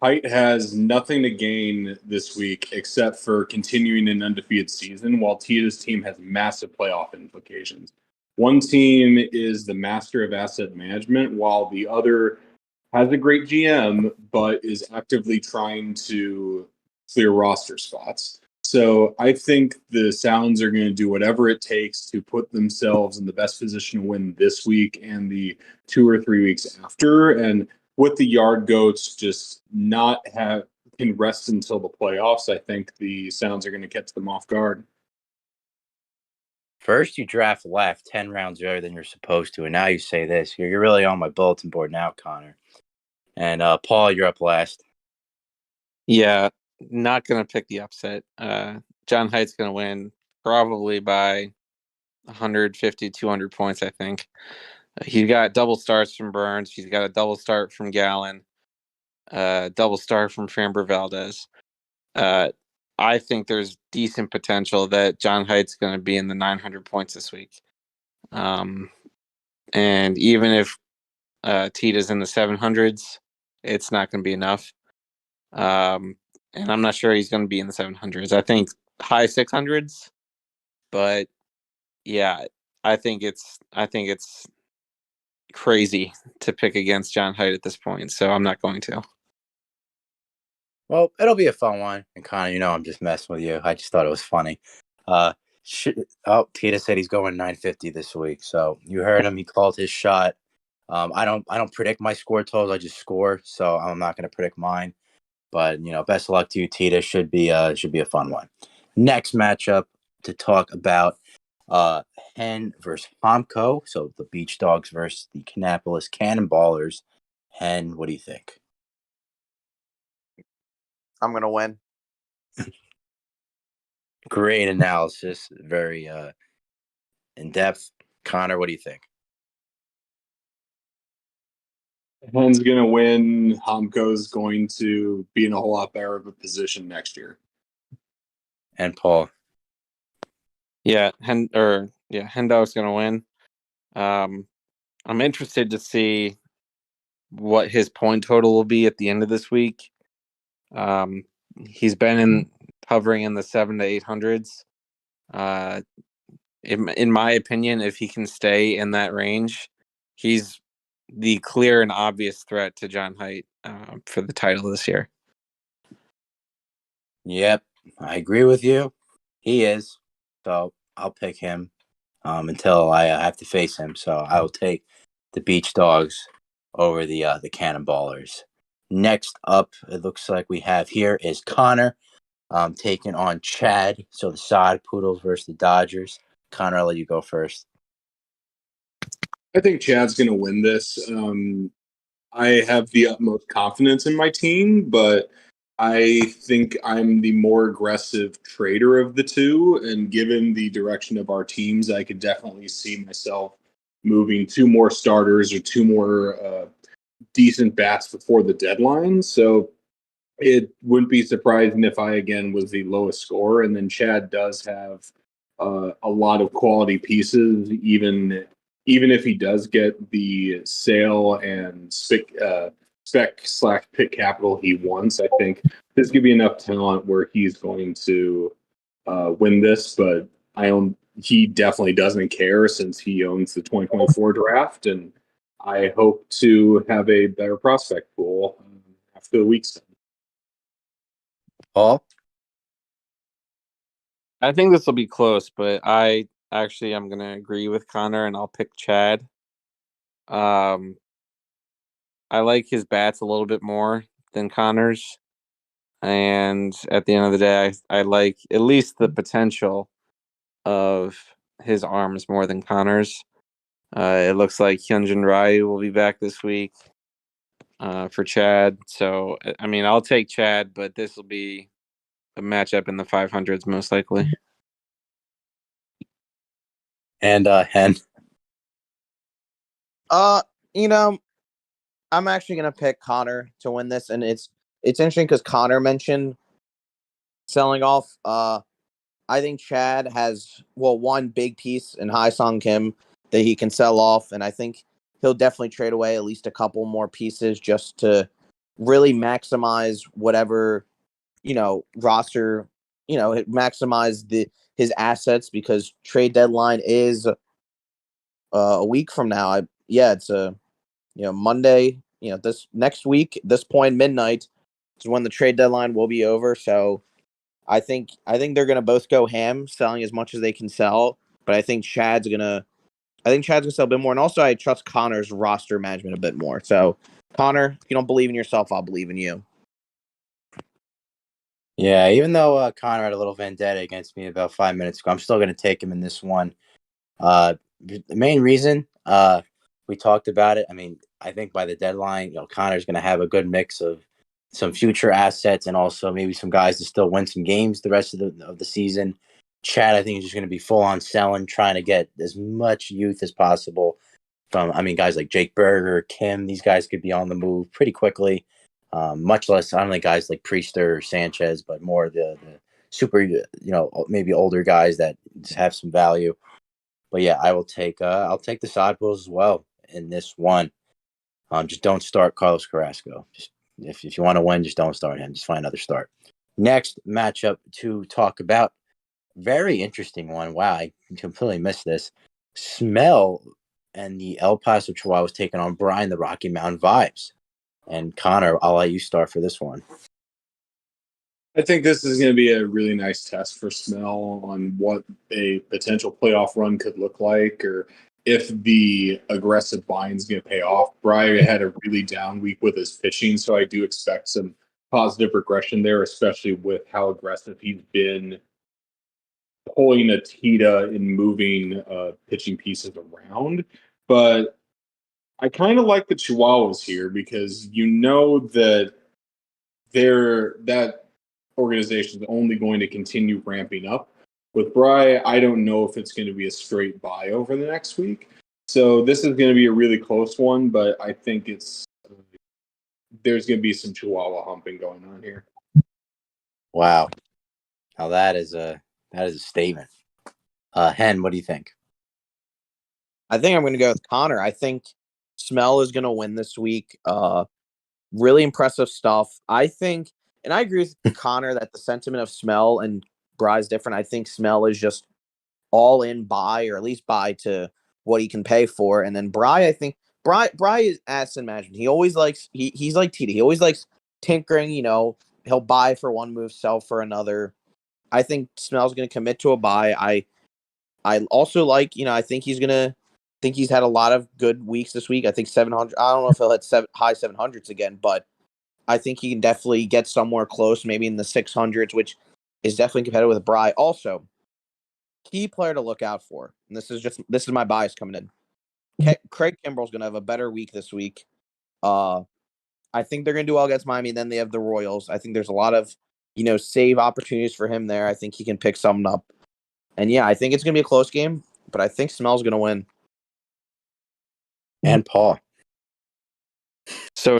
Height has nothing to gain this week except for continuing an undefeated season, while Tita's team has massive playoff implications. One team is the master of asset management, while the other has a great GM, but is actively trying to clear roster spots. So I think the Sounds are going to do whatever it takes to put themselves in the best position to win this week and the 2 or 3 weeks after. And with the Yard Goats just can rest until the playoffs, I think the Sounds are going to catch them off guard. First, you draft left 10 rounds earlier than you're supposed to, and now you say this. You're really on my bulletin board now, Connor. And Paul, you're up last. Yeah, not going to pick the upset. John Haight's going to win probably by 150, 200 points, I think. He's got double starts from Burns. He's got a double start from Gallen. Double start from Framber Valdez. I think there's decent potential that John Haight's going to be in the 900 points this week. And even if Tita's in the 700s, it's not going to be enough. And I'm not sure he's going to be in the 700s. I think high 600s, but yeah, I think it's crazy to pick against John Haidt at this point, so I'm not going to. Well, it'll be a fun one. And Connor, I'm just messing with you. I just thought it was funny. Tita said he's going 950 this week. So you heard him. He called his shot. I don't predict my score totals. I just score. So I'm not going to predict mine. But best of luck to you, Tita. Should be a fun one. Next matchup to talk about Hen versus Homco. So the Beach Dogs versus the Kannapolis Cannonballers. Hen, what do you think? I'm gonna win. Great analysis. Very in depth. Connor, what do you think? Hen's going to win. Homco's going to be in a whole lot better of a position next year. And Paul. Yeah, Hendog's going to win. I'm interested to see what his point total will be at the end of this week. He's been hovering in the 700 to 800s. In my opinion, if he can stay in that range, he's the clear and obvious threat to John Haidt for the title this year. Yep, I agree with you. He is. So I'll pick him until I have to face him. So I will take the Beach Dogs over the Cannonballers. Next up, it looks like we have here is Connor taking on Chad. So the Sod Poodles versus the Dodgers. Connor, I'll let you go first. I think Chad's going to win this. I have the utmost confidence in my team, but I think I'm the more aggressive trader of the two. And given the direction of our teams, I could definitely see myself moving 2 more starters or 2 more decent bats before the deadline. So it wouldn't be surprising if I, again, was the lowest score. And then Chad does have a lot of quality pieces, even even if he does get the sale and spec/pick capital he wants, I think there's going to be enough talent where he's going to win this. But he definitely doesn't care since he owns the 2024 draft, and I hope to have a better prospect pool after the week's done. Paul? I think this will be close, but I'm going to agree with Connor, and I'll pick Chad. I like his bats a little bit more than Connor's, and at the end of the day, I like at least the potential of his arms more than Connor's. It looks like Hyunjin Ryu will be back this week for Chad. So, I mean, I'll take Chad, but this will be a matchup in the 500s most likely. And Hen? You know, I'm actually gonna pick Connor to win this, and it's interesting because Connor mentioned selling off. I think Chad has one big piece in Ha-Seong Kim that he can sell off, and I think he'll definitely trade away at least a couple more pieces just to really maximize whatever roster, maximize his assets, because trade deadline is a week from now. It's Monday. This next week, this point midnight is when the trade deadline will be over. So I think they're gonna both go ham, selling as much as they can sell. But I think Chad's gonna sell a bit more, and also I trust Connor's roster management a bit more. So Connor, if you don't believe in yourself, I'll believe in you. Yeah, even though Connor had a little vendetta against me about 5 minutes ago, I'm still going to take him in this one. The main reason, we talked about it. I mean, I think by the deadline, Connor's going to have a good mix of some future assets and also maybe some guys to still win some games the rest of the season. Chad, I think, is just going to be full on selling, trying to get as much youth as possible from, guys like Jake Berger, Kim. These guys could be on the move pretty quickly. Much less, I don't think guys like Priester or Sanchez, but more the super, maybe older guys that just have some value. But yeah, I'll take the Sod Bulls as well in this one. Just don't start Carlos Carrasco. Just if you want to win, just don't start him. Just find another start. Next matchup to talk about. Very interesting one. Wow, I completely missed this. Smell and the El Paso Chihuahuas taking on Brian the Rocky Mountain Vibes. And Connor, I'll let you start for this one. I think this is going to be a really nice test for Smell on what a potential playoff run could look like, or if the aggressive buying is going to pay off. Brian had a really down week with his pitching, so I do expect some positive regression there, especially with how aggressive he's been pulling a Tita and moving pitching pieces around. But I kind of like the Chihuahuas here because that that organization is only going to continue ramping up. With Bry, I don't know if it's going to be a straight buy over the next week. So this is going to be a really close one, but I think there's going to be some Chihuahua humping going on here. Wow. Now that is a statement. Hen, what do you think? I think I'm going to go with Connor. I think Smell is going to win this week. Really impressive stuff. I think, and I agree with Connor that the sentiment of Smell and Bry is different. I think Smell is just all in buy, or at least buy to what he can pay for. And then Bry, I think Bry is asset management. He always likes, he's like Tita. He always likes tinkering, he'll buy for one move, sell for another. I think Smell's going to commit to a buy. I also like, I think he's had a lot of good weeks this week. I think 700. I don't know if he'll hit high 700s again, but I think he can definitely get somewhere close, maybe in the 600s, which is definitely competitive with Bry. Also, key player to look out for, and this is my bias coming in. Craig Kimbrell's going to have a better week this week. I think they're going to do well against Miami. Then they have the Royals. I think there's a lot of, save opportunities for him there. I think he can pick something up. And yeah, I think it's going to be a close game, but I think Smell's going to win. And Paul. So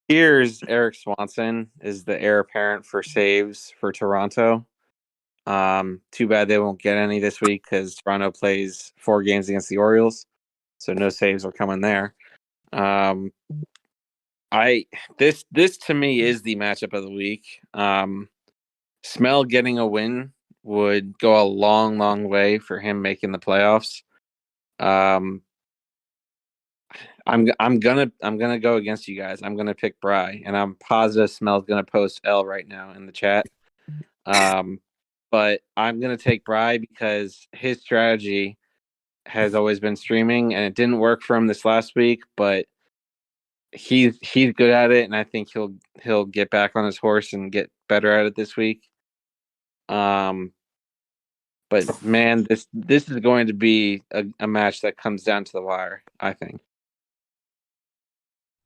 here's Eric Swanson is the heir apparent for saves for Toronto. Too bad they won't get any this week because Toronto plays 4 games against the Orioles. so no saves are coming there. This to me is the matchup of the week. Smell getting a win would go a long, long way for him making the playoffs. I'm gonna go against you guys. I'm gonna pick Bry, and I'm positive Smell's gonna post L right now in the chat. But I'm gonna take Bry because his strategy has always been streaming, and it didn't work for him this last week. But he's good at it, and I think he'll get back on his horse and get better at it this week. But man, this is going to be a match that comes down to the wire, I think.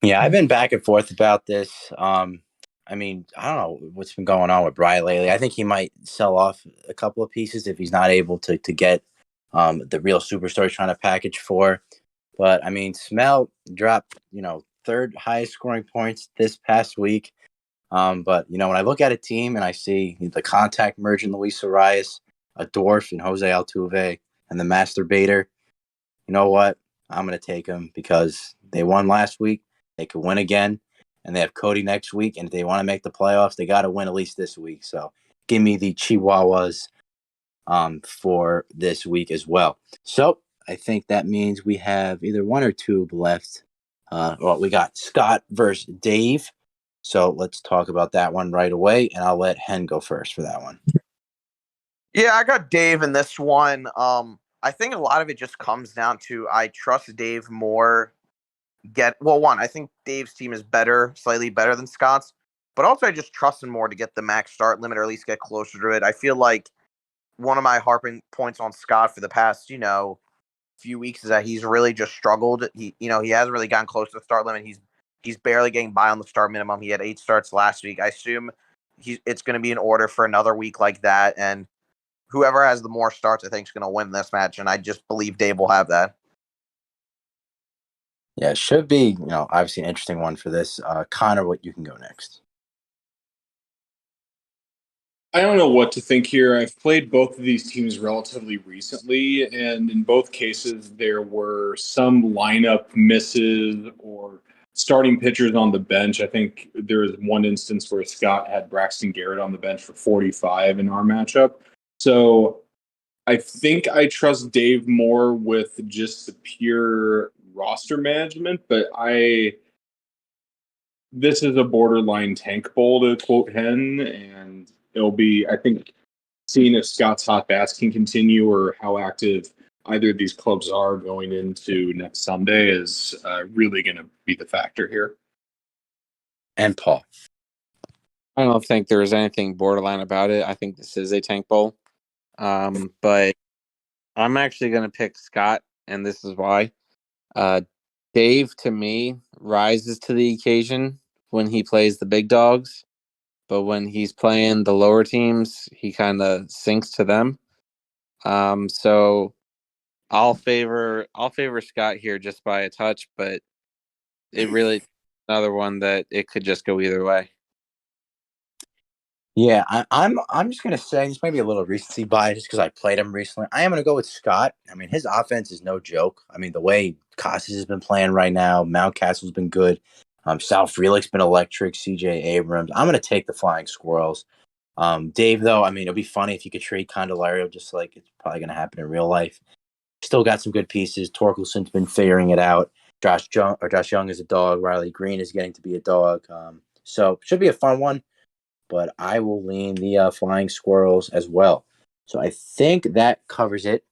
Yeah, I've been back and forth about this. I mean, I don't know what's been going on with Bry lately. I think he might sell off a couple of pieces if he's not able to get the real superstar he's trying to package for. But I mean, Smell dropped, third highest scoring points this past week. But when I look at a team and I see the contact merge in Luis Arias, a Dorf and Jose Altuve, and the masturbator, you know what? I'm going to take them because they won last week. They could win again, and they have Cody next week. And if they want to make the playoffs, they got to win at least this week. So give me the Chihuahuas for this week as well. So I think that means we have either one or two left. Well, we got Scott versus Dave. So let's talk about that one right away, and I'll let Hen go first for that one. Yeah, I got Dave in this one. I think a lot of it just comes down to I trust Dave more. I think Dave's team is slightly better than Scott's, but also I just trust him more to get the max start limit or at least get closer to it. I feel like one of my harping points on Scott for the past, few weeks is that he's really just struggled. He hasn't really gotten close to the start limit. He's barely getting by on the start minimum. He had 8 starts last week. I assume it's going to be in order for another week like that, and whoever has the more starts, I think, is going to win this match, and I just believe Dave will have that. Yeah, it should be, obviously an interesting one for this. Connor, what you can go next. I don't know what to think here. I've played both of these teams relatively recently, and in both cases, there were some lineup misses or starting pitchers on the bench. I think there was one instance where Scott had Braxton Garrett on the bench for 45 in our matchup. So I think I trust Dave more with just the pure roster management, but this is a borderline tank bowl, to quote Hen, and it'll be, I think, seeing if Scott's hot bats can continue or how active either of these clubs are going into next Sunday is really going to be the factor here. And Paul. I don't think there's anything borderline about it. I think this is a tank bowl. But I'm actually going to pick Scott, and this is why. Dave, to me, rises to the occasion when he plays the big dogs, but when he's playing the lower teams, he kind of sinks to them. So I'll favor Scott here just by a touch, but it really another one that it could just go either way. Yeah, I'm just gonna say this might be a little recency bias because I played him recently. I am gonna go with Scott. I mean, his offense is no joke. I mean, the way Casas has been playing right now, Mountcastle's been good. Sal Frelick's been electric. CJ Abrams. I'm gonna take the Flying Squirrels. Dave, though, I mean, it'd be funny if you could trade Candelario, just like it's probably gonna happen in real life. Still got some good pieces. Torkelson's been figuring it out. Josh Young is a dog. Riley Green is getting to be a dog. So should be a fun one. But I will lean the Flying Squirrels as well. So I think that covers it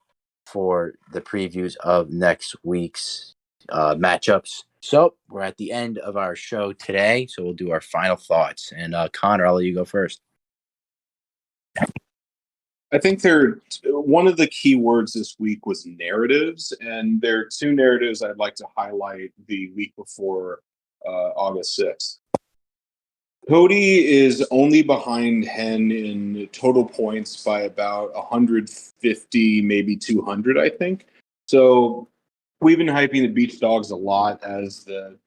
for the previews of next week's matchups. So we're at the end of our show today. So we'll do our final thoughts. And Connor, I'll let you go first. I think one of the key words this week was narratives, and there are 2 narratives I'd like to highlight the week before August 6th. Cody is only behind Hen in total points by about 150, maybe 200, I think. So we've been hyping the Beach Dogs a lot as the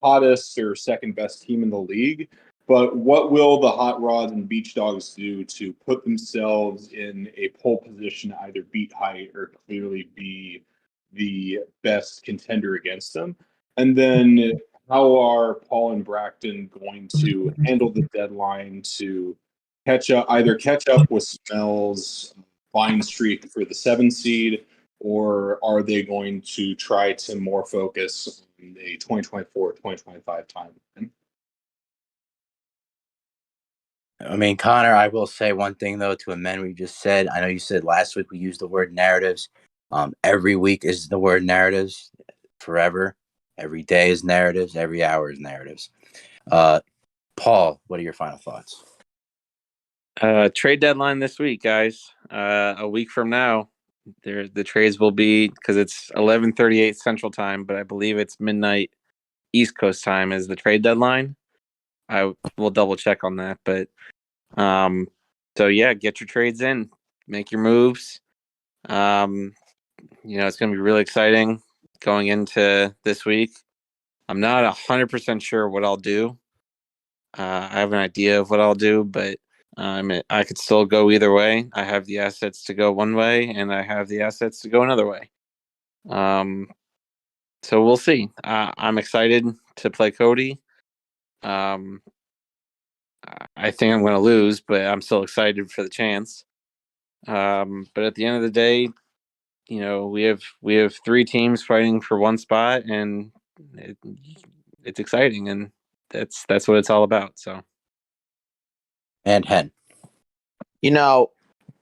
hottest or second best team in the league. But what will the Hot Rods and Beach Dogs do to put themselves in a pole position to either beat height or clearly be the best contender against them? And then how are Paul and Bracton going to handle the deadline to either catch up with Snell's fine streak for the 7 seed, or are they going to try to more focus on a 2024-2025 timeline? I mean, Connor, I will say one thing, though, to amend what you just said. I know you said last week we used the word narratives. Every week is the word narratives forever. Every day is narratives. Every hour is narratives. Paul, what are your final thoughts? Trade deadline this week, guys. A week from now, the trades will be, because it's 11:38 Central Time, but I believe it's midnight East Coast time is the trade deadline. I will double check on that, but so yeah, get your trades in, make your moves. It's going to be really exciting going into this week. I'm not 100% sure what I'll do. I have an idea of what I'll do, but I could still go either way. I have the assets to go one way, and I have the assets to go another way. So we'll see. I'm excited to play Cody. I think I'm going to lose, but I'm still excited for the chance. But at the end of the day, we have 3 teams fighting for one spot, and it's exciting, and that's what it's all about. So, And Hen.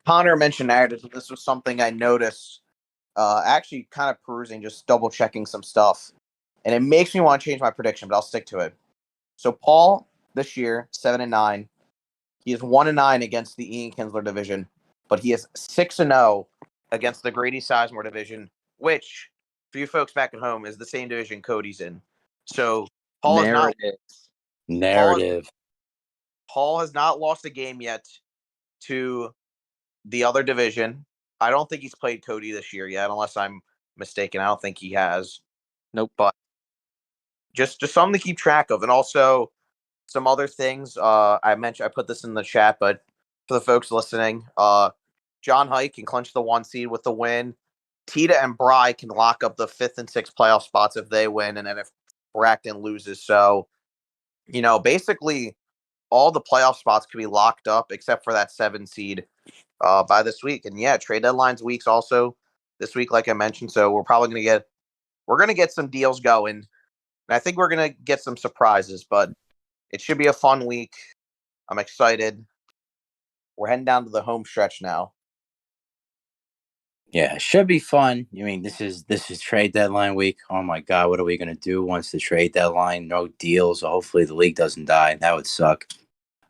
Connor mentioned narratives. This was something I noticed. Actually, kind of perusing, just double checking some stuff, and it makes me want to change my prediction, but I'll stick to it. So Paul this year 7-9. He is 1-9 against the Ian Kinsler division, but he is 6-0 against the Grady Sizemore division, which for you folks back at home is the same division Cody's in. So Paul Narrative. Paul has not lost a game yet to the other division. I don't think he's played Cody this year yet, unless I'm mistaken. I don't think he has. Nope. But just something to keep track of, and also some other things. I put this in the chat, but for the folks listening, John Hike can clinch the 1 seed with the win. Tita and Bry can lock up the 5th and 6th playoff spots if they win, and then if Bracton loses. So, basically all the playoff spots could be locked up except for that 7 seed by this week. And yeah, trade deadlines weeks also this week, like I mentioned. So we're probably gonna get some deals going. And I think we're gonna get some surprises, but it should be a fun week. I'm excited. We're heading down to the home stretch now. Yeah, it should be fun. I mean, this is trade deadline week. Oh my God, what are we gonna do once the trade deadline? No deals. So hopefully the league doesn't die. That would suck.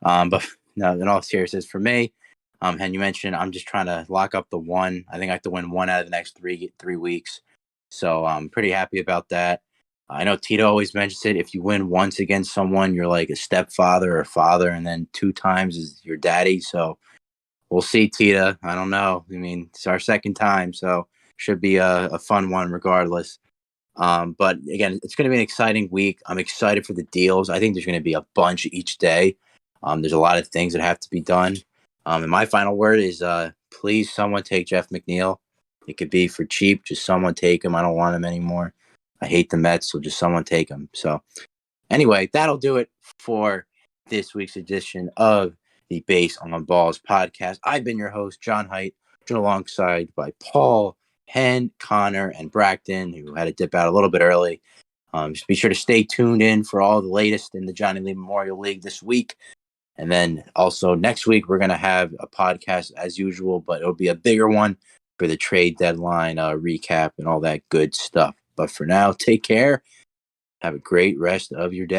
But no, in all seriousness, for me, and you mentioned I'm just trying to lock up the 1. I think I have to win 1 out of the next three weeks. So I'm pretty happy about that. I know Tito always mentions it. If you win once against someone, you're like a stepfather or father, and then 2 times is your daddy. So we'll see, Tita. I don't know. I mean, it's our 2nd time, so should be a fun one regardless. But again, it's going to be an exciting week. I'm excited for the deals. I think there's going to be a bunch each day. There's a lot of things that have to be done. And my final word is, please, someone take Jeff McNeil. It could be for cheap. Just someone take him. I don't want him anymore. I hate the Mets, so just someone take him. So anyway, that'll do it for this week's edition of the Base on Balls podcast. I've been your host, John Height, joined alongside by Paul, Hen, Connor, and Bracton, who had to dip out a little bit early. Just be sure to stay tuned in for all the latest in the Johnny Lee Memorial League this week. And then also next week, we're going to have a podcast as usual, but it'll be a bigger one for the trade deadline recap and all that good stuff. But for now, take care. Have a great rest of your day.